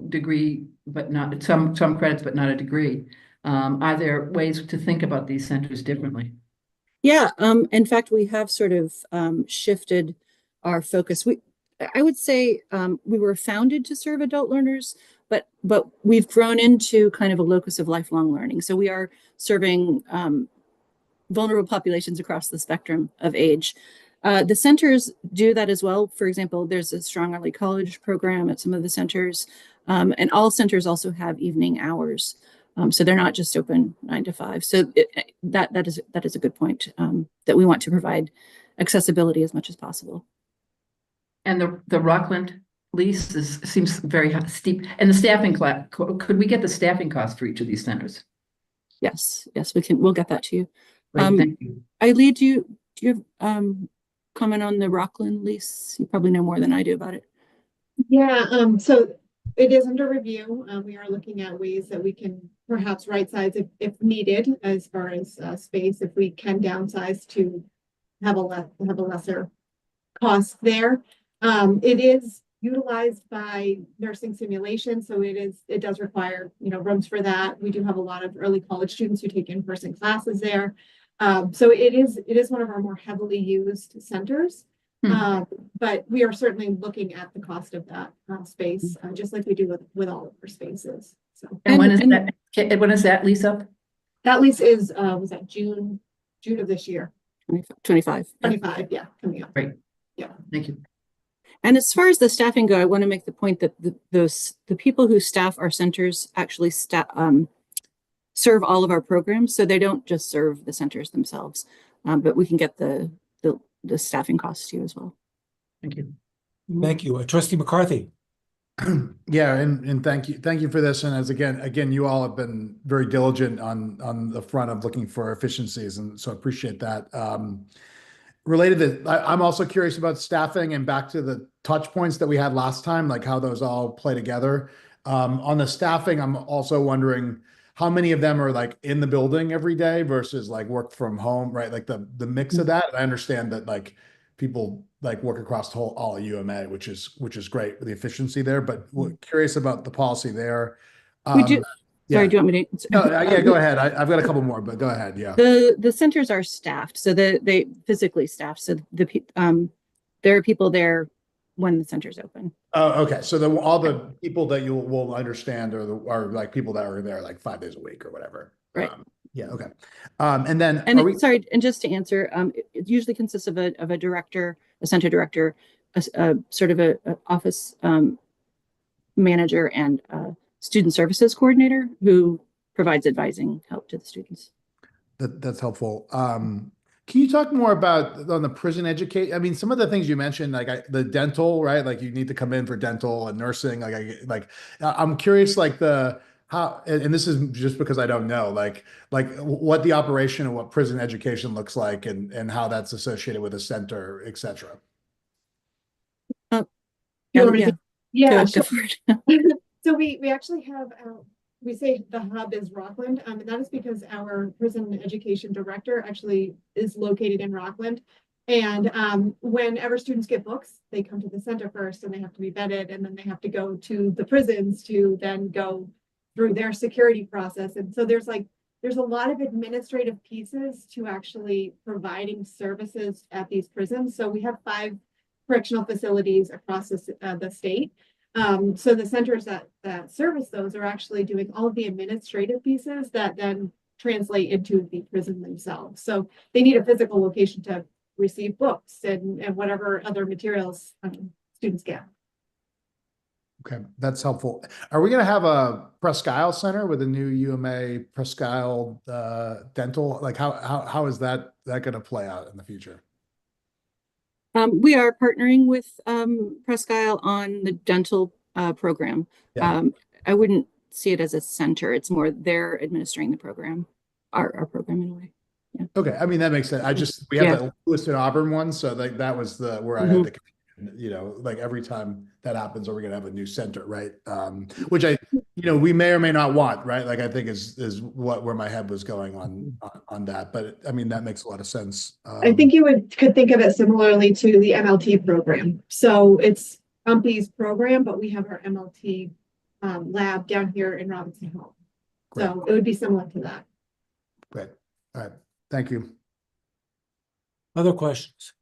degree, but not some credits, but not a degree. Are there ways to think about these centers differently? Yeah, in fact, we have sort of shifted our focus. I would say we were founded to serve adult learners, but we've grown into kind of a locus of lifelong learning. So we are serving vulnerable populations across the spectrum of age. The centers do that as well. For example, there's a strong early college program at some of the centers, and all centers also have evening hours. So they're not just open 9 to 5. So that is a good point, that we want to provide accessibility as much as possible. And the Rockland lease seems very steep. And the staffing class, could we get the staffing cost for each of these centers? Yes, we can. We'll get that to you. Great, thank you. Eileen, do you have comment on the Rockland lease? You probably know more than I do about it. Yeah, so it is under review. We are looking at ways that we can perhaps right size if needed, as far as space, if we can downsize to have a lesser cost there. It is utilized by nursing simulation, so it does require rooms for that. We do have a lot of early college students who take in-person classes there, so it is one of our more heavily used centers. But we are certainly looking at the cost of that space, just like we do with all of our spaces. So, and when is that lease up? That lease is was that June of this year? 25. 25, yeah, coming up. Great. Yeah. Thank you. And as far as the staffing go, I want to make the point that the people who staff our centers actually serve all of our programs, so they don't just serve the centers themselves, but we can get the staffing costs to you as well. Thank you. Thank you, Trustee McCarthy. Yeah, and thank you for this. And as again, you all have been very diligent on the front of looking for efficiencies, and so I appreciate that. Related to, I'm also curious about staffing, and back to the touch points that we had last time, like how those all play together. On the staffing, I'm also wondering how many of them are like in the building every day versus like work from home, right? Like the mix of that. And I understand that like people like work across all of UMA, which is great with the efficiency there, but we're curious about the policy there. We do. Sorry, do you want me to? No, yeah, go ahead. I've got a couple more, but go ahead. Yeah. The centers are staffed, so they physically staffed. So there are people there when the center's open. Oh, okay. So all the people that you will understand are like people that are there like 5 days a week or whatever. Right. Yeah. Okay. And then sorry, and just to answer, it usually consists of a director, a center director, a sort of a office manager, and student services coordinator who provides advising help to the students. That's helpful. Can you talk more about on the prison educate? I mean, some of the things you mentioned, like the dental, right? Like you need to come in for dental and nursing. I'm curious, like and this is just because I don't know, like what the operation and what prison education looks like and how that's associated with a center, et cetera. You want me to- Yeah, Go sure. for it. So we actually have, we say the hub is Rockland, and that is because our prison education director actually is located in Rockland. And whenever students get books, they come to the center first and they have to be vetted, and then they have to go to the prisons to then go through their security process. And so there's a lot of administrative pieces to actually providing services at these prisons. So we have 5 correctional facilities across the state. So the centers that service those are actually doing all of the administrative pieces that then translate into the prison themselves. So they need a physical location to receive books and whatever other materials students get. Okay, that's helpful. Are we going to have a Presque Isle Center with a new UMA Presque Isle dental? Like how is that going to play out in the future? We are partnering with Presque Isle on the dental program. Yeah. I wouldn't see it as a center. It's more they're administering the program, our program in a way. Yeah. Okay, I mean that makes sense. We have that listed Auburn one, so like that was where I had the, like every time that happens, are we going to have a new center, right? Which we may or may not want, right? Like I think is where my head was going on that, but I mean that makes a lot of sense. I think you could think of it similarly to the MLT program. So it's UMPI's program, but we have our MLT lab down here in Robinson Hall. So it would be similar to that. Great. All right. Thank you. Other questions?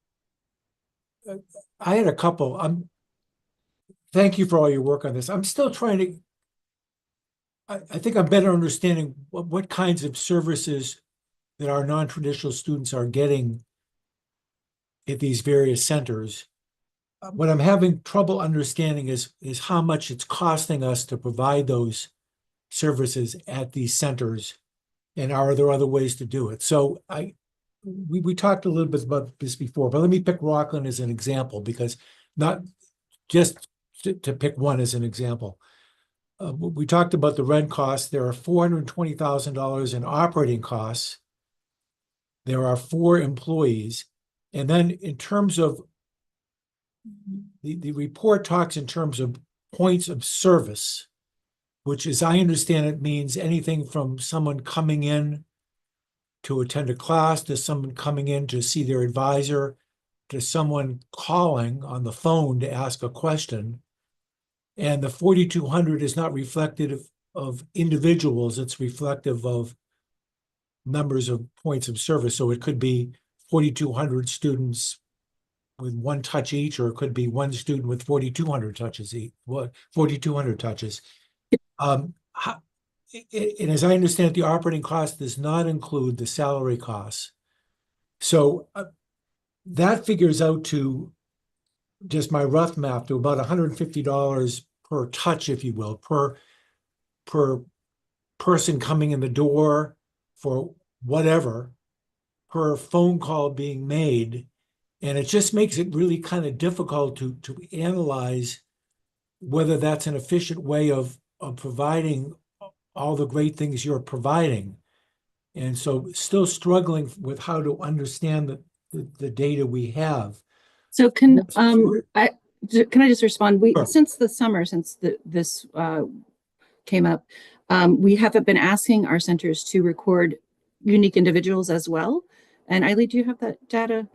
I had a couple. Thank you for all your work on this. I'm still trying to, I think I'm better understanding what kinds of services that our non-traditional students are getting at these various centers. What I'm having trouble understanding is how much it's costing us to provide those services at these centers, and are there other ways to do it? So we talked a little bit about this before, but let me pick Rockland as an example, because not just to pick one as an example. We talked about the rent costs. There are $420,000 in operating costs. There are 4 employees. And then in terms of the report talks in terms of points of service, which, as I understand it, means anything from someone coming in to attend a class, to someone coming in to see their advisor, to someone calling on the phone to ask a question. And the 4,200 is not reflective of individuals, it's reflective of numbers of points of service. So it could be 4,200 students with 1 touch each, or it could be 1 student with 4,200 touches each. 4,200 touches. And as I understand it, the operating cost does not include the salary costs. So that figures out to, just my rough math, to about $150 per touch, if you will, per person coming in the door for whatever, per phone call being made. And it just makes it really kind of difficult to analyze whether that's an efficient way of providing all the great things you're providing. And so still struggling with how to understand the data we have. So can I just respond? Since the summer, since this came up, we have been asking our centers to record unique individuals as well. And Eileen, do you have that data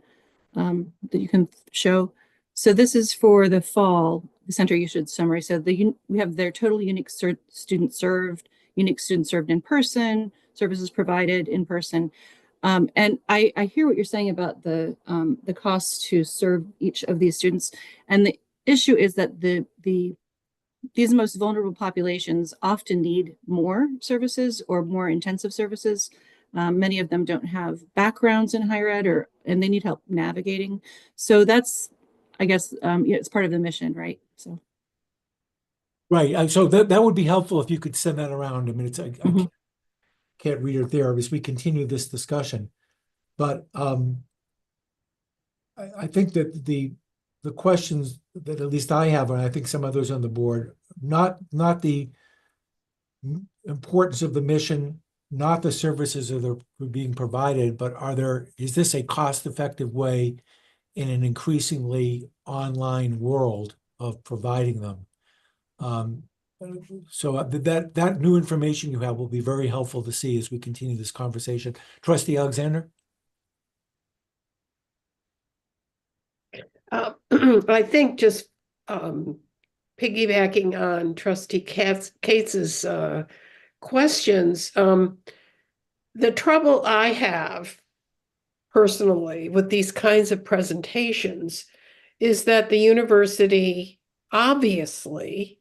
that you can show? So this is for the fall. The center issued summary. So we have their total unique students served, unique students served in person, services provided in person. And I hear what you're saying about the cost to serve each of these students. And the issue is that these most vulnerable populations often need more services or more intensive services. Many of them don't have backgrounds in higher ed, and they need help navigating. So that's, I guess, it's part of the mission, right? So. Right. So that would be helpful if you could send that around. I mean, I can't read it there as we continue this discussion. But I think that the questions that at least I have, and I think some others on the board, not the importance of the mission, not the services that are being provided, but is this a cost-effective way in an increasingly online world of providing them? So that new information you have will be very helpful to see as we continue this conversation. Trustee Alexander? I think just piggybacking on Trustee Cates's questions, the trouble I have personally with these kinds of presentations is that the university obviously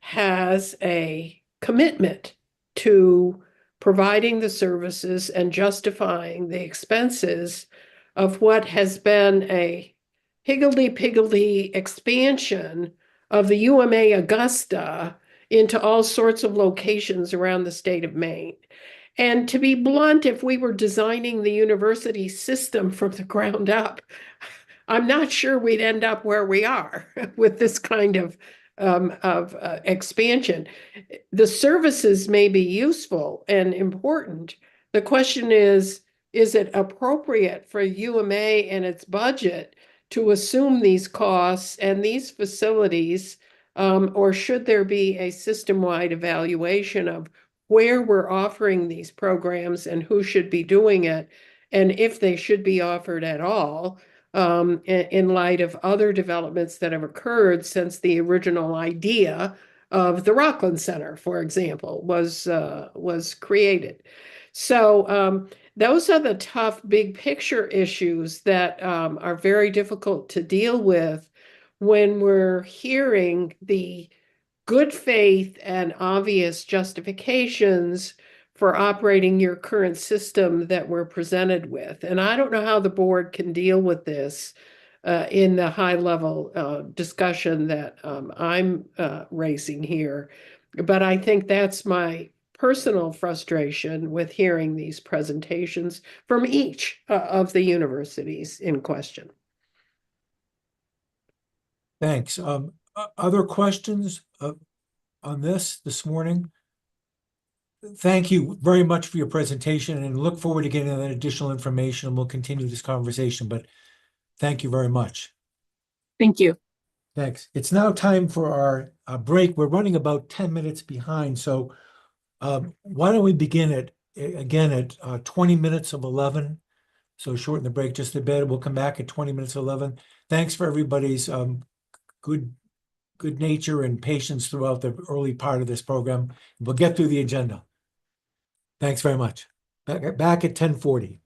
has a commitment to providing the services and justifying the expenses of what has been a higgledy-piggledy expansion of the UMA Augusta into all sorts of locations around the state of Maine. And to be blunt, if we were designing the university system from the ground up, I'm not sure we'd end up where we are with this kind of expansion. The services may be useful and important. The question is it appropriate for UMA and its budget to assume these costs and these facilities, or should there be a system-wide evaluation of where we're offering these programs and who should be doing it, and if they should be offered at all, in light of other developments that have occurred since the original idea of the Rockland Center, for example, was created. So those are the tough big picture issues that are very difficult to deal with when we're hearing the good faith and obvious justifications for operating your current system that we're presented with. And I don't know how the board can deal with this in the high level discussion that I'm raising here. But I think that's my personal frustration with hearing these presentations from each of the universities in question. Thanks. Other questions on this morning? Thank you very much for your presentation and look forward to getting that additional information, and we'll continue this conversation, but thank you very much. Thank you. Thanks. It's now time for our break. We're running about 10 minutes behind, so why don't we begin at 20 minutes of 11? So shorten the break just a bit. We'll come back at 20 minutes of 11. Thanks for everybody's good nature and patience throughout the early part of this program. We'll get through the agenda. Thanks very much. Back at 10:40.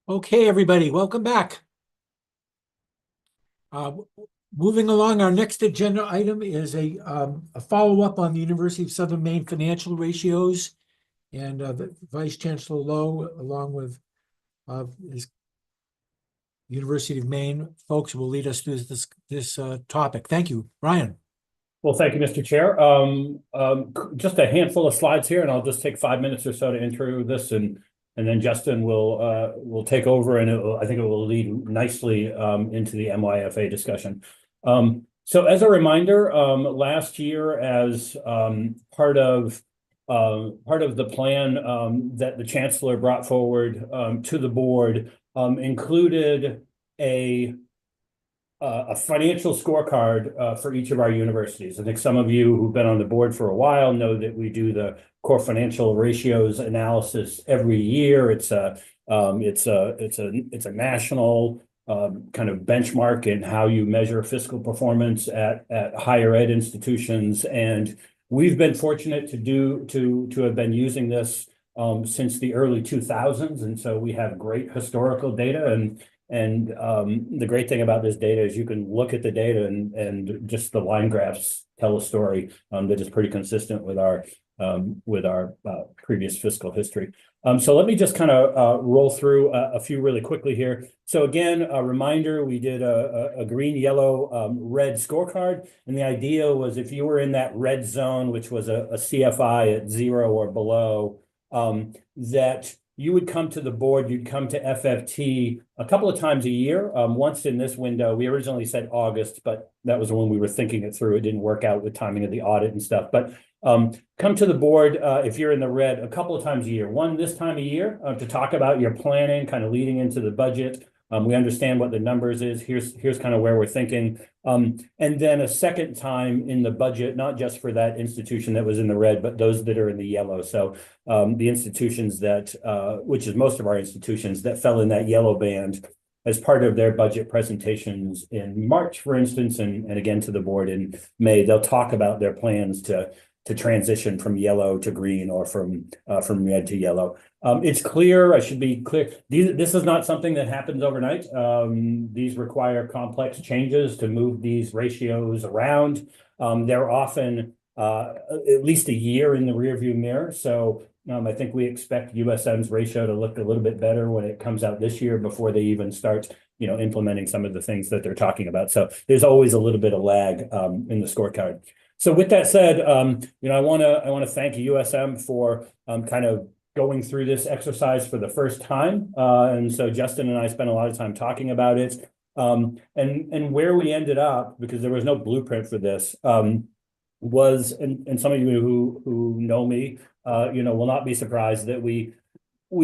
Okay, everybody, welcome back. Moving along, our next agenda item is a follow-up on the University of Southern Maine financial ratios. And the Vice Chancellor Lowe, along with his University of Maine folks, will lead us through this topic. Thank you, Ryan. Well, thank you, Mr. Chair. Just a handful of slides here, and I'll just take 5 minutes or so to intro this, and then Justin will take over, and I think it will lead nicely into the MYFA discussion. So as a reminder, last year, as part of the plan that the Chancellor brought forward to the board, included a financial scorecard for each of our universities. I think some of you who've been on the board for a while know that we do the core financial ratios analysis every year. It's a national kind of benchmark in how you measure fiscal performance at higher ed institutions, and we've been fortunate to have been using this since the early 2000s, and so we have great historical data. And the great thing about this data is you can look at the data and just the line graphs tell a story that is pretty consistent with our previous fiscal history. So let me just kind of roll through a few really quickly here. So again, a reminder, we did a green, yellow, red scorecard. And the idea was if you were in that red zone, which was a CFI at 0 or below, that you would come to the board, you'd come to FFT a couple of times a year. Once in this window, we originally said August, but that was when we were thinking it through. It didn't work out with timing of the audit and stuff. But come to the board if you're in the red a couple of times a year. One this time of year to talk about your planning, kind of leading into the budget. We understand what the numbers is. Here's kind of where we're thinking. And then a second time in the budget, not just for that institution that was in the red, but those that are in the yellow. So the institutions that, which is most of our institutions that fell in that yellow band as part of their budget presentations in March, for instance, and again to the board in May, they'll talk about their plans to transition from yellow to green or from red to yellow. It's clear, I should be clear, this is not something that happens overnight. These require complex changes to move these ratios around. They're often at least a year in the rearview mirror. So I think we expect USM's ratio to look a little bit better when it comes out this year before they even start implementing some of the things that they're talking about. So there's always a little bit of lag in the scorecard. So with that said, I want to thank USM for kind of going through this exercise for the first time. And so Justin and I spent a lot of time talking about it. And where we ended up, because there was no blueprint for this, was, and some of you who know me, will not be surprised that we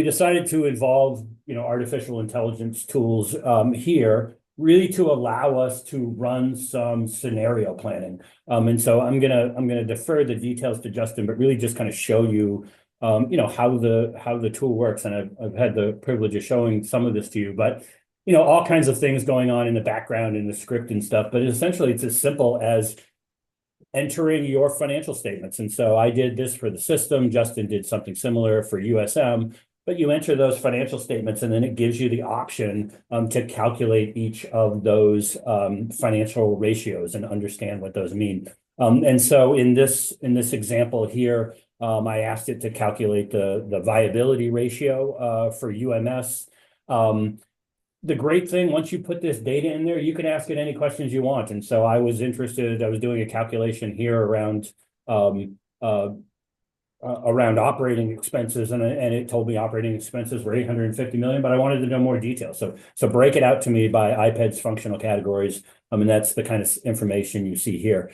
decided to involve, artificial intelligence tools here, really to allow us to run some scenario planning. And so I'm gonna defer the details to Justin, but really just kind of show you, how the tool works. And I've had the privilege of showing some of this to you, but all kinds of things going on in the background in the script and stuff. But essentially, it's as simple as entering your financial statements. And so I did this for the system. Justin did something similar for USM. But you enter those financial statements, and then it gives you the option to calculate each of those financial ratios and understand what those mean. And so in this example here, I asked it to calculate the viability ratio for UMS. The great thing, once you put this data in there, you can ask it any questions you want. And so I was interested. I was doing a calculation here around operating expenses, and it told me operating expenses were $850 million, but I wanted to know more detail. So break it out to me by IPED's functional categories. And that's the kind of information you see here.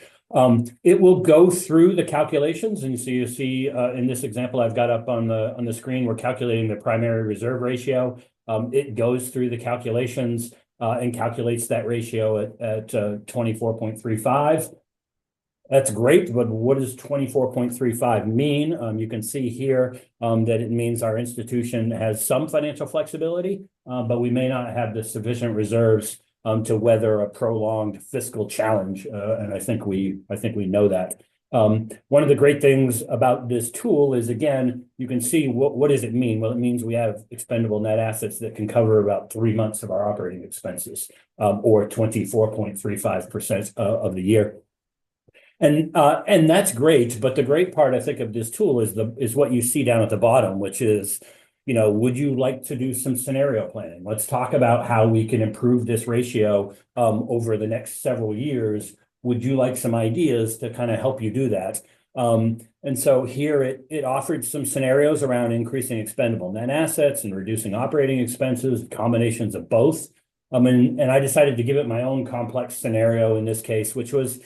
It will go through the calculations, and so you see in this example I've got up on the screen, we're calculating the primary reserve ratio. It goes through the calculations and calculates that ratio at 24.35. That's great, but what does 24.35 mean? You can see here that it means our institution has some financial flexibility, but we may not have the sufficient reserves to weather a prolonged fiscal challenge, and I think we know that. One of the great things about this tool is, again, you can see what does it mean? Well, it means we have expendable net assets that can cover about 3 months of our operating expenses, or 24.35% of the year. And that's great, but the great part, I think, of this tool is what you see down at the bottom, which is, would you like to do some scenario planning? Let's talk about how we can improve this ratio over the next several years. Would you like some ideas to kind of help you do that? And so here it offered some scenarios around increasing expendable net assets and reducing operating expenses, combinations of both. And I decided to give it my own complex scenario in this case, which was,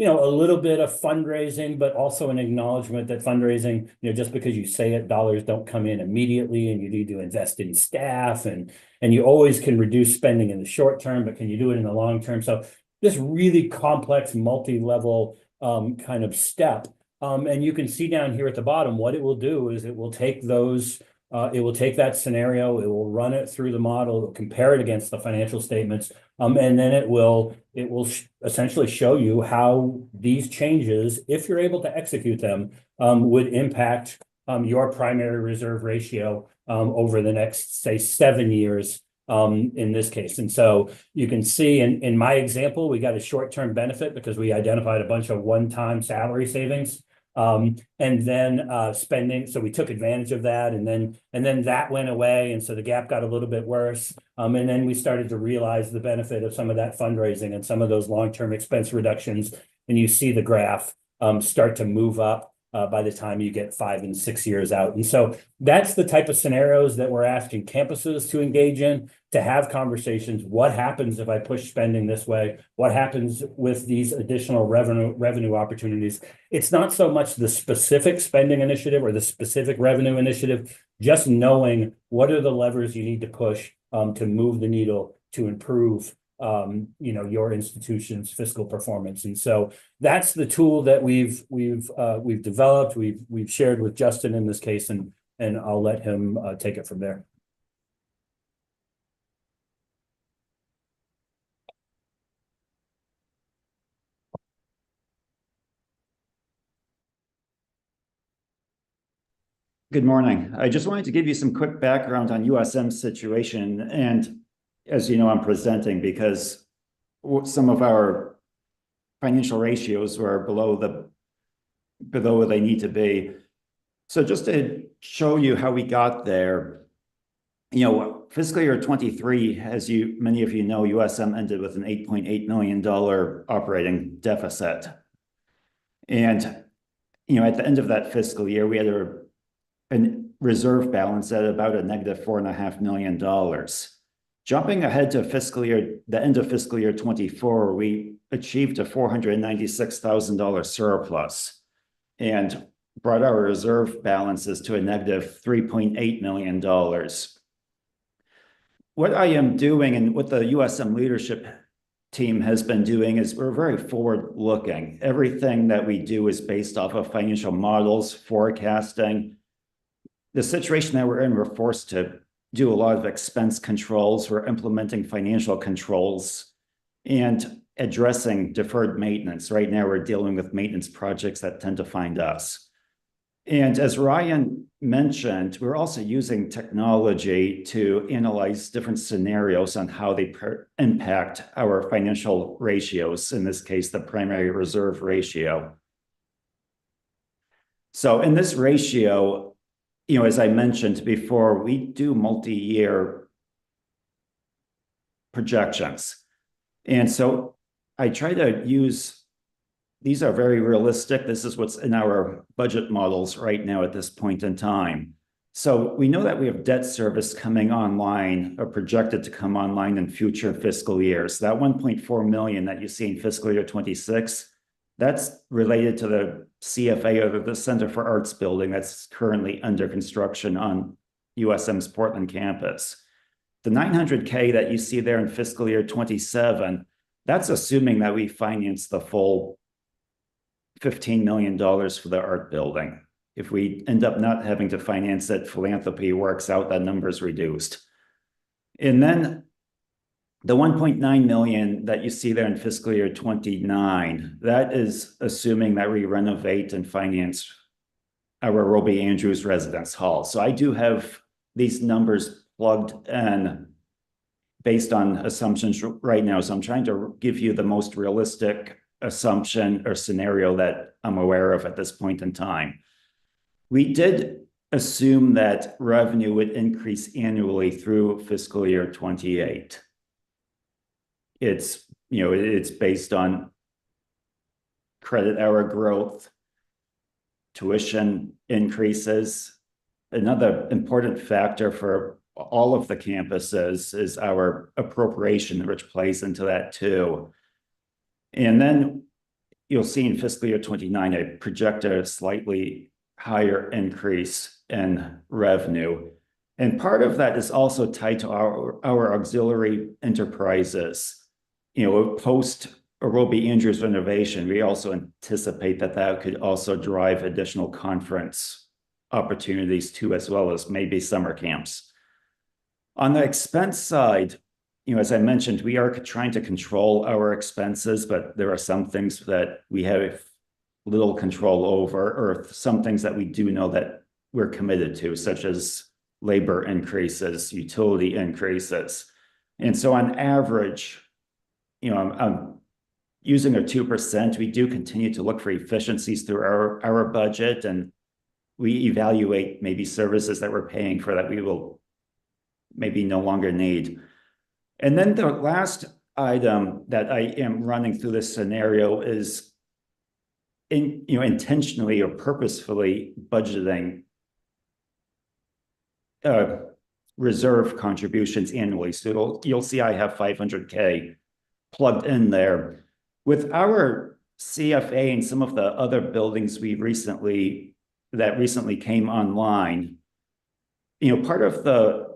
a little bit of fundraising, but also an acknowledgement that fundraising, just because you say it, dollars don't come in immediately, and you need to invest in staff, and you always can reduce spending in the short term, but can you do it in the long term? So this really complex, multi-level kind of step. And you can see down here at the bottom, what it will do is it will take that scenario, it will run it through the model, it will compare it against the financial statements, and then it will essentially show you how these changes, if you're able to execute them, would impact your primary reserve ratio over the next, say, 7 years in this case. And so you can see in my example, we got a short-term benefit because we identified a bunch of one-time salary savings. And then spending, so we took advantage of that, and then that went away, and so the gap got a little bit worse. And then we started to realize the benefit of some of that fundraising and some of those long-term expense reductions, and you see the graph start to move up by the time you get 5 and 6 years out. And so that's the type of scenarios that we're asking campuses to engage in, to have conversations. What happens if I push spending this way? What happens with these additional revenue opportunities? It's not so much the specific spending initiative or the specific revenue initiative, just knowing what are the levers you need to push to move the needle to improve your institution's fiscal performance. And so that's the tool that we've developed, we've shared with Justin in this case, and I'll let him take it from there. Good morning. I just wanted to give you some quick background on USM's situation. And as you know, I'm presenting because some of our financial ratios were below where they need to be. So just to show you how we got there, fiscal year 23, as many of you know, USM ended with an $8.8 million operating deficit. And, at the end of that fiscal year, we had a reserve balance at about a negative $4.5 million. Jumping ahead to the end of fiscal year 24, we achieved a $496,000 surplus and brought our reserve balances to a negative $3.8 million. What I am doing and what the USM leadership team has been doing is we're very forward-looking. Everything that we do is based off of financial models, forecasting. The situation that we're in, we're forced to do a lot of expense controls. We're implementing financial controls and addressing deferred maintenance. Right now, we're dealing with maintenance projects that tend to find us. And as Ryan mentioned, we're also using technology to analyze different scenarios on how they impact our financial ratios, in this case, the primary reserve ratio. So in this ratio, as I mentioned before, we do multi-year projections. And so I try to these are very realistic. This is what's in our budget models right now at this point in time. So we know that we have debt service coming online or projected to come online in future fiscal years. That 1.4 million that you see in fiscal year 26, that's related to the CFA, or the Center for Arts building that's currently under construction on USM's Portland campus. The $900K that you see there in fiscal year 27, that's assuming that we finance the full $15 million for the art building. If we end up not having to finance it, philanthropy works out, that number is reduced. And then The 1.9 million that you see there in fiscal year 29, that is assuming that we renovate and finance our Roby Andrews Residence Hall. So I do have these numbers plugged in based on assumptions right now. So I'm trying to give you the most realistic assumption or scenario that I'm aware of at this point in time. We did assume that revenue would increase annually through fiscal year 28. It's, you know, it's based on credit hour growth, tuition increases. Another important factor for all of the campuses is our appropriation, which plays into that too. And then you'll see in fiscal year 29, I project a slightly higher increase in revenue. And part of that is also tied to our auxiliary enterprises. You know, post Roby Andrews renovation, we also anticipate that that could also drive additional conference opportunities too, as well as maybe summer camps. On the expense side, you know, as I mentioned, we are trying to control our expenses, but there are some things that we have little control over, or some things that we do know that we're committed to, such as labor increases, utility increases. And so on average, you know, I'm using a 2%. We do continue to look for efficiencies through our budget, and we evaluate maybe services that we're paying for that we will maybe no longer need. And then the last item that I am running through this scenario is intentionally or purposefully budgeting reserve contributions annually. So you'll see I have 500K plugged in there. With our CFA and some of the other buildings that recently came online, you know, part of the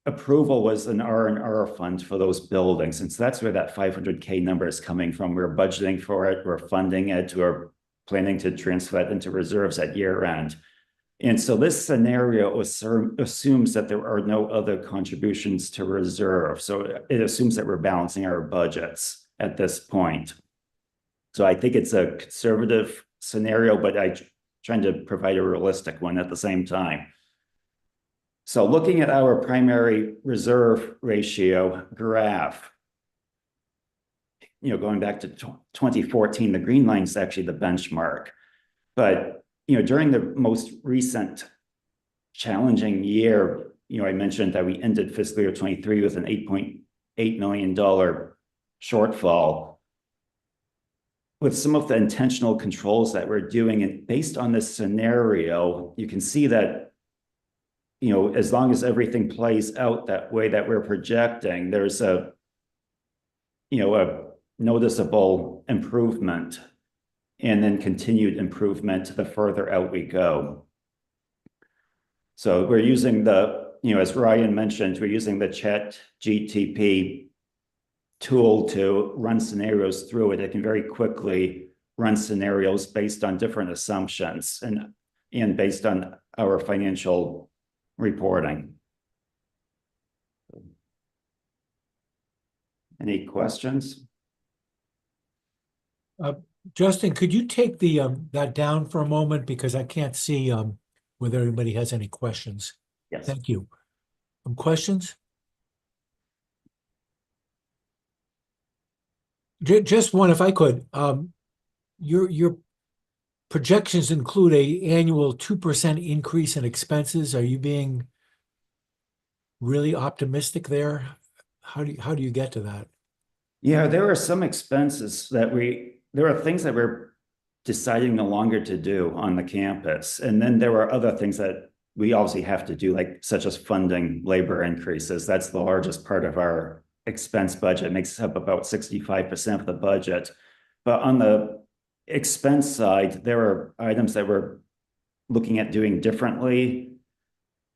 approval was an R&R fund for those buildings. And so that's where that 500K number is coming from. We're budgeting for it, we're funding it, we're planning to transfer that into reserves at year end. And so this scenario assumes that there are no other contributions to reserve. So it assumes that we're balancing our budgets at this point. So I think it's a conservative scenario, but I'm trying to provide a realistic one at the same time. So looking at our primary reserve ratio graph, you know, going back to 2014, the green line is actually the benchmark. But, you know, during the most recent challenging year, you know, I mentioned that we ended fiscal year 23 with an $8.8 million shortfall. With some of the intentional controls that we're doing, and based on this scenario, you can see that, you know, as long as everything plays out that way that we're projecting, there's a noticeable improvement and then continued improvement the further out we go. So we're using as Ryan mentioned, we're using the ChatGPT tool to run scenarios through it. It can very quickly run scenarios based on different assumptions and based on our financial reporting. Any questions? Justin, could you take that down for a moment, because I can't see whether anybody has any questions. Yes. Thank you. Questions? Just one, if I could. Your projections include an annual 2% increase in expenses. Are you being really optimistic there? How do you get to that? Yeah, there are some expenses there are things that we're deciding no longer to do on the campus. And then there are other things that we obviously have to do, like such as funding labor increases. That's the largest part of our expense budget. It makes up about 65% of the budget. But on the expense side, there are items that we're looking at doing differently.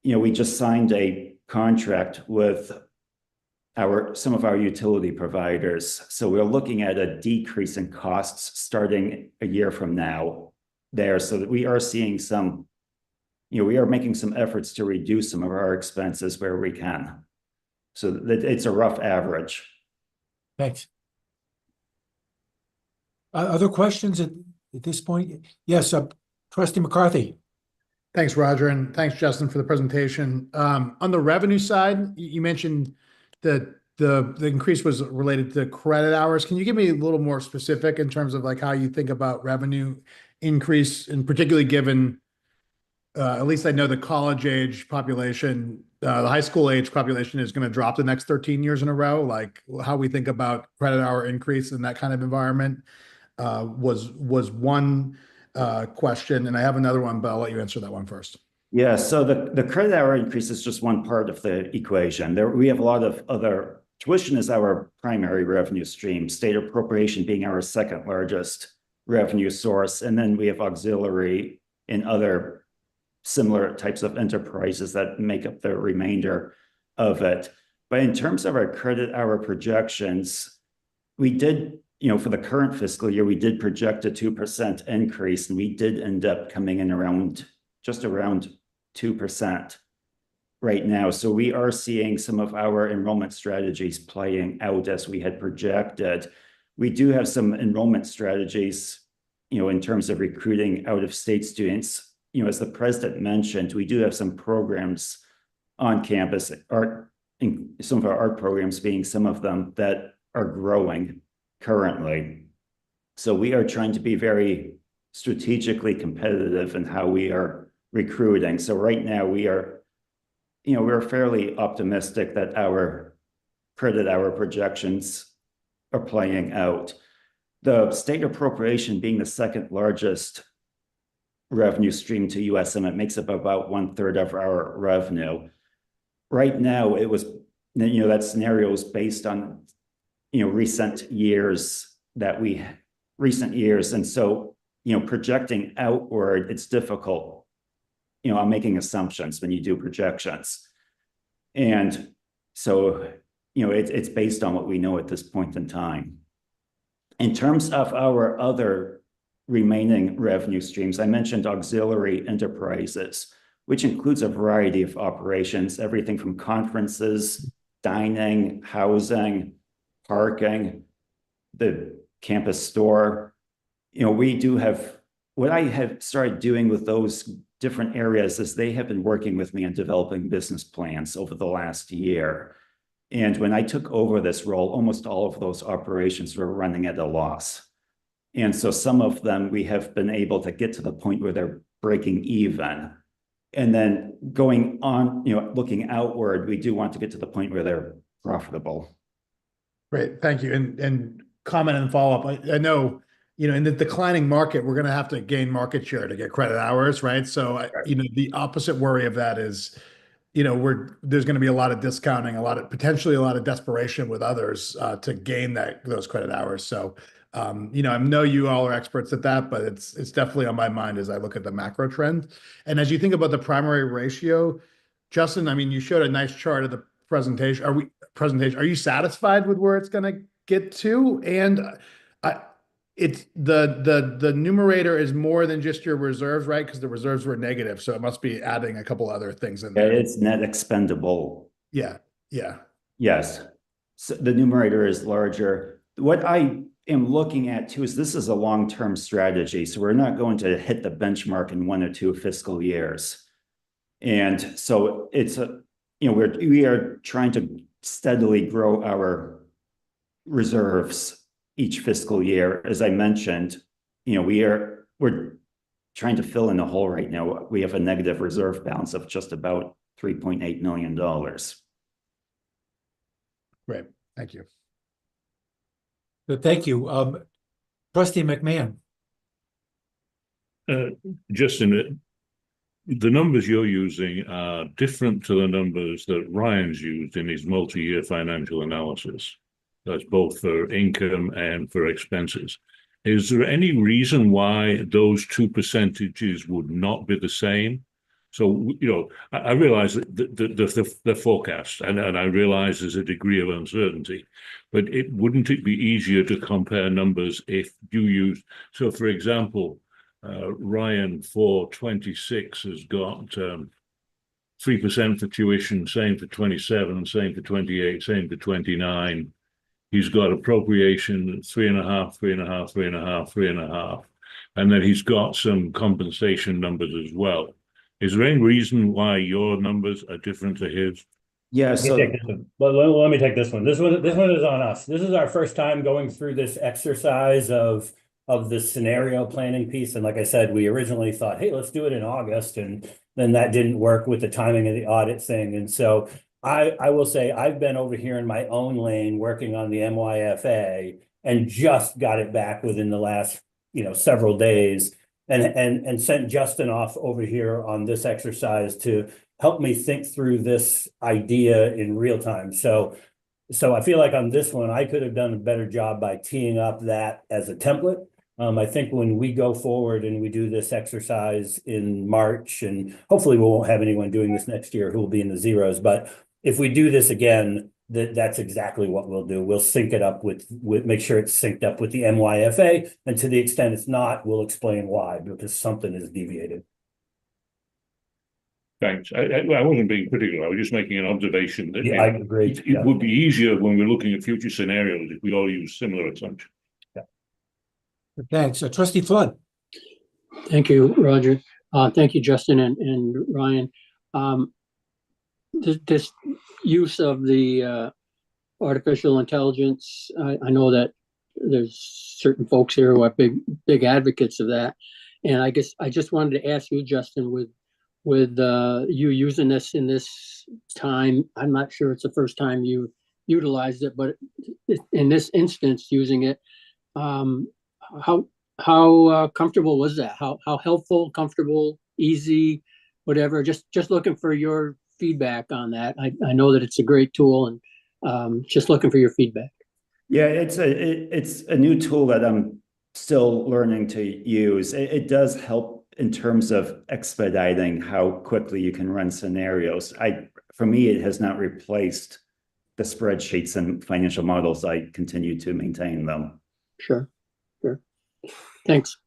You know, we just signed a contract with some of our utility providers. So we're looking at a decrease in costs starting a year from now there, so that we are seeing we are making some efforts to reduce some of our expenses where we can. So that it's a rough average. Thanks. Other questions at this point? Yes, Trustee McCarthy. Thanks, Roger, and thanks, Justin, for the presentation. On the revenue side, you mentioned that the increase was related to credit hours. Can you give me a little more specific in terms of like how you think about revenue increase, and particularly given, at least I know the college age population, the high school age population is going to drop the next 13 years in a row. Like how we think about credit hour increase in that kind of environment was one question, and I have another one, but I'll let you answer that one first. Yeah, so the credit hour increase is just one part of the equation. We have a lot of other, tuition is our primary revenue stream, state appropriation being our second largest revenue source, and then we have auxiliary and other similar types of enterprises that make up the remainder of it. But in terms of our credit hour projections, we did, for the current fiscal year, we did project a 2% increase, and we did end up coming in just around 2% right now. So we are seeing some of our enrollment strategies playing out as we had projected. We do have some enrollment strategies, in terms of recruiting out-of-state students. As the president mentioned, we do have some programs on campus, some of our art programs being some of them that are growing currently. So we are trying to be very strategically competitive in how we are recruiting. So right now we're fairly optimistic that our credit hour projections are playing out. The state appropriation being the second largest revenue stream to USM, it makes up about 1/3 of our revenue. Right now, it was, that scenario is based on, recent years. And so, projecting outward, it's difficult. I'm making assumptions when you do projections. And so, it's based on what we know at this point in time. In terms of our other remaining revenue streams, I mentioned auxiliary enterprises, which includes a variety of operations, everything from conferences, dining, housing, parking, the campus store. We do have, what I have started doing with those different areas is they have been working with me on developing business plans over the last year. And when I took over this role, almost all of those operations were running at a loss. And so some of them, we have been able to get to the point where they're breaking even. And then going on, looking outward, we do want to get to the point where they're profitable. Great, thank you. And comment and follow up. I know, in the declining market, we're going to have to gain market share to get credit hours, right? So, the opposite worry of that is, there's going to be a lot of discounting, potentially a lot of desperation with others to gain those credit hours. So, I know you all are experts at that, but it's definitely on my mind as I look at the macro trend. And as you think about the primary ratio, Justin, you showed a nice chart of the presentation. Are you satisfied with where it's going to get to? And it's the numerator is more than just your reserves, right? Because the reserves were negative, so it must be adding a couple other things in there. It's net expendable. Yeah. Yes. So the numerator is larger. What I am looking at too is this is a long-term strategy. So we're not going to hit the benchmark in 1 or 2 fiscal years. And so it's we are trying to steadily grow our reserves each fiscal year. As I mentioned, we're trying to fill in a hole right now. We have a negative reserve balance of just about $3.8 million. Great, thank you. Thank you. Trustee McMahon. Justin, the numbers you're using are different to the numbers that Ryan's used in his multi-year financial analysis. That's both for income and for expenses. Is there any reason why those 2 percentages would not be the same? So, I realize that the forecast, and I realize there's a degree of uncertainty, but wouldn't it be easier to compare numbers if you use, so for example, Ryan for 26 has got 3% for tuition, same for 27, same for 28, same for 29. he's got appropriation 3.5, 3.5, 3.5, 3.5, and then he's got some compensation numbers as well. Is there any reason why your numbers are different to his? Yeah, Let me so take this one. Let me take this one. This one is on us. This is our first time going through this exercise of the scenario planning piece. And like I said, we originally thought, hey, let's do it in August, and then that didn't work with the timing of the audit thing. And so I will say I've been over here in my own lane working on the MYFA and just got it back within the last, several days, and sent Justin off over here on this exercise to help me think through this idea in real time. So I feel like on this one, I could have done a better job by teeing up that as a template. I think when we go forward and we do this exercise in March, and hopefully we won't have anyone doing this next year who will be in the zeros, but if we do this again, that's exactly what we'll do. We'll sync it up with make sure it's synced up with the MYFA, and to the extent it's not, we'll explain why, because something is deviated. Thanks. I wasn't being critical. I was just making an observation that I agree. It would be easier when we're looking at future scenarios if we all use similar assumptions. Thanks. Trustee Flood. Thank you, Roger. Thank you, Justin and Ryan. This use of the artificial intelligence, I know that there's certain folks here who are big advocates of that. And I guess I just wanted to ask you, Justin, with you using this in this time, I'm not sure it's the first time you utilized it, but in this instance, using it, how comfortable was that? How helpful, comfortable, easy, whatever? Just looking for your feedback on that. I know that it's a great tool, and just looking for your feedback. yeah, it's a new tool that I'm still learning to use. It does help in terms of expediting how quickly you can run scenarios. For me, it has not replaced the spreadsheets and financial models. I continue to maintain them. Sure. Thanks.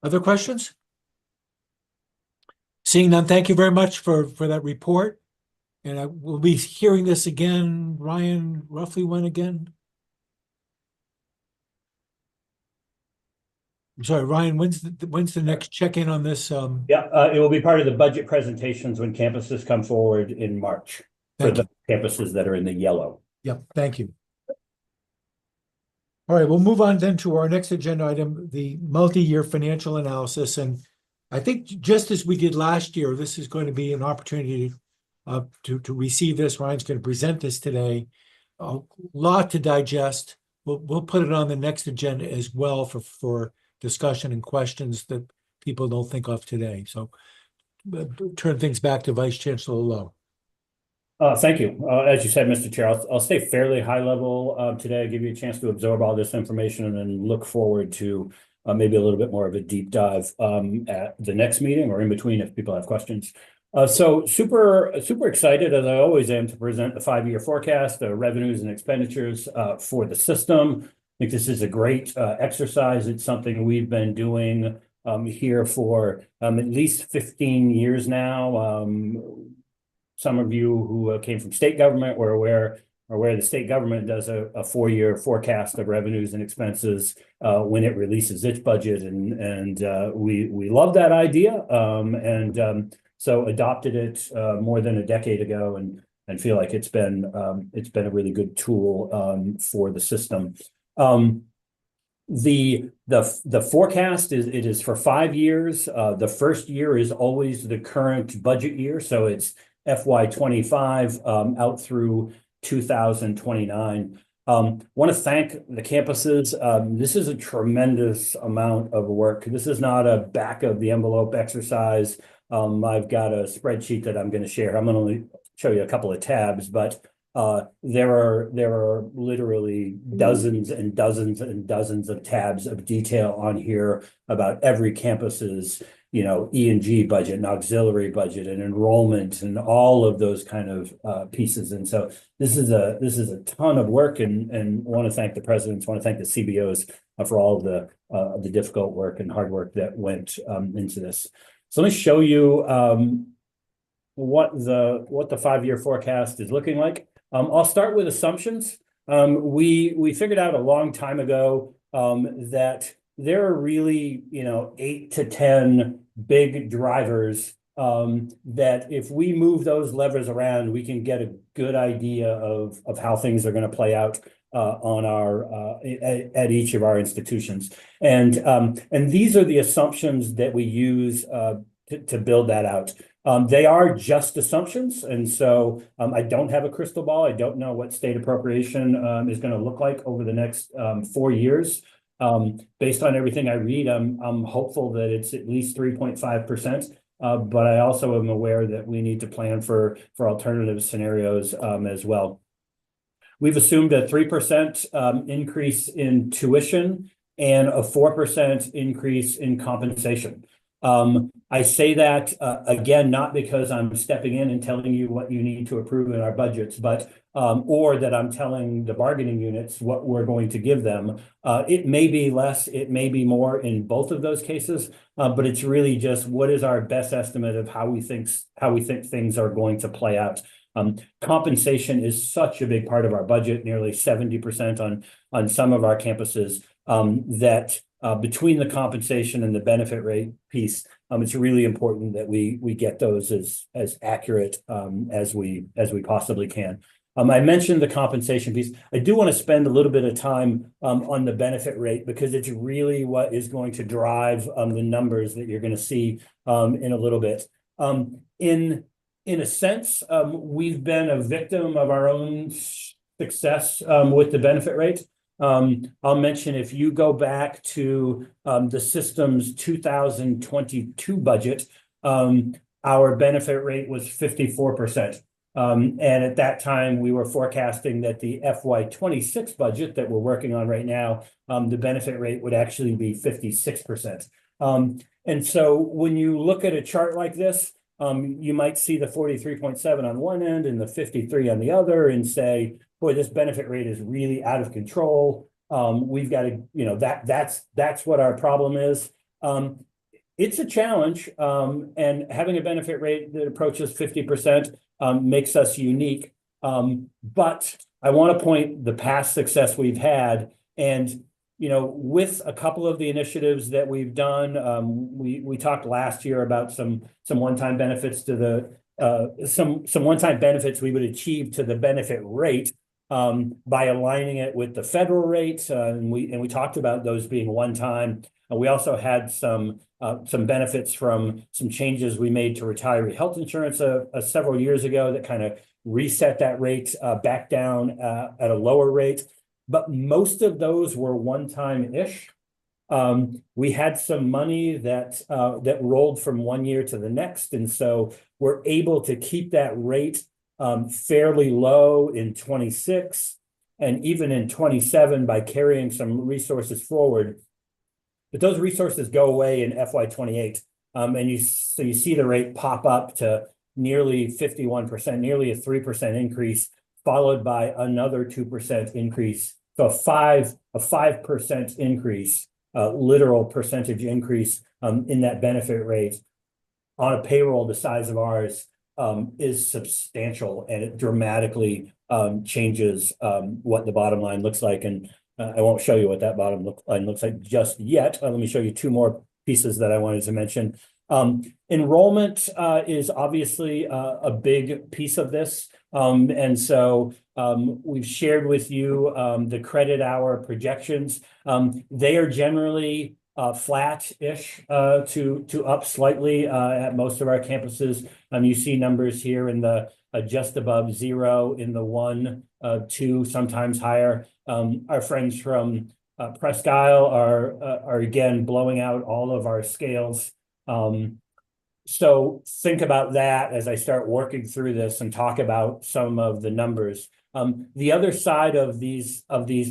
Other questions? Seeing none, thank you very much for that report. And I will be hearing this again, Ryan, roughly when again? I'm sorry, Ryan, when's the next check-in on this? It will be part of the budget presentations when campuses come forward in March for the campuses that are in the yellow. Yep, thank you. All right, we'll move on then to our next agenda item, the multi-year financial analysis. And I think just as we did last year, this is going to be an opportunity to receive this. Ryan's going to present this today. A lot to digest. We'll put it on the next agenda as well for discussion and questions that people don't think of today. So turn things back to Vice Chancellor Lowe. Thank you. As you said, Mr. Chair, I'll stay fairly high level today, give you a chance to absorb all this information, and then look forward to maybe a little bit more of a deep dive at the next meeting or in between if people have questions. So super excited, as I always am, to present the 5-year forecast, the revenues and expenditures for the system. I think this is a great exercise. It's something we've been doing here for at least 15 years now. Some of you who came from state government were aware the state government does a 4-year forecast of revenues and expenses when it releases its budget, and we love that idea, so adopted it more than a decade ago, and feel like it's been a really good tool for the system. The forecast is for 5 years. The first year is always the current budget year, so it's FY25 out through 2029. Want to thank the campuses. This is a tremendous amount of work. This is not a back of the envelope exercise. I've got a spreadsheet that I'm going to share. I'm going to only show you a couple of tabs, but there are literally dozens and dozens and dozens of tabs of detail on here about every campus's E&G budget and auxiliary budget and enrollment and all of those kind of pieces. And so this is a ton of work, and want to thank the presidents, want to thank the CBOs for all of the difficult work and hard work that went into this. So let me show you what the 5-year forecast is looking like. I'll start with assumptions. We figured out a long time ago that there are really, 8 to 10 big drivers that if we move those levers around, we can get a good idea of how things are going to play out on our at each of our institutions. And these are the assumptions that we use to build that out. They are just assumptions, and so I don't have a crystal ball. I don't know what state appropriation is going to look like over the next 4 years. Based on everything I read, I'm hopeful that it's at least 3.5%. But I also am aware that we need to plan for alternative scenarios as well. We've assumed a 3% increase in tuition and a 4% increase in compensation. I say that again, not because I'm stepping in and telling you what you need to approve in our budgets, but or that I'm telling the bargaining units what we're going to give them. It may be less, it may be more in both of those cases, but it's really just what is our best estimate of how we think things are going to play out. Compensation is such a big part of our budget, nearly 70% on some of our campuses, that between the compensation and the benefit rate piece, it's really important that we get those as accurate as we possibly can. I mentioned the compensation piece. I do want to spend a little bit of time on the benefit rate because it's really what is going to drive the numbers that you're going to see in a little bit. In a sense, we've been a victim of our own success with the benefit rate. I'll mention if you go back to the system's 2022 budget, our benefit rate was 54%. And at that time, we were forecasting that the FY26 budget that we're working on right now, the benefit rate would actually be 56%. And so when you look at a chart like this, you might see the 43.7 on one end and the 53 on the other and say, boy, this benefit rate is really out of control. We've got to, that's what our problem is. It's a challenge, and having a benefit rate that approaches 50% makes us unique. But I want to point the past success we've had, and with a couple of the initiatives that we've done, we talked last year about some one-time benefits to the some one-time benefits we would achieve to the benefit rate by aligning it with the federal rate, and we talked about those being one time. We also had some benefits from some changes we made to retiree health insurance several years ago that kind of reset that rate back down at a lower rate. But most of those were one-time-ish. We had some money that rolled from one year to the next, and so we're able to keep that rate fairly low in 26 and even in 27 by carrying some resources forward. But those resources go away in FY28, and you see the rate pop up to nearly 51%, nearly a 3% increase, followed by another 2% increase. So a 5% increase, literal percentage increase in that benefit rate on a payroll the size of ours is substantial, and it dramatically changes what the bottom line looks like. And I won't show you what that bottom line looks like just yet. Let me show you two more pieces that I wanted to mention. Enrollment is obviously a big piece of this. And so we've shared with you the credit hour projections. They are generally flat-ish to up slightly at most of our campuses. You see numbers here in the just above 0, in the 1, 2, sometimes higher. Our friends from Presque Isle are again blowing out all of our scales. So think about that as I start working through this and talk about some of the numbers. The other side of these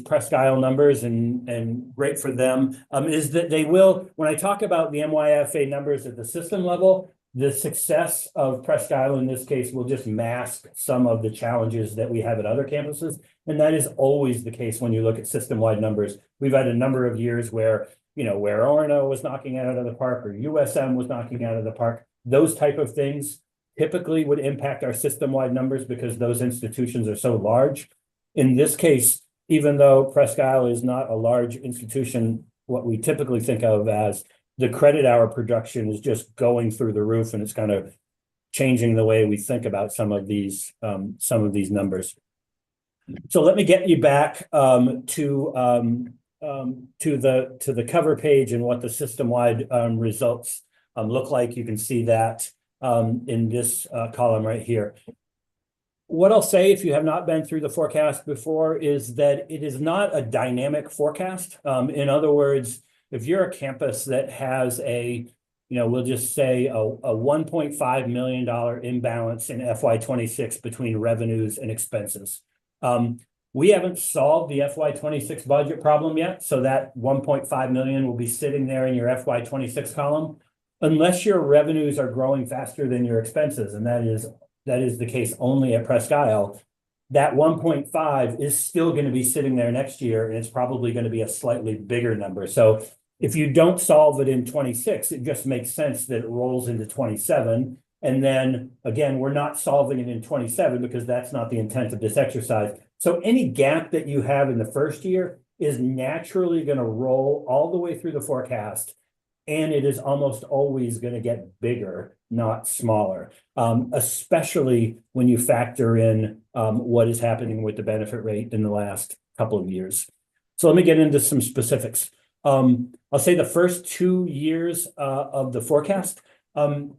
Presque Isle numbers, and great for them, is that they will, when I talk about the MYFA numbers at the system level, the success of Presque Isle in this case will just mask some of the challenges that we have at other campuses. And that is always the case when you look at system-wide numbers. We've had a number of years where, where Orono was knocking out of the park or USM was knocking out of the park, those type of things. typically would impact our system-wide numbers because those institutions are so large. In this case, even though Presque Isle is not a large institution, what we typically think of as the credit hour production is just going through the roof, and it's kind of changing the way we think about some of these numbers. So let me get you back to the cover page and what the system-wide results look like. You can see that in this column right here. What I'll say, if you have not been through the forecast before, is that it is not a dynamic forecast. In other words, if you're a campus that has we'll just say a $1.5 million imbalance in FY26 between revenues and expenses. We haven't solved the FY26 budget problem yet, so that 1.5 million will be sitting there in your FY26 column, unless your revenues are growing faster than your expenses, and that is the case only at Presque Isle. That 1.5 is still going to be sitting there next year, and it's probably going to be a slightly bigger number. So if you don't solve it in 26, it just makes sense that it rolls into 27. And then again, we're not solving it in 27 because that's not the intent of this exercise. So any gap that you have in the first year is naturally going to roll all the way through the forecast. And it is almost always going to get bigger, not smaller, especially when you factor in what is happening with the benefit rate in the last couple of years. So let me get into some specifics. I'll say the first 2 years of the forecast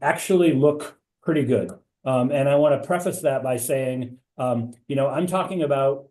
actually look pretty good. And I want to preface that by saying, I'm talking about,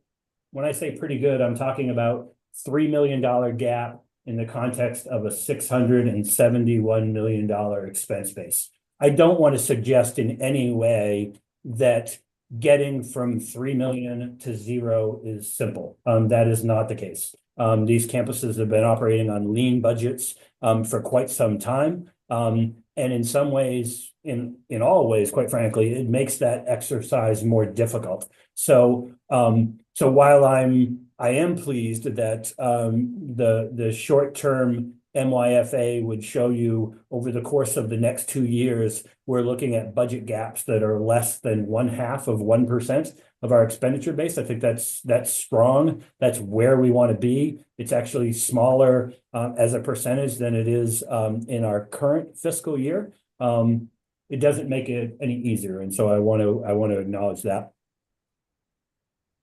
when I say pretty good, I'm talking about $3 million gap in the context of a $671 million expense base. I don't want to suggest in any way that getting from 3 million to 0 is simple. That is not the case. These campuses have been operating on lean budgets for quite some time. And in some ways, in all ways, quite frankly, it makes that exercise more difficult. So while I am pleased that the short-term MYFA would show you over the course of the next 2 years, we're looking at budget gaps that are less than 1/2% of our expenditure base. I think that's strong. That's where we want to be. It's actually smaller as a percentage than it is in our current fiscal year. It doesn't make it any easier, and so I want to acknowledge that.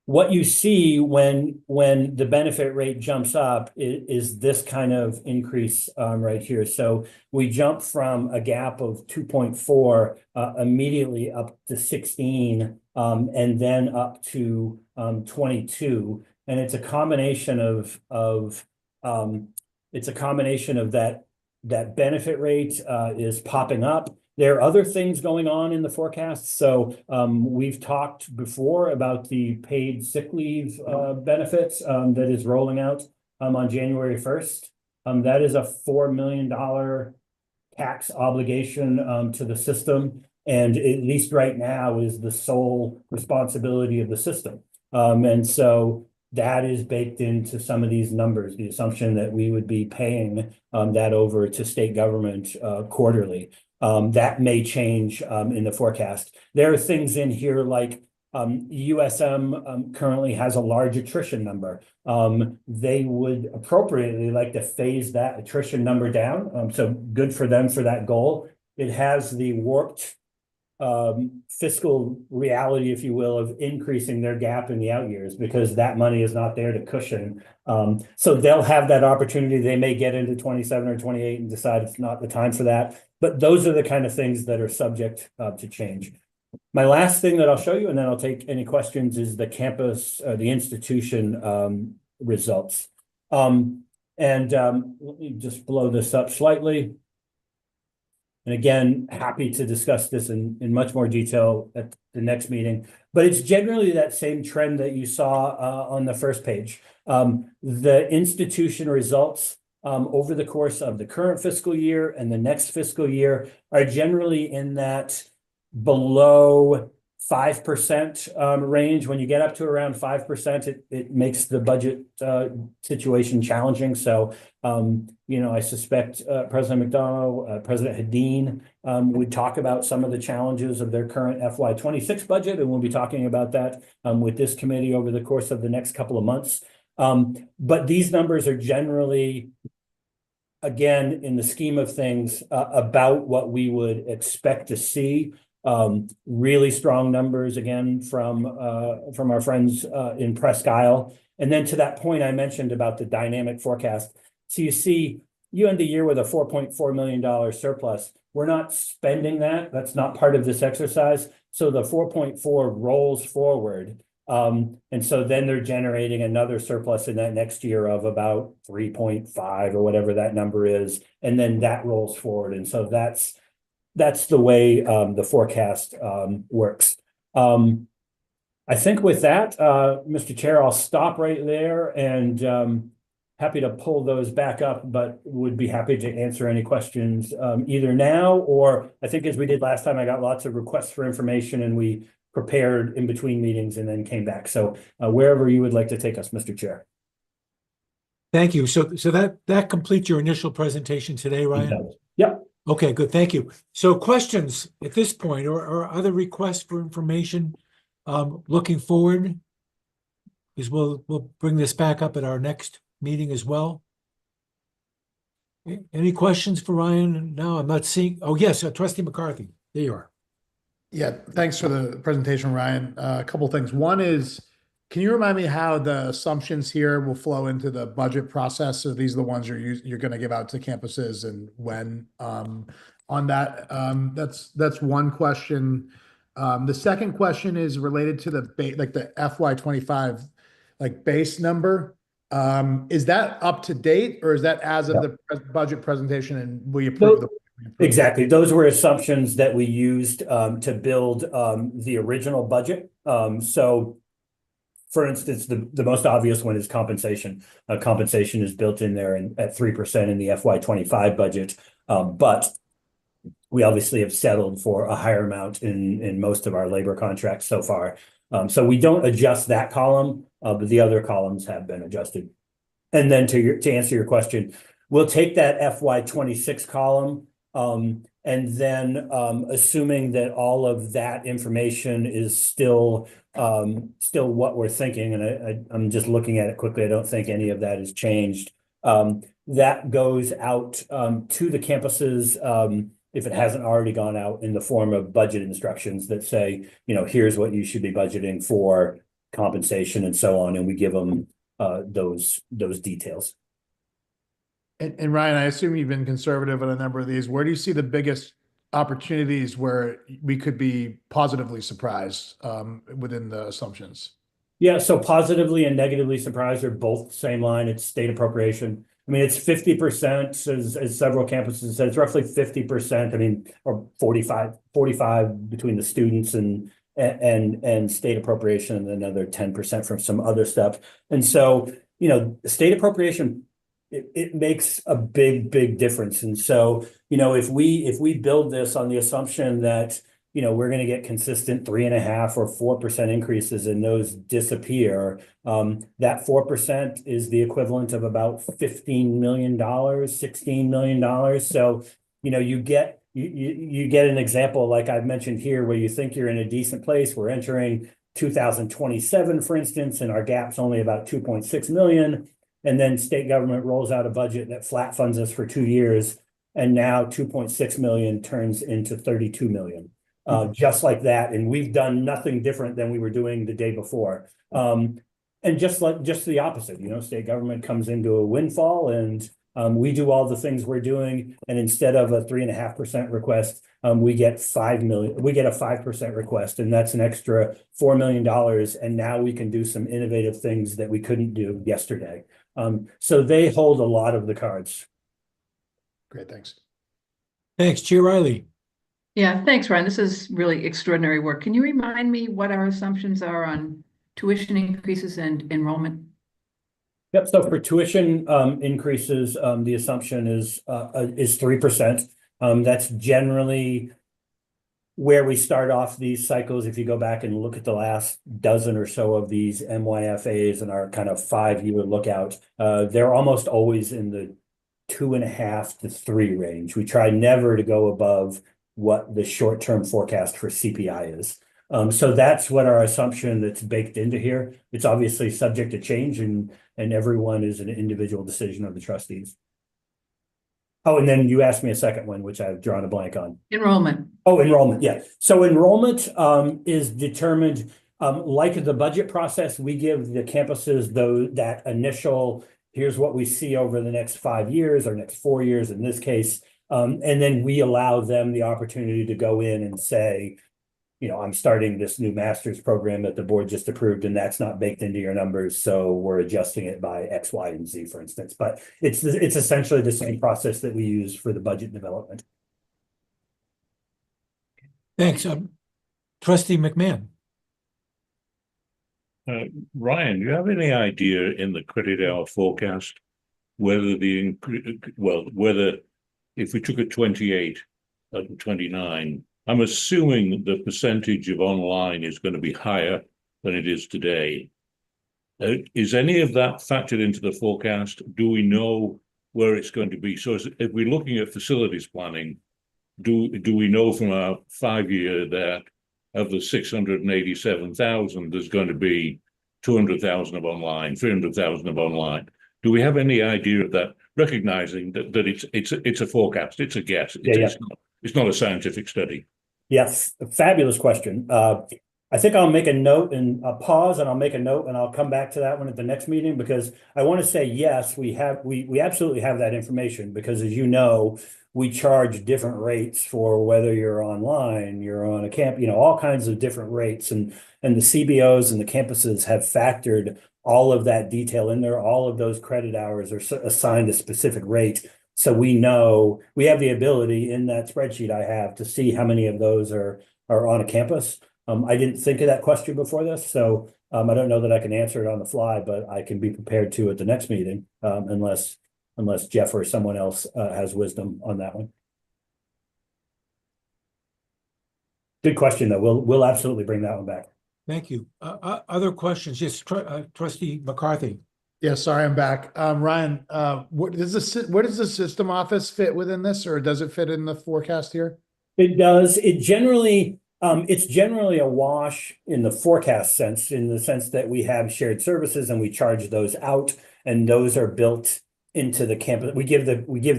What you see when the benefit rate jumps up is this kind of increase right here. So we jump from a gap of 2.4 immediately up to 16 and then up to 22. And it's a combination of that benefit rate is popping up. There are other things going on in the forecast. So we've talked before about the paid sick leave benefits that is rolling out on January 1st. That is a $4 million tax obligation to the system, and at least right now is the sole responsibility of the system. And so that is baked into some of these numbers, the assumption that we would be paying that over to state government quarterly. That may change in the forecast. There are things in here like USM currently has a large attrition number. They would appropriately like to phase that attrition number down. So good for them for that goal. It has the warped fiscal reality, if you will, of increasing their gap in the out years because that money is not there to cushion. So they'll have that opportunity. They may get into 27 or 28 and decide it's not the time for that. But those are the kind of things that are subject to change. My last thing that I'll show you, and then I'll take any questions, is the campus, the institution results. Let me just blow this up slightly. And again, happy to discuss this in much more detail at the next meeting. But it's generally that same trend that you saw on the first page. The institution results over the course of the current fiscal year and the next fiscal year are generally in that below 5% range. When you get up to around 5%, it makes the budget situation challenging. So, I suspect President McDonough, President Hadeen would talk about some of the challenges of their current FY26 budget, and we'll be talking about that with this committee over the course of the next couple of months. But these numbers are generally, again, in the scheme of things, about what we would expect to see. Really strong numbers again from our friends in Presque Isle. And then to that point I mentioned about the dynamic forecast. So you end the year with a $4.4 million surplus. We're not spending that. That's not part of this exercise. So the 4.4 rolls forward. And so then they're generating another surplus in that next year of about 3.5 or whatever that number is. And then that rolls forward. And so that's the way the forecast works. I think with that, Mr. Chair, I'll stop right there and happy to pull those back up, but would be happy to answer any questions either now or I think as we did last time, I got lots of requests for information and we prepared in between meetings and then came back. So wherever you would like to take us, Mr. Chair. Thank you. So that completes your initial presentation today, Ryan? Yep. Okay, good. Thank you. So questions at this point or other requests for information looking forward? Is we'll bring this back up at our next meeting as well. Any questions for Ryan? No, I'm not seeing. Oh, yes, Trustee McCarthy. There you are. Yeah, thanks for the presentation, Ryan. A couple things. One is, can you remind me how the assumptions here will flow into the budget process? So these are the ones you're going to give out to campuses and when on that. That's one question. The second question is related to the FY25 base number. Is that up to date or is that as of the budget presentation and we approve the? Exactly. Those were assumptions that we used to build the original budget. So for instance, the most obvious one is compensation. Compensation is built in there at 3% in the FY25 budget. But we obviously have settled for a higher amount in most of our labor contracts so far. So we don't adjust that column, but the other columns have been adjusted. And then to answer your question, we'll take that FY26 column and then assuming that all of that information is still what we're thinking, and I'm just looking at it quickly, I don't think any of that has changed. That goes out to the campuses if it hasn't already gone out in the form of budget instructions that say, here's what you should be budgeting for compensation and so on, and we give them those details. And Ryan, I assume you've been conservative on a number of these. Where do you see the biggest opportunities where we could be positively surprised within the assumptions? Yeah, so positively and negatively surprised are both the same line. It's state appropriation. I mean, it's 50%, as several campuses said, it's roughly 50%. I mean, or 45 between the students and state appropriation, and another 10% from some other stuff. And so, state appropriation, it makes a big difference. And so, if we build this on the assumption that, we're going to get consistent 3.5 or 4% increases and those disappear, that 4% is the equivalent of about $15 million, $16 million. So, you get an example like I've mentioned here where you think you're in a decent place. We're entering 2027, for instance, and our gap's only about 2.6 million. And then state government rolls out a budget that flat funds us for 2 years. And now 2.6 million turns into 32 million. Just like that. And we've done nothing different than we were doing the day before. And just the opposite, state government comes into a windfall and we do all the things we're doing. And instead of a 3.5% request, we get 5 million, we get a 5% request, and that's an extra $4 million. And now we can do some innovative things that we couldn't do yesterday. So they hold a lot of the cards. Great, thanks. Thanks, Chair Riley. Yeah, thanks, Ryan. This is really extraordinary work. Can you remind me what our assumptions are on tuition increases and enrollment? Yep. So for tuition increases, the assumption is 3%. That's generally where we start off these cycles, if you go back and look at the last dozen or so of these MYFAs and our kind of 5-year lookout, they're almost always in the 2.5 to 3 range. We try never to go above what the short-term forecast for CPI is. So that's what our assumption that's baked into here. It's obviously subject to change, and everyone is an individual decision of the trustees. Oh, and then you asked me a second one, which I've drawn a blank on. Enrollment. Oh, enrollment, yeah. So enrollment is determined, like the budget process, we give the campuses that initial, here's what we see over the next 5 years or next 4 years in this case. And then we allow them the opportunity to go in and say, you know, I'm starting this new master's program that the board just approved, and that's not baked into your numbers, so we're adjusting it by X, Y, and Z, for instance. But it's essentially the same process that we use for the budget development. Thanks. Trustee McMahon. Ryan, do you have any idea in the credit hour forecast whether whether if we took a 28 and 29, I'm assuming the percentage of online is going to be higher than it is today. Is any of that factored into the forecast? Do we know where it's going to be? So if we're looking at facilities planning, do we know from our 5-year that of the 687,000, there's going to be 200,000 of online, 300,000 of online? Do we have any idea of that? Recognizing that it's a forecast, it's a guess. It's not a scientific study. Yes, fabulous question. I think I'll make a note and a pause, and I'll make a note, and I'll come back to that one at the next meeting, because I want to say, yes, we absolutely have that information, because as you know, we charge different rates for whether you're online, you're on a camp, you know, all kinds of different rates, and the CBOs and the campuses have factored all of that detail in there. All of those credit hours are assigned a specific rate. So we know, we have the ability in that spreadsheet I have to see how many of those are on a campus. I didn't think of that question before this, so I don't know that I can answer it on the fly, but I can be prepared to at the next meeting, unless Jeff or someone else has wisdom on that one. Good question, though. We'll absolutely bring that one back. Thank you. Other questions? Yes, Trustee McCarthy. Yeah, sorry, I'm back. Ryan, where does the system office fit within this, or does it fit in the forecast here? It does. It's generally a wash in the forecast sense, in the sense that we have shared services and we charge those out, and those are built into the campus. We give the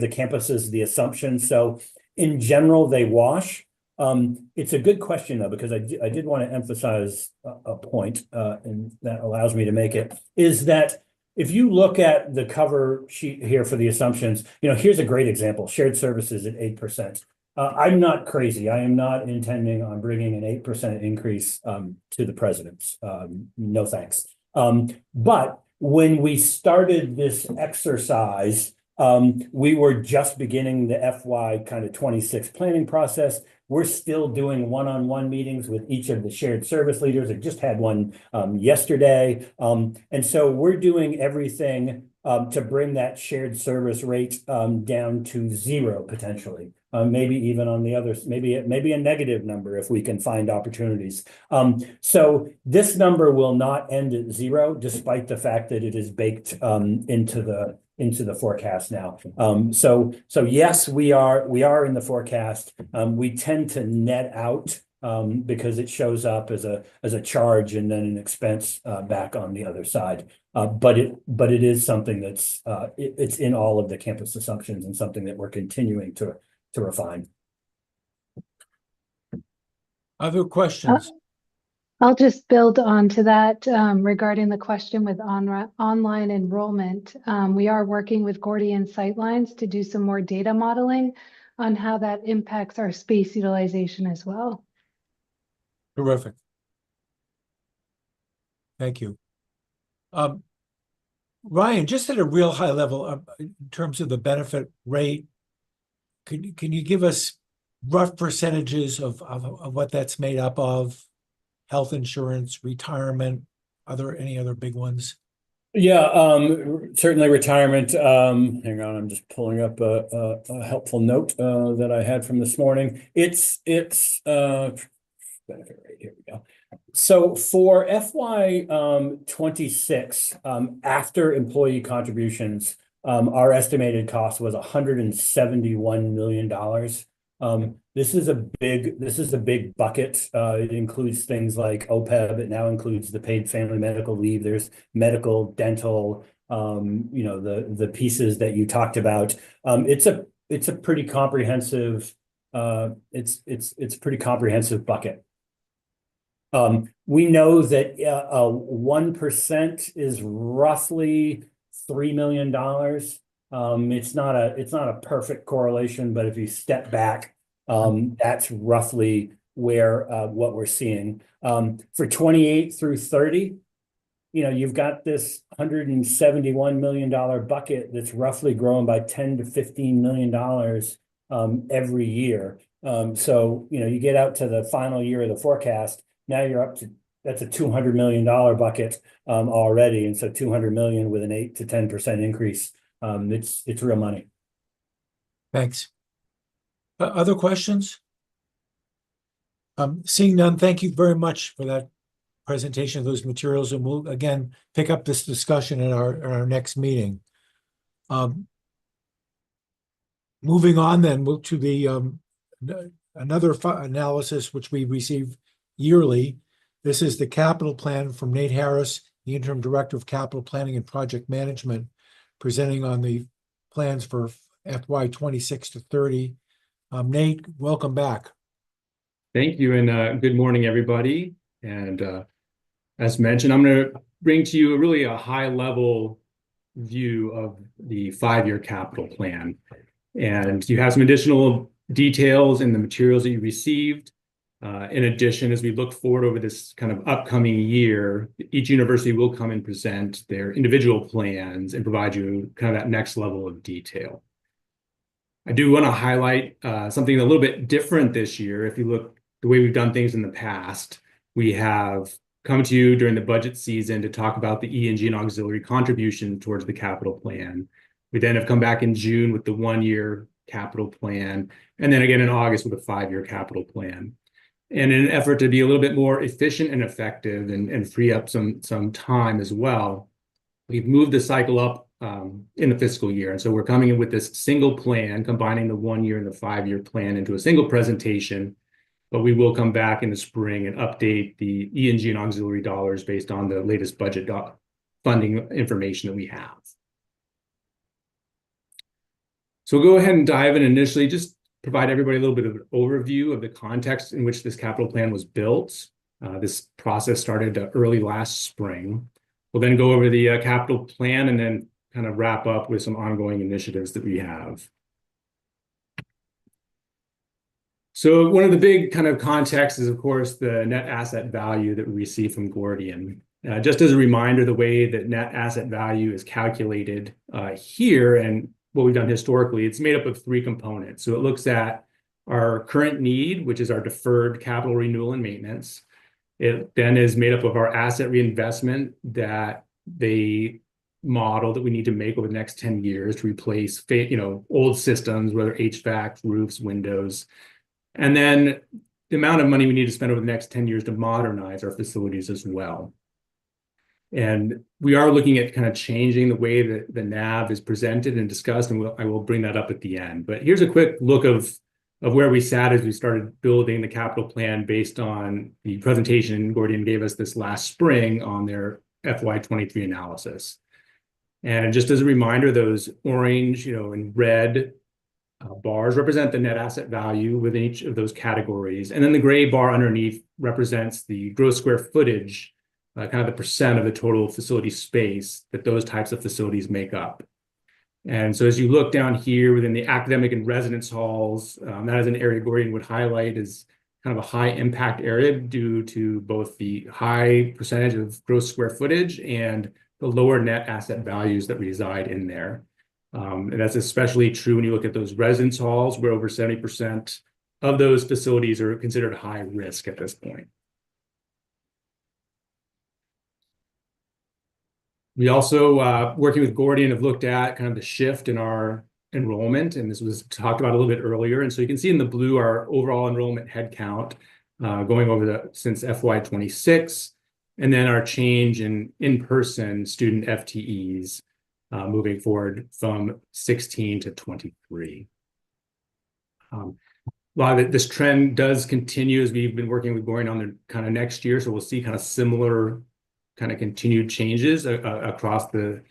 campuses the assumption. So in general, they wash. It's a good question, though, because I did want to emphasize a point, and that allows me to make it, is that if you look at the cover sheet here for the assumptions, you know, here's a great example: shared services at 8%. I'm not crazy. I am not intending on bringing an 8% increase to the presidents. No thanks. But when we started this exercise, we were just beginning the FY kind of 26 planning process. We're still doing one-on-one meetings with each of the shared service leaders. I just had one yesterday. And so we're doing everything to bring that shared service rate down to 0 potentially. Maybe even on the others, maybe a negative number if we can find opportunities. So this number will not end at 0, despite the fact that it is baked into the forecast now. So yes, we are in the forecast. We tend to net out because it shows up as a charge and then an expense back on the other side. But it is something that's it's in all of the campus assumptions, and something that we're continuing to refine. Other questions? I'll just build on to that regarding the question with online enrollment. We are working with Gordian Sightlines to do some more data modeling on how that impacts our space utilization as well. Terrific. Thank you. Ryan, just at a real high level, in terms of the benefit rate, can you give us rough percentages of what that's made up of? Health insurance, retirement, any other big ones? Yeah, certainly retirement. Hang on, I'm just pulling up a helpful note that I had from this morning. It's benefit rate, here we go. So for FY 26, after employee contributions, our estimated cost was $171 million. This is a big bucket. It includes things like OPEB. It now includes the paid family medical leave. There's medical, dental, the pieces that you talked about. It's a pretty comprehensive, it's a pretty comprehensive bucket. We know that 1% is roughly $3 million. It's not a perfect correlation, but if you step back, that's roughly where what we're seeing. For 28 through 30, you've got this $171 million bucket that's roughly growing by $10 to $15 million every year. So you get out to the final year of the forecast. Now you're up to, that's a $200 million bucket already, and so 200 million with an 8 to 10% increase. It's real money. Thanks. Other questions? Seeing none, thank you very much for that presentation of those materials, and we'll again pick up this discussion in our next meeting. Moving on then, we'll to the another analysis which we receive yearly. This is the capital plan from Nate Harris, the Interim Director of Capital Planning and Project Management, presenting on the plans for FY 26 to 30. Nate, welcome back. Thank you, and good morning, everybody. And as mentioned, I'm going to bring to you really a high-level view of the 5-year capital plan. And you have some additional details in the materials that you received. In addition, as we look forward over this kind of upcoming year, each university will come and present their individual plans and provide you kind of that next level of detail. I do want to highlight something a little bit different this year. If you look the way we've done things in the past, we have come to you during the budget season to talk about the E&G and auxiliary contribution towards the capital plan. We then have come back in June with the 1-year capital plan, and then again in August with a 5-year capital plan. And in an effort to be a little bit more efficient and effective and free up some time as well, we've moved the cycle up in the fiscal year. And so we're coming in with this single plan, combining the 1-year and the 5-year plan into a single presentation. But we will come back in the spring and update the E&G and auxiliary dollars based on the latest budget funding information that we have. So we'll go ahead and dive in initially, just provide everybody a little bit of an overview of the context in which this capital plan was built. This process started early last spring. We'll then go over the capital plan and then kind of wrap up with some ongoing initiatives that we have. So one of the big kind of contexts is, of course, the net asset value that we receive from Gordian. Just as a reminder, the way that net asset value is calculated here and what we've done historically, it's made up of 3 components. So it looks at our current need, which is our deferred capital renewal and maintenance. It then is made up of our asset reinvestment that they model that we need to make over the next 10 years to replace, old systems, whether HVAC, roofs, windows. And then the amount of money we need to spend over the next 10 years to modernize our facilities as well. And we are looking at kind of changing the way that the NAV is presented and discussed, and I will bring that up at the end. But here's a quick look of where we sat as we started building the capital plan based on the presentation Gordian gave us this last spring on their FY23 analysis. And just as a reminder, those orange, and red bars represent the net asset value within each of those categories. And then the gray bar underneath represents the gross square footage, kind of the percent of the total facility space that those types of facilities make up. And so as you look down here within the academic and residence halls, that is an area Gordian would highlight as kind of a high impact area due to both the high percentage of gross square footage and the lower net asset values that reside in there. And that's especially true when you look at those residence halls, where over 70% of those facilities are considered high risk at this point. We also, working with Gordian, have looked at kind of the shift in our enrollment, and this was talked about a little bit earlier. And so you can see in the blue our overall enrollment headcount going over since FY26, and then our change in-person student FTEs moving forward from 16 to 23. A lot of this trend does continue as we've been working with Gordian on the kind of next year. So we'll see kind of similar kind of continued changes across the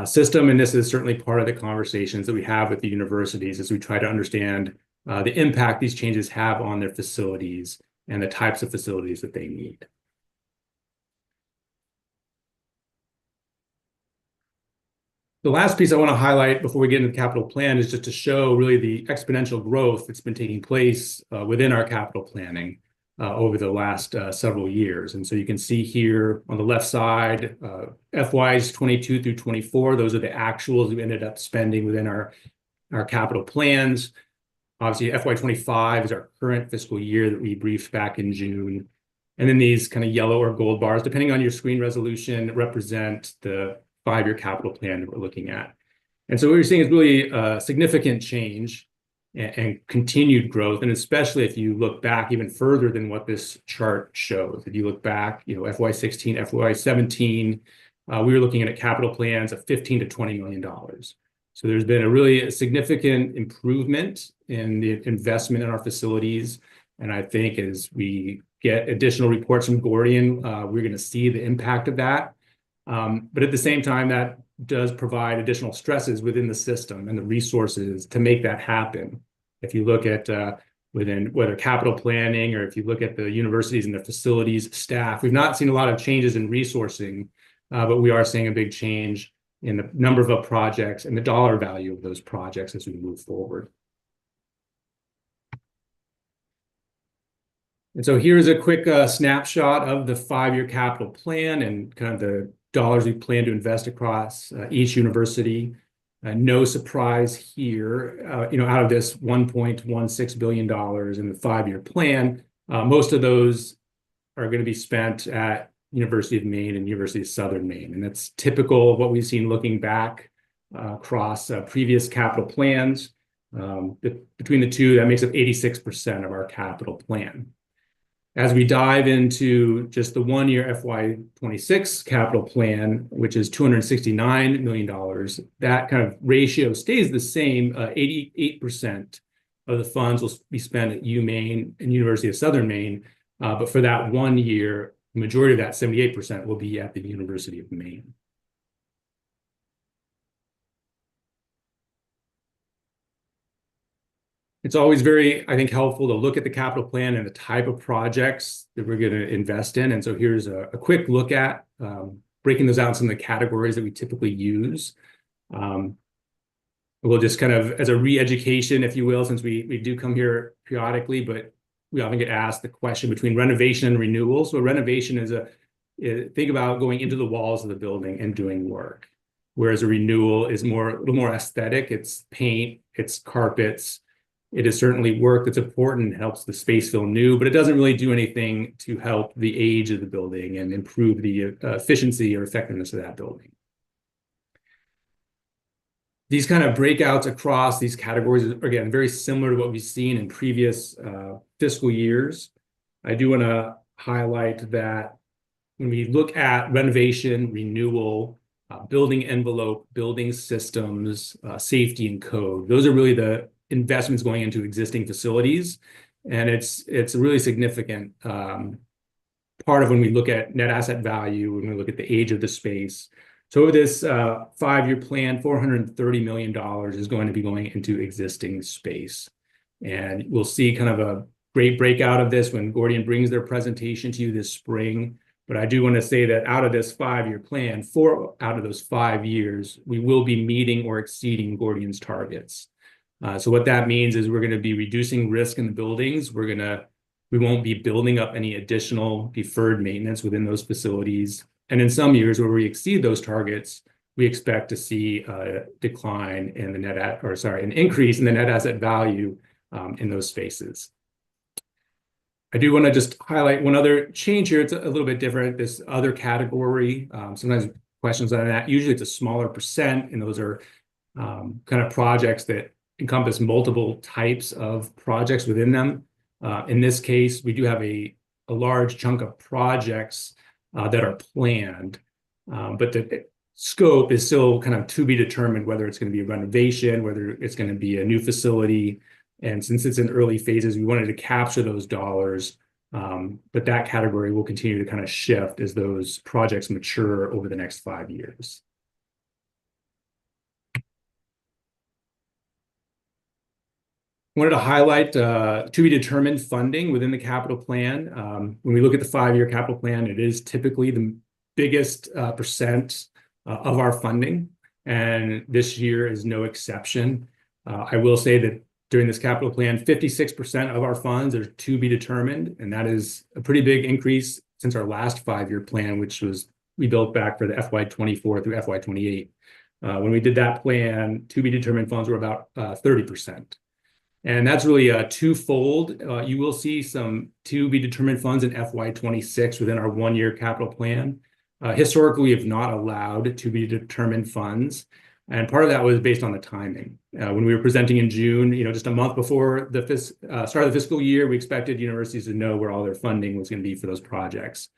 system. And this is certainly part of the conversations that we have with the universities as we try to understand the impact these changes have on their facilities and the types of facilities that they need. The last piece I want to highlight before we get into the capital plan is just to show really the exponential growth that's been taking place within our capital planning over the last several years. And so you can see here on the left side, FYs 22 through 24, those are the actuals we ended up spending within our capital plans. Obviously, FY25 is our current fiscal year that we briefed back in June. And then these kind of yellow or gold bars, depending on your screen resolution, represent the 5-year capital plan that we're looking at. And so what you're seeing is really a significant change and continued growth. And especially if you look back even further than what this chart shows. If you look back, FY16, FY17, we were looking at capital plans of $15 to $20 million. So there's been a really significant improvement in the investment in our facilities. And I think as we get additional reports from Gordian, we're going to see the impact of that. But at the same time, that does provide additional stresses within the system and the resources to make that happen. If you look at within whether capital planning or if you look at the universities and their facilities staff, we've not seen a lot of changes in resourcing, but we are seeing a big change in the number of projects and the dollar value of those projects as we move forward. And so here's a quick snapshot of the 5-year capital plan and kind of the dollars we plan to invest across each university. No surprise here, out of this $1.16 billion in the 5-year plan, most of those are going to be spent at University of Maine and University of Southern Maine. And that's typical of what we've seen looking back across previous capital plans. Between the two, that makes up 86% of our capital plan. As we dive into just the 1-year FY26 capital plan, which is $269 million, that kind of ratio stays the same. 88% of the funds will be spent at UMaine and University of Southern Maine. But for that 1 year, the majority of that, 78%, will be at the University of Maine. It's always very, I think, helpful to look at the capital plan and the type of projects that we're going to invest in. And so here's a quick look at breaking those out in some of the categories that we typically use. We'll just kind of, as a re-education, if you will, since we do come here periodically, but we often get asked the question between renovation and renewal. So renovation is think about going into the walls of the building and doing work, whereas a renewal is a little more aesthetic. It's paint, it's carpets. It is certainly work that's important, helps the space feel new, but it doesn't really do anything to help the age of the building and improve the efficiency or effectiveness of that building. These kind of breakouts across these categories are, again, very similar to what we've seen in previous fiscal years. I do want to highlight that when we look at renovation, renewal, building envelope, building systems, safety and code, those are really the investments going into existing facilities. And it's a really significant part of when we look at net asset value, when we look at the age of the space. So over this 5-year plan, $430 million is going to be going into existing space. And we'll see kind of a great breakout of this when Gordian brings their presentation to you this spring. But I do want to say that out of this 5-year plan, 4 out of those 5 years, we will be meeting or exceeding Gordian's targets. So what that means is we're going to be reducing risk in the buildings. We won't be building up any additional deferred maintenance within those facilities. And in some years where we exceed those targets, we expect to see a decline in the an increase in the net asset value in those spaces. I do want to just highlight one other change here. It's a little bit different. This other category, sometimes questions on that. Usually it's a smaller percent, and those are kind of projects that encompass multiple types of projects within them. In this case, we do have a large chunk of projects that are planned, but the scope is still kind of to be determined, whether it's going to be a renovation, whether it's going to be a new facility. And since it's in early phases, we wanted to capture those dollars, but that category will continue to kind of shift as those projects mature over the next 5 years. Wanted to highlight to be determined funding within the capital plan. When we look at the 5-year capital plan, it is typically the biggest percent of our funding, and this year is no exception. I will say that during this capital plan, 56% of our funds are to be determined, and that is a pretty big increase since our last 5-year plan, which was we built back for the FY24 through FY28. When we did that plan, to be determined funds were about 30%. And that's really twofold. You will see some to be determined funds in FY26 within our 1-year capital plan. Historically, we have not allowed to be determined funds. And part of that was based on the timing. When we were presenting in June, just a month before the start of the fiscal year, we expected universities to know where all their funding was going to be for those projects.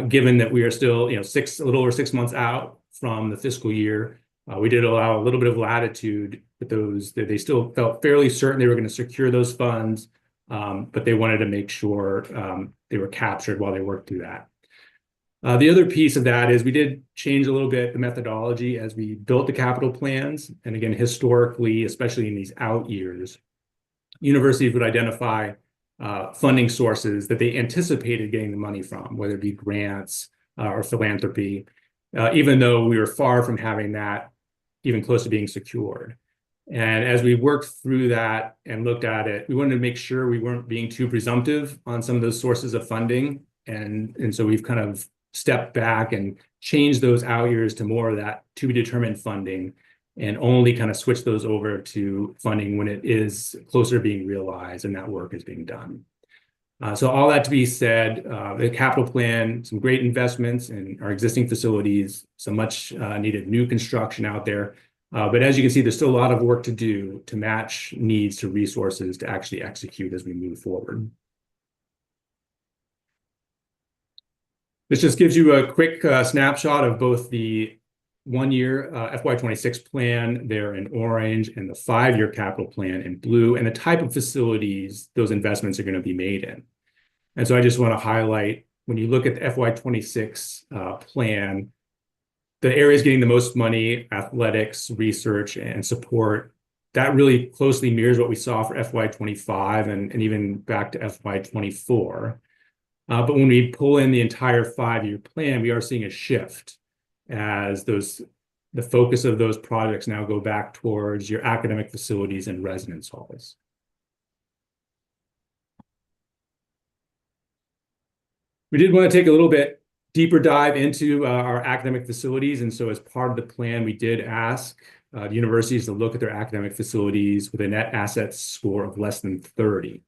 Given that we are still, a little over 6 months out from the fiscal year, we did allow a little bit of latitude with those, that they still felt fairly certain they were going to secure those funds, but they wanted to make sure they were captured while they worked through that. The other piece of that is we did change a little bit the methodology as we built the capital plans. And again, historically, especially in these out years, universities would identify funding sources that they anticipated getting the money from, whether it be grants or philanthropy, even though we were far from having that even close to being secured. And as we worked through that and looked at it, we wanted to make sure we weren't being too presumptive on some of those sources of funding. And so we've kind of stepped back and changed those out years to more of that to be determined funding, and only kind of switch those over to funding when it is closer to being realized and that work is being done. So all that to be said, the capital plan, some great investments in our existing facilities, some much needed new construction out there. But as you can see, there's still a lot of work to do to match needs to resources to actually execute as we move forward. This just gives you a quick snapshot of both the 1-year FY26 plan there in orange and the 5-year capital plan in blue, and the type of facilities those investments are going to be made in. And so I just want to highlight, when you look at the FY26 plan, the areas getting the most money, athletics, research, and support, that really closely mirrors what we saw for FY25 and even back to FY24. But when we pull in the entire 5-year plan, we are seeing a shift as the focus of those projects now go back towards your academic facilities and residence halls. We did want to take a little bit deeper dive into our academic facilities. And so as part of the plan, we did ask the universities to look at their academic facilities with a net assets score of less than 30.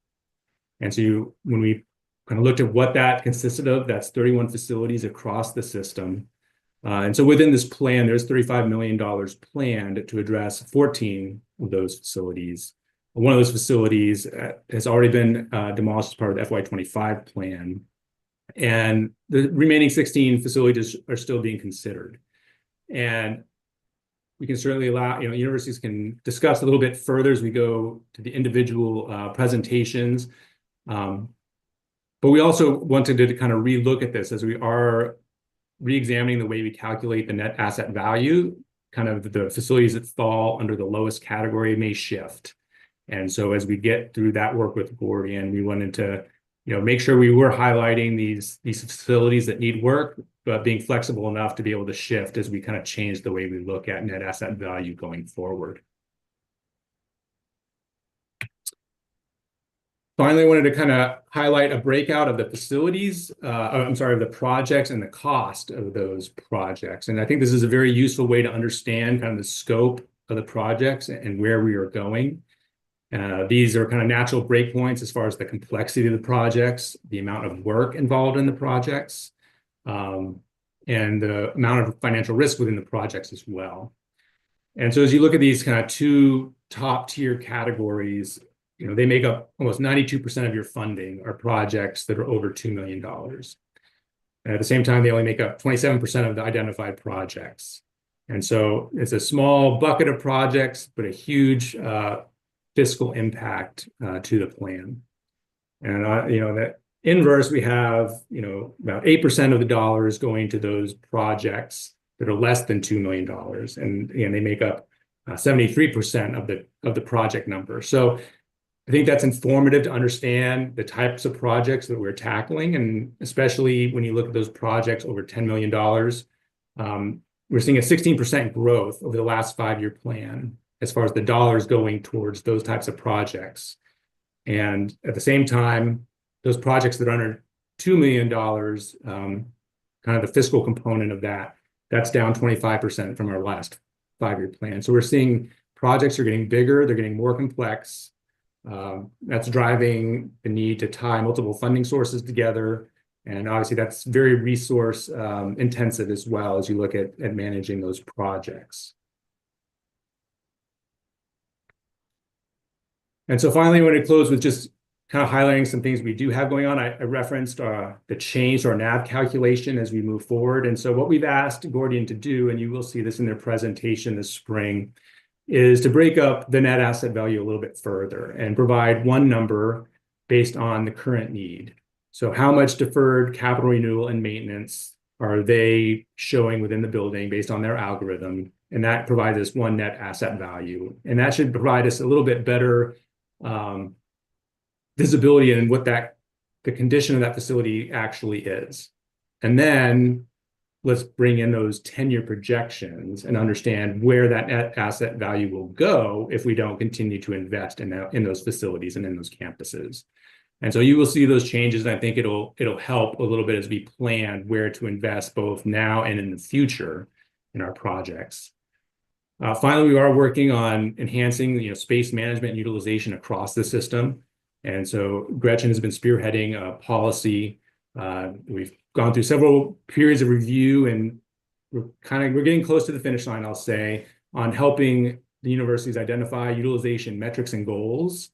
And so when we kind of looked at what that consisted of, that's 31 facilities across the system. And so within this plan, there's $35 million planned to address 14 of those facilities. One of those facilities has already been demolished as part of the FY25 plan. And the remaining 16 facilities are still being considered. And we can certainly allow, universities can discuss a little bit further as we go to the individual presentations. But we also wanted to kind of relook at this as we are re-examining the way we calculate the net asset value. Kind of the facilities that fall under the lowest category may shift. And so as we get through that work with Gordian, we wanted to make sure we were highlighting these facilities that need work, but being flexible enough to be able to shift as we kind of change the way we look at net asset value going forward. Finally, I wanted to kind of highlight a breakout of the facilities, of the projects and the cost of those projects. And I think this is a very useful way to understand kind of the scope of the projects and where we are going. These are kind of natural breakpoints as far as the complexity of the projects, the amount of work involved in the projects. and the amount of financial risk within the projects as well. And so as you look at these kind of two top tier categories, you know, they make up almost 92% of your funding are projects that are over $2 million. And at the same time, they only make up 27% of the identified projects. And so it's a small bucket of projects, but a huge fiscal impact to the plan. And, you know, that inverse, we have, you know, about 8% of the dollars going to those projects that are less than $2 million. And again, they make up 73% of the project number. So I think that's informative to understand the types of projects that we're tackling. And especially when you look at those projects over $10 million, we're seeing a 16% growth over the last 5-year plan as far as the dollars going towards those types of projects. And at the same time, those projects that are under $2 million, kind of the fiscal component of that, that's down 25% from our last 5-year plan. So we're seeing projects are getting bigger, they're getting more complex. That's driving the need to tie multiple funding sources together. And obviously that's very resource intensive as well as you look at managing those projects. And so finally, I want to close with just kind of highlighting some things we do have going on. I referenced the change to our NAV calculation as we move forward. And so what we've asked Gordian to do, and you will see this in their presentation this spring, is to break up the net asset value a little bit further and provide one number based on the current need. So how much deferred capital renewal and maintenance are they showing within the building based on their algorithm? And that provides us one net asset value. And that should provide us a little bit better visibility in what the condition of that facility actually is. And then let's bring in those 10-year projections and understand where that net asset value will go if we don't continue to invest in those facilities and in those campuses. And so you will see those changes, and I think it'll help a little bit as we plan where to invest both now and in the future in our projects. Finally, we are working on enhancing space management and utilization across the system. And so Gretchen has been spearheading a policy. We've gone through several periods of review, and we're getting close to the finish line, I'll say, on helping the universities identify utilization metrics and goals.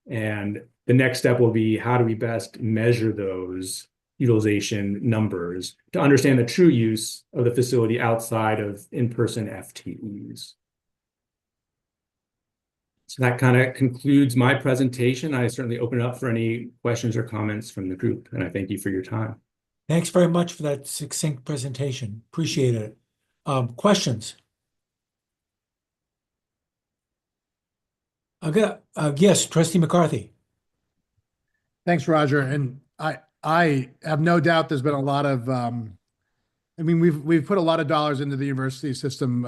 And the next step will be, how do we best measure those utilization numbers to understand the true use of the facility outside of in-person FTEs. So that kind of concludes my presentation. I certainly open it up for any questions or comments from the group, and I thank you for your time. Thanks very much for that succinct presentation. Appreciate it. Questions? Yes, Trustee McCarthy. Thanks, Roger. And I have no doubt there's been a lot of, we've put a lot of dollars into the university system,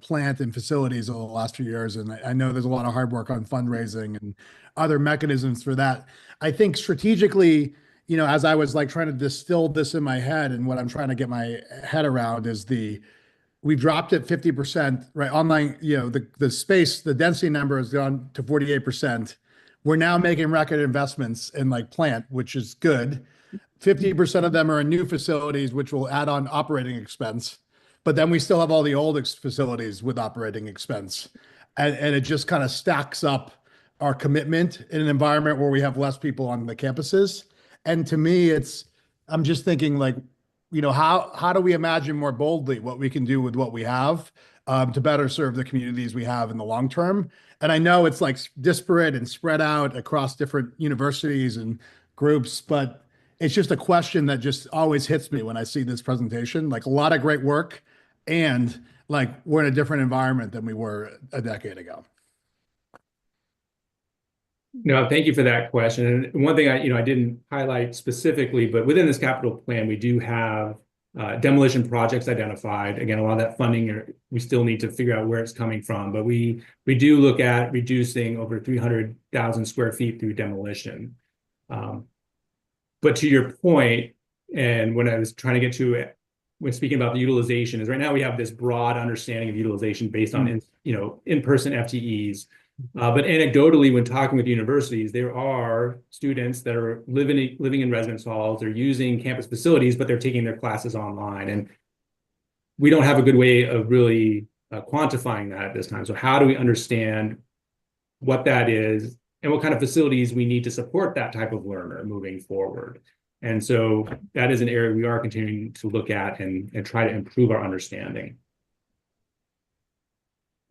plant and facilities over the last few years. And I know there's a lot of hard work on fundraising and other mechanisms for that. I think strategically, as I was trying to distill this in my head, and what I'm trying to get my head around is we dropped it 50%, right? Online, the space, the density number has gone to 48%. We're now making record investments in plant, which is good. 50% of them are in new facilities, which will add on operating expense. But then we still have all the old facilities with operating expense. And it just kind of stacks up our commitment in an environment where we have less people on the campuses. And to me, I'm just thinking how do we imagine more boldly what we can do with what we have to better serve the communities we have in the long term? And I know it's disparate and spread out across different universities and groups, but it's just a question that just always hits me when I see this presentation. A lot of great work, and we're in a different environment than we were a decade ago. No, thank you for that question. And one thing I didn't highlight specifically, but within this capital plan, we do have demolition projects identified. Again, a lot of that funding, we still need to figure out where it's coming from, but we do look at reducing over 300,000 square feet through demolition. But to your point, and when I was trying to get to it, when speaking about the utilization, is right now we have this broad understanding of utilization based on in-person FTEs. But anecdotally, when talking with universities, there are students that are living in residence halls, they're using campus facilities, but they're taking their classes online. And we don't have a good way of really quantifying that at this time. So how do we understand what that is and what kind of facilities we need to support that type of learner moving forward? And so that is an area we are continuing to look at and try to improve our understanding.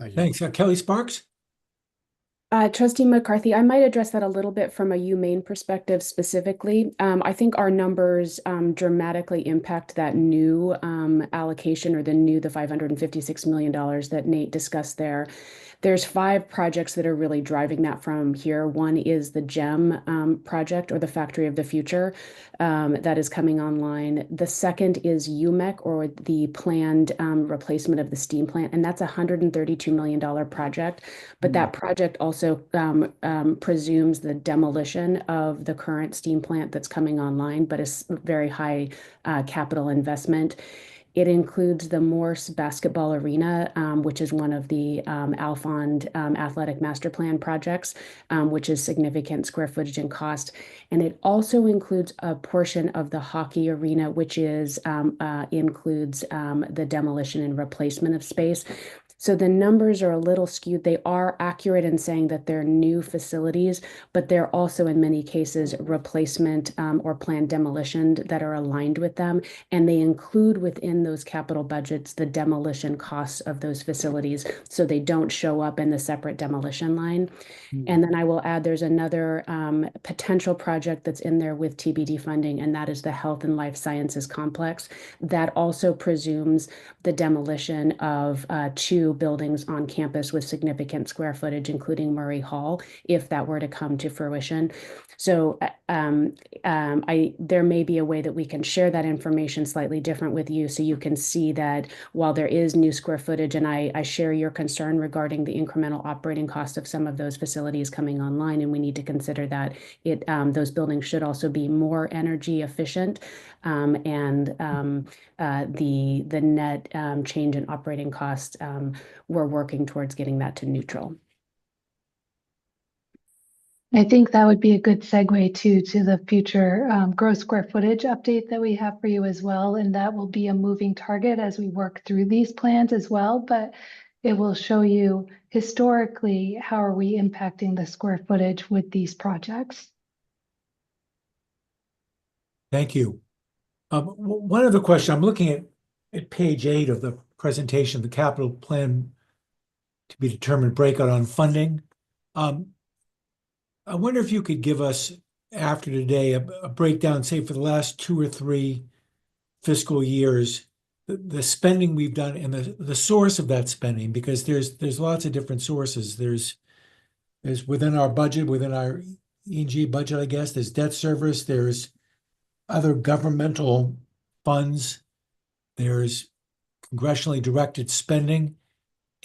Thanks. Kelly Sparks? Trustee McCarthy, I might address that a little bit from a UMaine perspective specifically. I think our numbers dramatically impact that new allocation, or the $556 million that Nate discussed there. There's 5 projects that are really driving that from here. One is the GEM project, or the Factory of the Future, that is coming online. The second is UMEC, or the planned replacement of the steam plant, and that's a $132 million project. But that project also presumes the demolition of the current steam plant that's coming online, but is very high capital investment. It includes the Morse Basketball Arena, which is one of the Alfond Athletic Master Plan projects, which is significant square footage and cost. And it also includes a portion of the hockey arena, which is includes the demolition and replacement of space. So the numbers are a little skewed. They are accurate in saying that they're new facilities, but they're also in many cases replacement or planned demolition that are aligned with them. And they include within those capital budgets the demolition costs of those facilities, so they don't show up in the separate demolition line. And then I will add, there's another potential project that's in there with TBD funding, and that is the Health and Life Sciences Complex. That also presumes the demolition of 2 buildings on campus with significant square footage, including Murray Hall, if that were to come to fruition. So there may be a way that we can share that information slightly different with you, so you can see that while there is new square footage, and I share your concern regarding the incremental operating cost of some of those facilities coming online, and we need to consider that those buildings should also be more energy efficient, and the net change in operating costs, we're working towards getting that to neutral. I think that would be a good segue to the future gross square footage update that we have for you as well. And that will be a moving target as we work through these plans as well. But it will show you historically how are we impacting the square footage with these projects. Thank you. One other question. I'm looking at page 8 of the presentation, the capital plan to be determined breakout on funding. I wonder if you could give us, after today, a breakdown, say for the last 2 or 3 fiscal years, the spending we've done and the source of that spending, because there's lots of different sources. There's within our budget, within our E&G budget, I guess, there's debt service, there's other governmental funds, there's congressionally directed spending,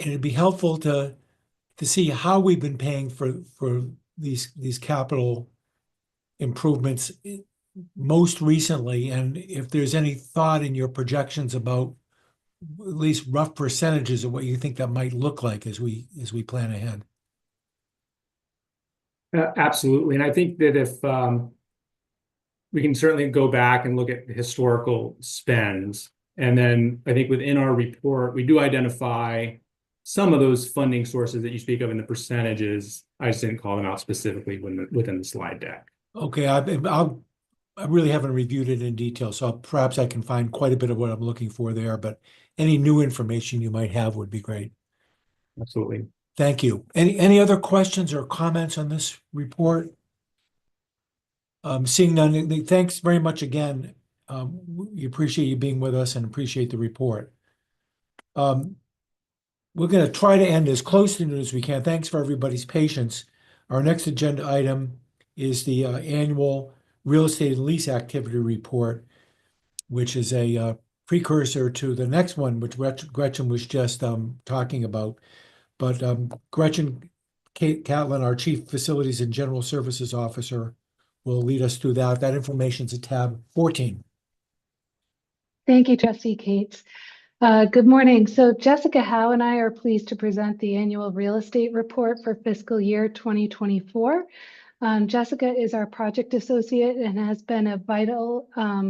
and it'd be helpful to see how we've been paying for these capital improvements most recently, and if there's any thought in your projections about at least rough percentages of what you think that might look like as we plan ahead. Absolutely. And I think that if we can certainly go back and look at the historical spends, and then I think within our report, we do identify some of those funding sources that you speak of in the percentages. I just didn't call them out specifically within the slide deck. Okay, I really haven't reviewed it in detail, so perhaps I can find quite a bit of what I'm looking for there, but any new information you might have would be great. Absolutely. Thank you. Any other questions or comments on this report? Seeing none, thanks very much again. We appreciate you being with us and appreciate the report. We're going to try to end as close to noon as we can. Thanks for everybody's patience. Our next agenda item is the annual real estate and lease activity report, which is a precursor to the next one, which Gretchen was just talking about. But Gretchen Catlin, our Chief Facilities and General Services Officer, will lead us through that. That information is at tab 14. Thank you, Trustee Cates. Good morning. So Jessica Howe and I are pleased to present the annual real estate report for fiscal year 2024. Jessica is our project associate and has been a vital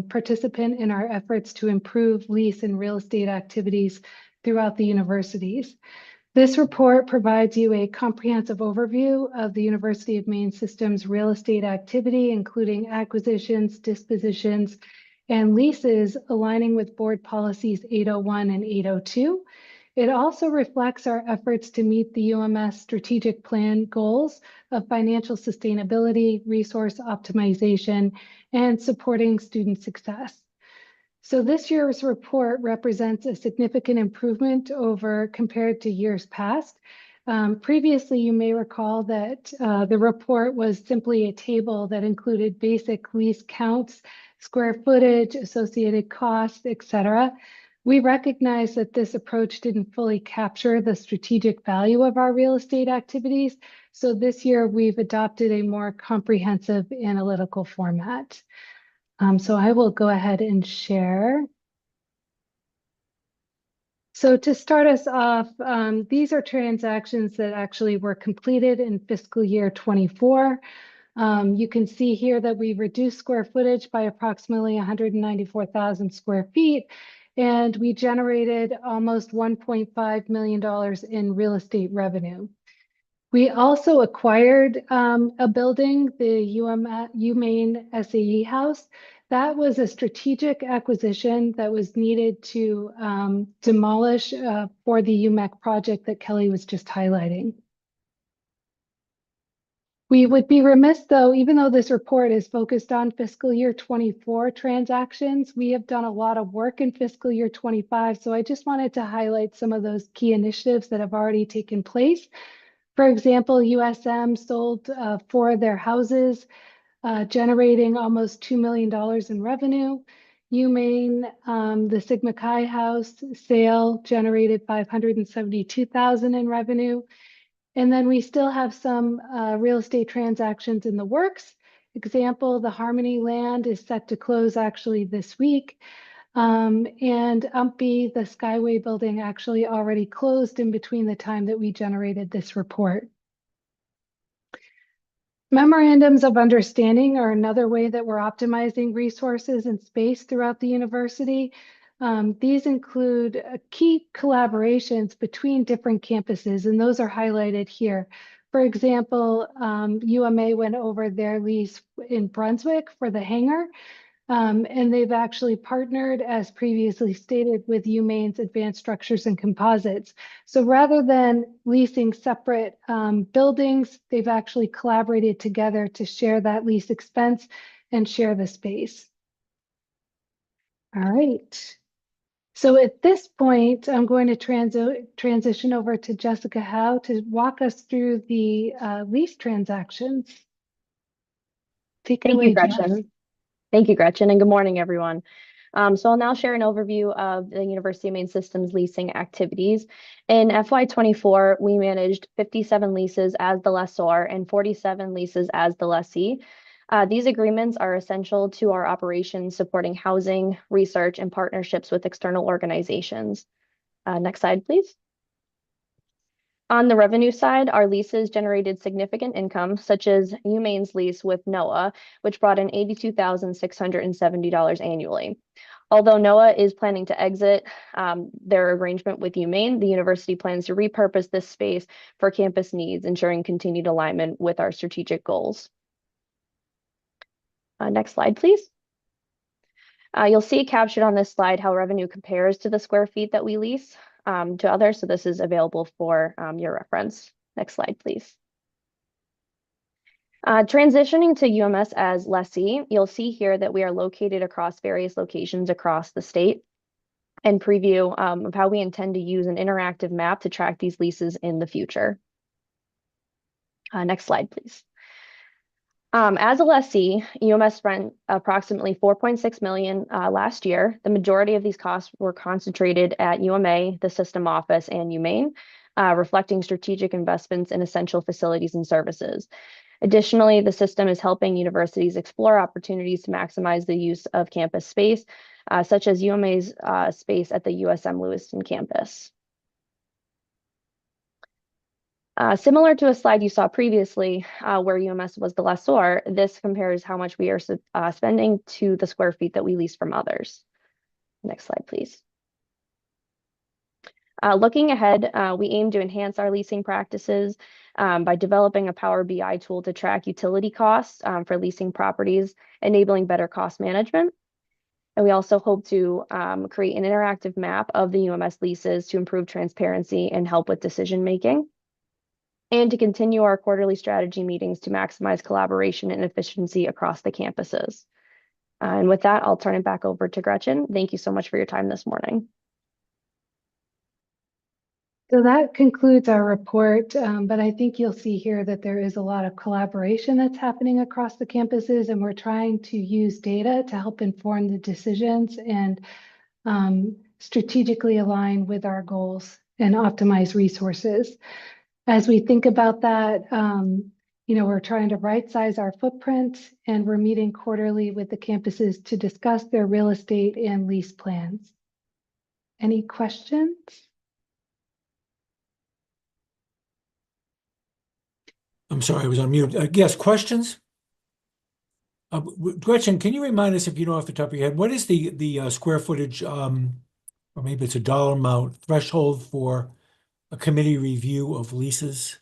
participant in our efforts to improve lease and real estate activities throughout the universities. This report provides you a comprehensive overview of the University of Maine System's real estate activity, including acquisitions, dispositions, and leases aligning with board policies 801 and 802. It also reflects our efforts to meet the UMS strategic plan goals of financial sustainability, resource optimization, and supporting student success. So this year's report represents a significant improvement compared to years past. Previously, you may recall that the report was simply a table that included basic lease counts, square footage, associated costs, etc. We recognize that this approach didn't fully capture the strategic value of our real estate activities. So this year we've adopted a more comprehensive analytical format. So I will go ahead and share. So to start us off, these are transactions that actually were completed in fiscal year 24. You can see here that we reduced square footage by approximately 194,000 square feet, and we generated almost $1.5 million in real estate revenue. We also acquired a building, the UMaine SAE House. That was a strategic acquisition that was needed to demolish for the UMEC project that Kelly was just highlighting. We would be remiss, though, even though this report is focused on fiscal year 24 transactions, we have done a lot of work in fiscal year 25. So I just wanted to highlight some of those key initiatives that have already taken place. For example, USM sold 4 of their houses, generating almost $2 million in revenue. UMaine, the Sigma Chi house sale generated $572,000 in revenue. And then we still have some real estate transactions in the works. Example, the Harmony land is set to close actually this week. And UMPI, the Skyway building, actually already closed in between the time that we generated this report. Memorandums of understanding are another way that we're optimizing resources and space throughout the university. These include key collaborations between different campuses, and those are highlighted here. For example, UMA went over their lease in Brunswick for the hangar, and they've actually partnered, as previously stated, with UMaine's Advanced Structures and Composites. So rather than leasing separate buildings, they've actually collaborated together to share that lease expense and share the space. All right. So at this point, I'm going to transition over to Jessica Howe to walk us through the lease transactions. Take it away, Gretchen. Thank you, Gretchen, and good morning, everyone. So I'll now share an overview of the University of Maine System's leasing activities. In FY24, we managed 57 leases as the lessor and 47 leases as the lessee. These agreements are essential to our operations, supporting housing, research, and partnerships with external organizations. Next slide, please. On the revenue side, our leases generated significant income, such as UMaine's lease with NOAA, which brought in $82,670 annually. Although NOAA is planning to exit their arrangement with UMaine, the university plans to repurpose this space for campus needs, ensuring continued alignment with our strategic goals. Next slide, please. You'll see captured on this slide how revenue compares to the square feet that we lease to others. So this is available for your reference. Next slide, please. Transitioning to UMS as lessee, you'll see here that we are located across various locations across the state, and preview of how we intend to use an interactive map to track these leases in the future. Next slide, please. As a lessee, UMS spent approximately $4.6 million last year. The majority of these costs were concentrated at UMA, the system office, and UMaine, reflecting strategic investments in essential facilities and services. Additionally, the system is helping universities explore opportunities to maximize the use of campus space, such as UMA's space at the USM Lewiston campus. Similar to a slide you saw previously, where UMS was the lessor, this compares how much we are spending to the square feet that we lease from others. Next slide, please. Looking ahead, we aim to enhance our leasing practices by developing a Power BI tool to track utility costs for leasing properties, enabling better cost management. And we also hope to create an interactive map of the UMS leases to improve transparency and help with decision making, and to continue our quarterly strategy meetings to maximize collaboration and efficiency across the campuses. And with that, I'll turn it back over to Gretchen. Thank you so much for your time this morning. So that concludes our report, but I think you'll see here that there is a lot of collaboration that's happening across the campuses, and we're trying to use data to help inform the decisions and strategically align with our goals and optimize resources. As we think about that, we're trying to right-size our footprint, and we're meeting quarterly with the campuses to discuss their real estate and lease plans. Any questions? I'm sorry, I was on mute. Yes, questions? Gretchen, can you remind us, if you know off the top of your head, what is the square footage, or maybe it's a dollar amount threshold for a committee review of leases?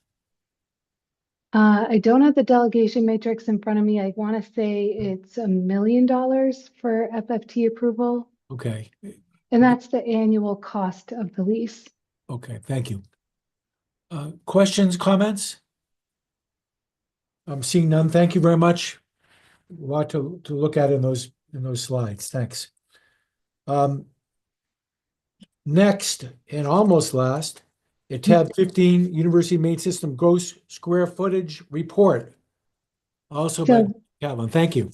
I don't have the delegation matrix in front of me. I want to say it's $1 million for FFT approval. Okay. And that's the annual cost of the lease. Okay, thank you. Questions, comments? I'm seeing none. Thank you very much. A lot to look at in those slides. Thanks. Next, and almost last, at tab 15, University Main System gross square footage report. Also by Calvin. Thank you.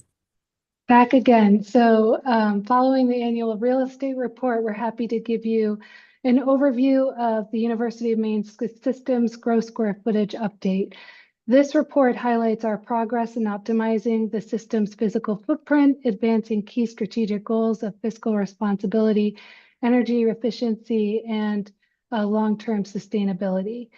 Back again. So following the annual real estate report, we're happy to give you an overview of the University of Maine System's gross square footage update. This report highlights our progress in optimizing the system's physical footprint, advancing key strategic goals of fiscal responsibility, energy efficiency, and long-term sustainability.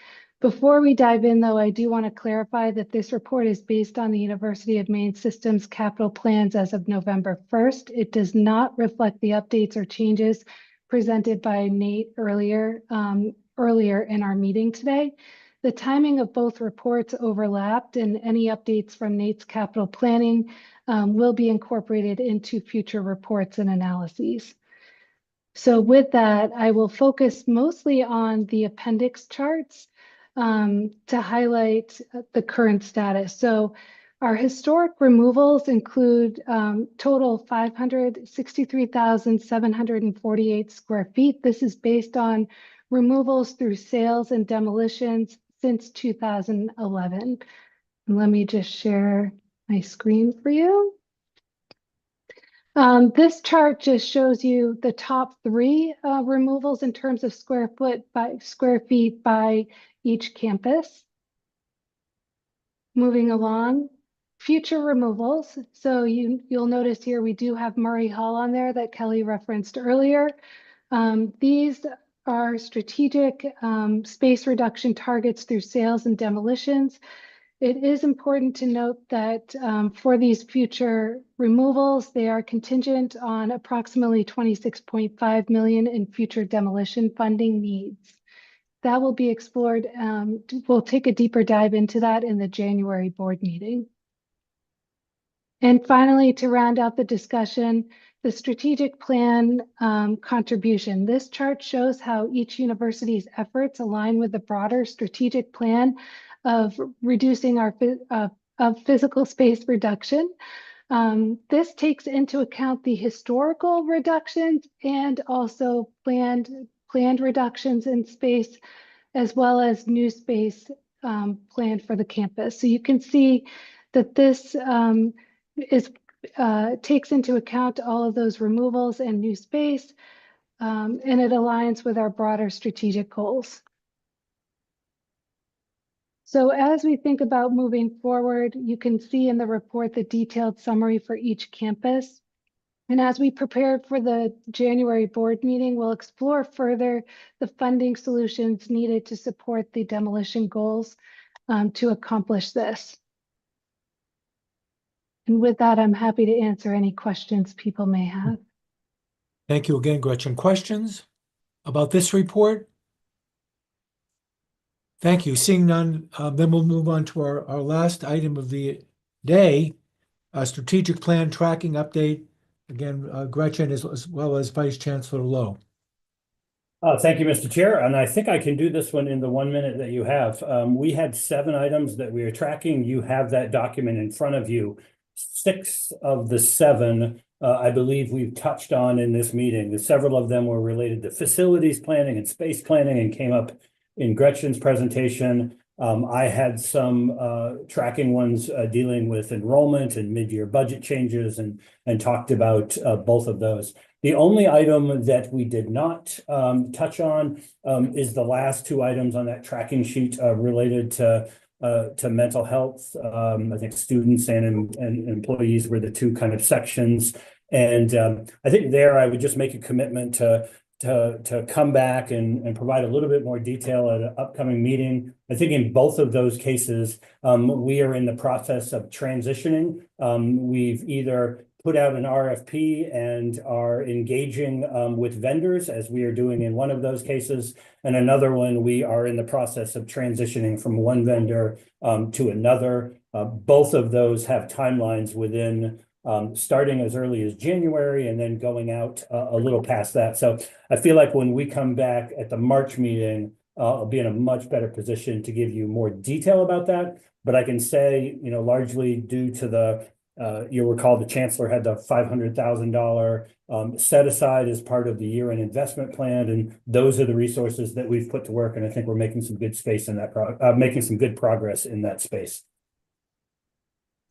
Before we dive in, though, I do want to clarify that this report is based on the University of Maine System's capital plans as of November 1st. It does not reflect the updates or changes presented by Nate earlier in our meeting today. The timing of both reports overlapped, and any updates from Nate's capital planning will be incorporated into future reports and analyses. So with that, I will focus mostly on the appendix charts to highlight the current status. So our historic removals include total 563,748 square feet. This is based on removals through sales and demolitions since 2011. And let me just share my screen for you. This chart just shows you the top 3 removals in terms of square feet by each campus. Moving along, future removals. So you'll notice here we do have Murray Hall on there that Kelly referenced earlier. These are strategic space reduction targets through sales and demolitions. It is important to note that for these future removals, they are contingent on approximately $26.5 million in future demolition funding needs. That will be explored. We'll take a deeper dive into that in the January board meeting. And finally, to round out the discussion, the strategic plan contribution. This chart shows how each university's efforts align with the broader strategic plan of reducing our physical space reduction. This takes into account the historical reductions and also planned reductions in space, as well as new space planned for the campus. So you can see that this takes into account all of those removals and new space, and it aligns with our broader strategic goals. So as we think about moving forward, you can see in the report the detailed summary for each campus. And as we prepare for the January board meeting, we'll explore further the funding solutions needed to support the demolition goals to accomplish this. And with that, I'm happy to answer any questions people may have. Thank you again, Gretchen. Questions about this report? Thank you. Seeing none, then we'll move on to our last item of the day, a strategic plan tracking update. Again, Gretchen as well as Vice Chancellor Lowe. Thank you, Mr. Chair. And I think I can do this one in the 1 minute that you have. We had 7 items that we are tracking. You have that document in front of you. 6 of the 7, I believe we've touched on in this meeting. Several of them were related to facilities planning and space planning and came up in Gretchen's presentation. I had some tracking ones dealing with enrollment and mid-year budget changes and talked about both of those. The only item that we did not touch on is the last 2 items on that tracking sheet related to mental health. I think students and employees were the 2 kind of sections. And I think there I would just make a commitment to come back and provide a little bit more detail at an upcoming meeting. I think in both of those cases, we are in the process of transitioning. We've either put out an RFP and are engaging with vendors, as we are doing in one of those cases, and another one we are in the process of transitioning from one vendor to another. Both of those have timelines within starting as early as January and then going out a little past that. So I feel like when we come back at the March meeting, I'll be in a much better position to give you more detail about that. But I can say, largely due to the, you'll recall the Chancellor had the $500,000 set aside as part of the year-end investment plan. And those are the resources that we've put to work. And I think we're making some good space in that, making some good progress in that space.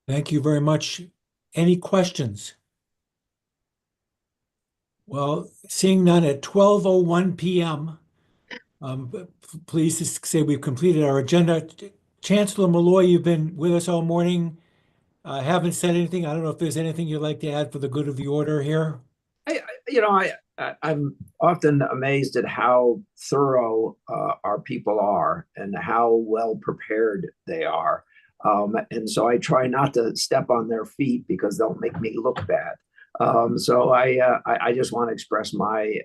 Thank you very much. Any questions? Well, seeing none at 12:01 p.m., pleased to say we've completed our agenda. Chancellor Malloy, you've been with us all morning. Haven't said anything. I don't know if there's anything you'd like to add for the good of the order here. I'm often amazed at how thorough our people are and how well prepared they are. And so I try not to step on their feet because they'll make me look bad. So I just want to express my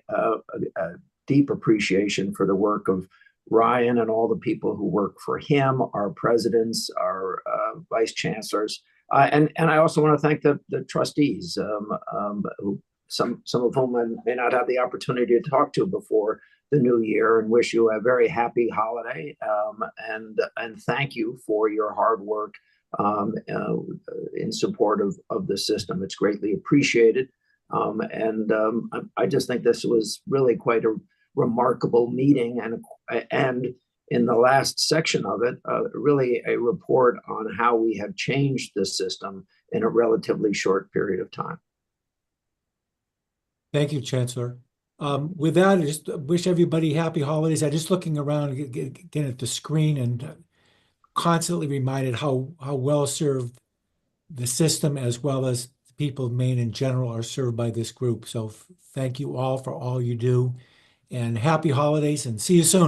deep appreciation for the work of Ryan and all the people who work for him, our presidents, our vice chancellors. And I also want to thank the trustees, who some of whom I may not have the opportunity to talk to before the new year, and wish you a very happy holiday. And thank you for your hard work in support of the system. It's greatly appreciated. I just think this was really quite a remarkable meeting, and in the last section of it, really a report on how we have changed the system in a relatively short period of time. Thank you, Chancellor. With that, I just wish everybody happy holidays. I'm just looking around again at the screen and constantly reminded how well served the system as well as the people of Maine in general are served by this group. So thank you all for all you do, and happy holidays, and see you soon.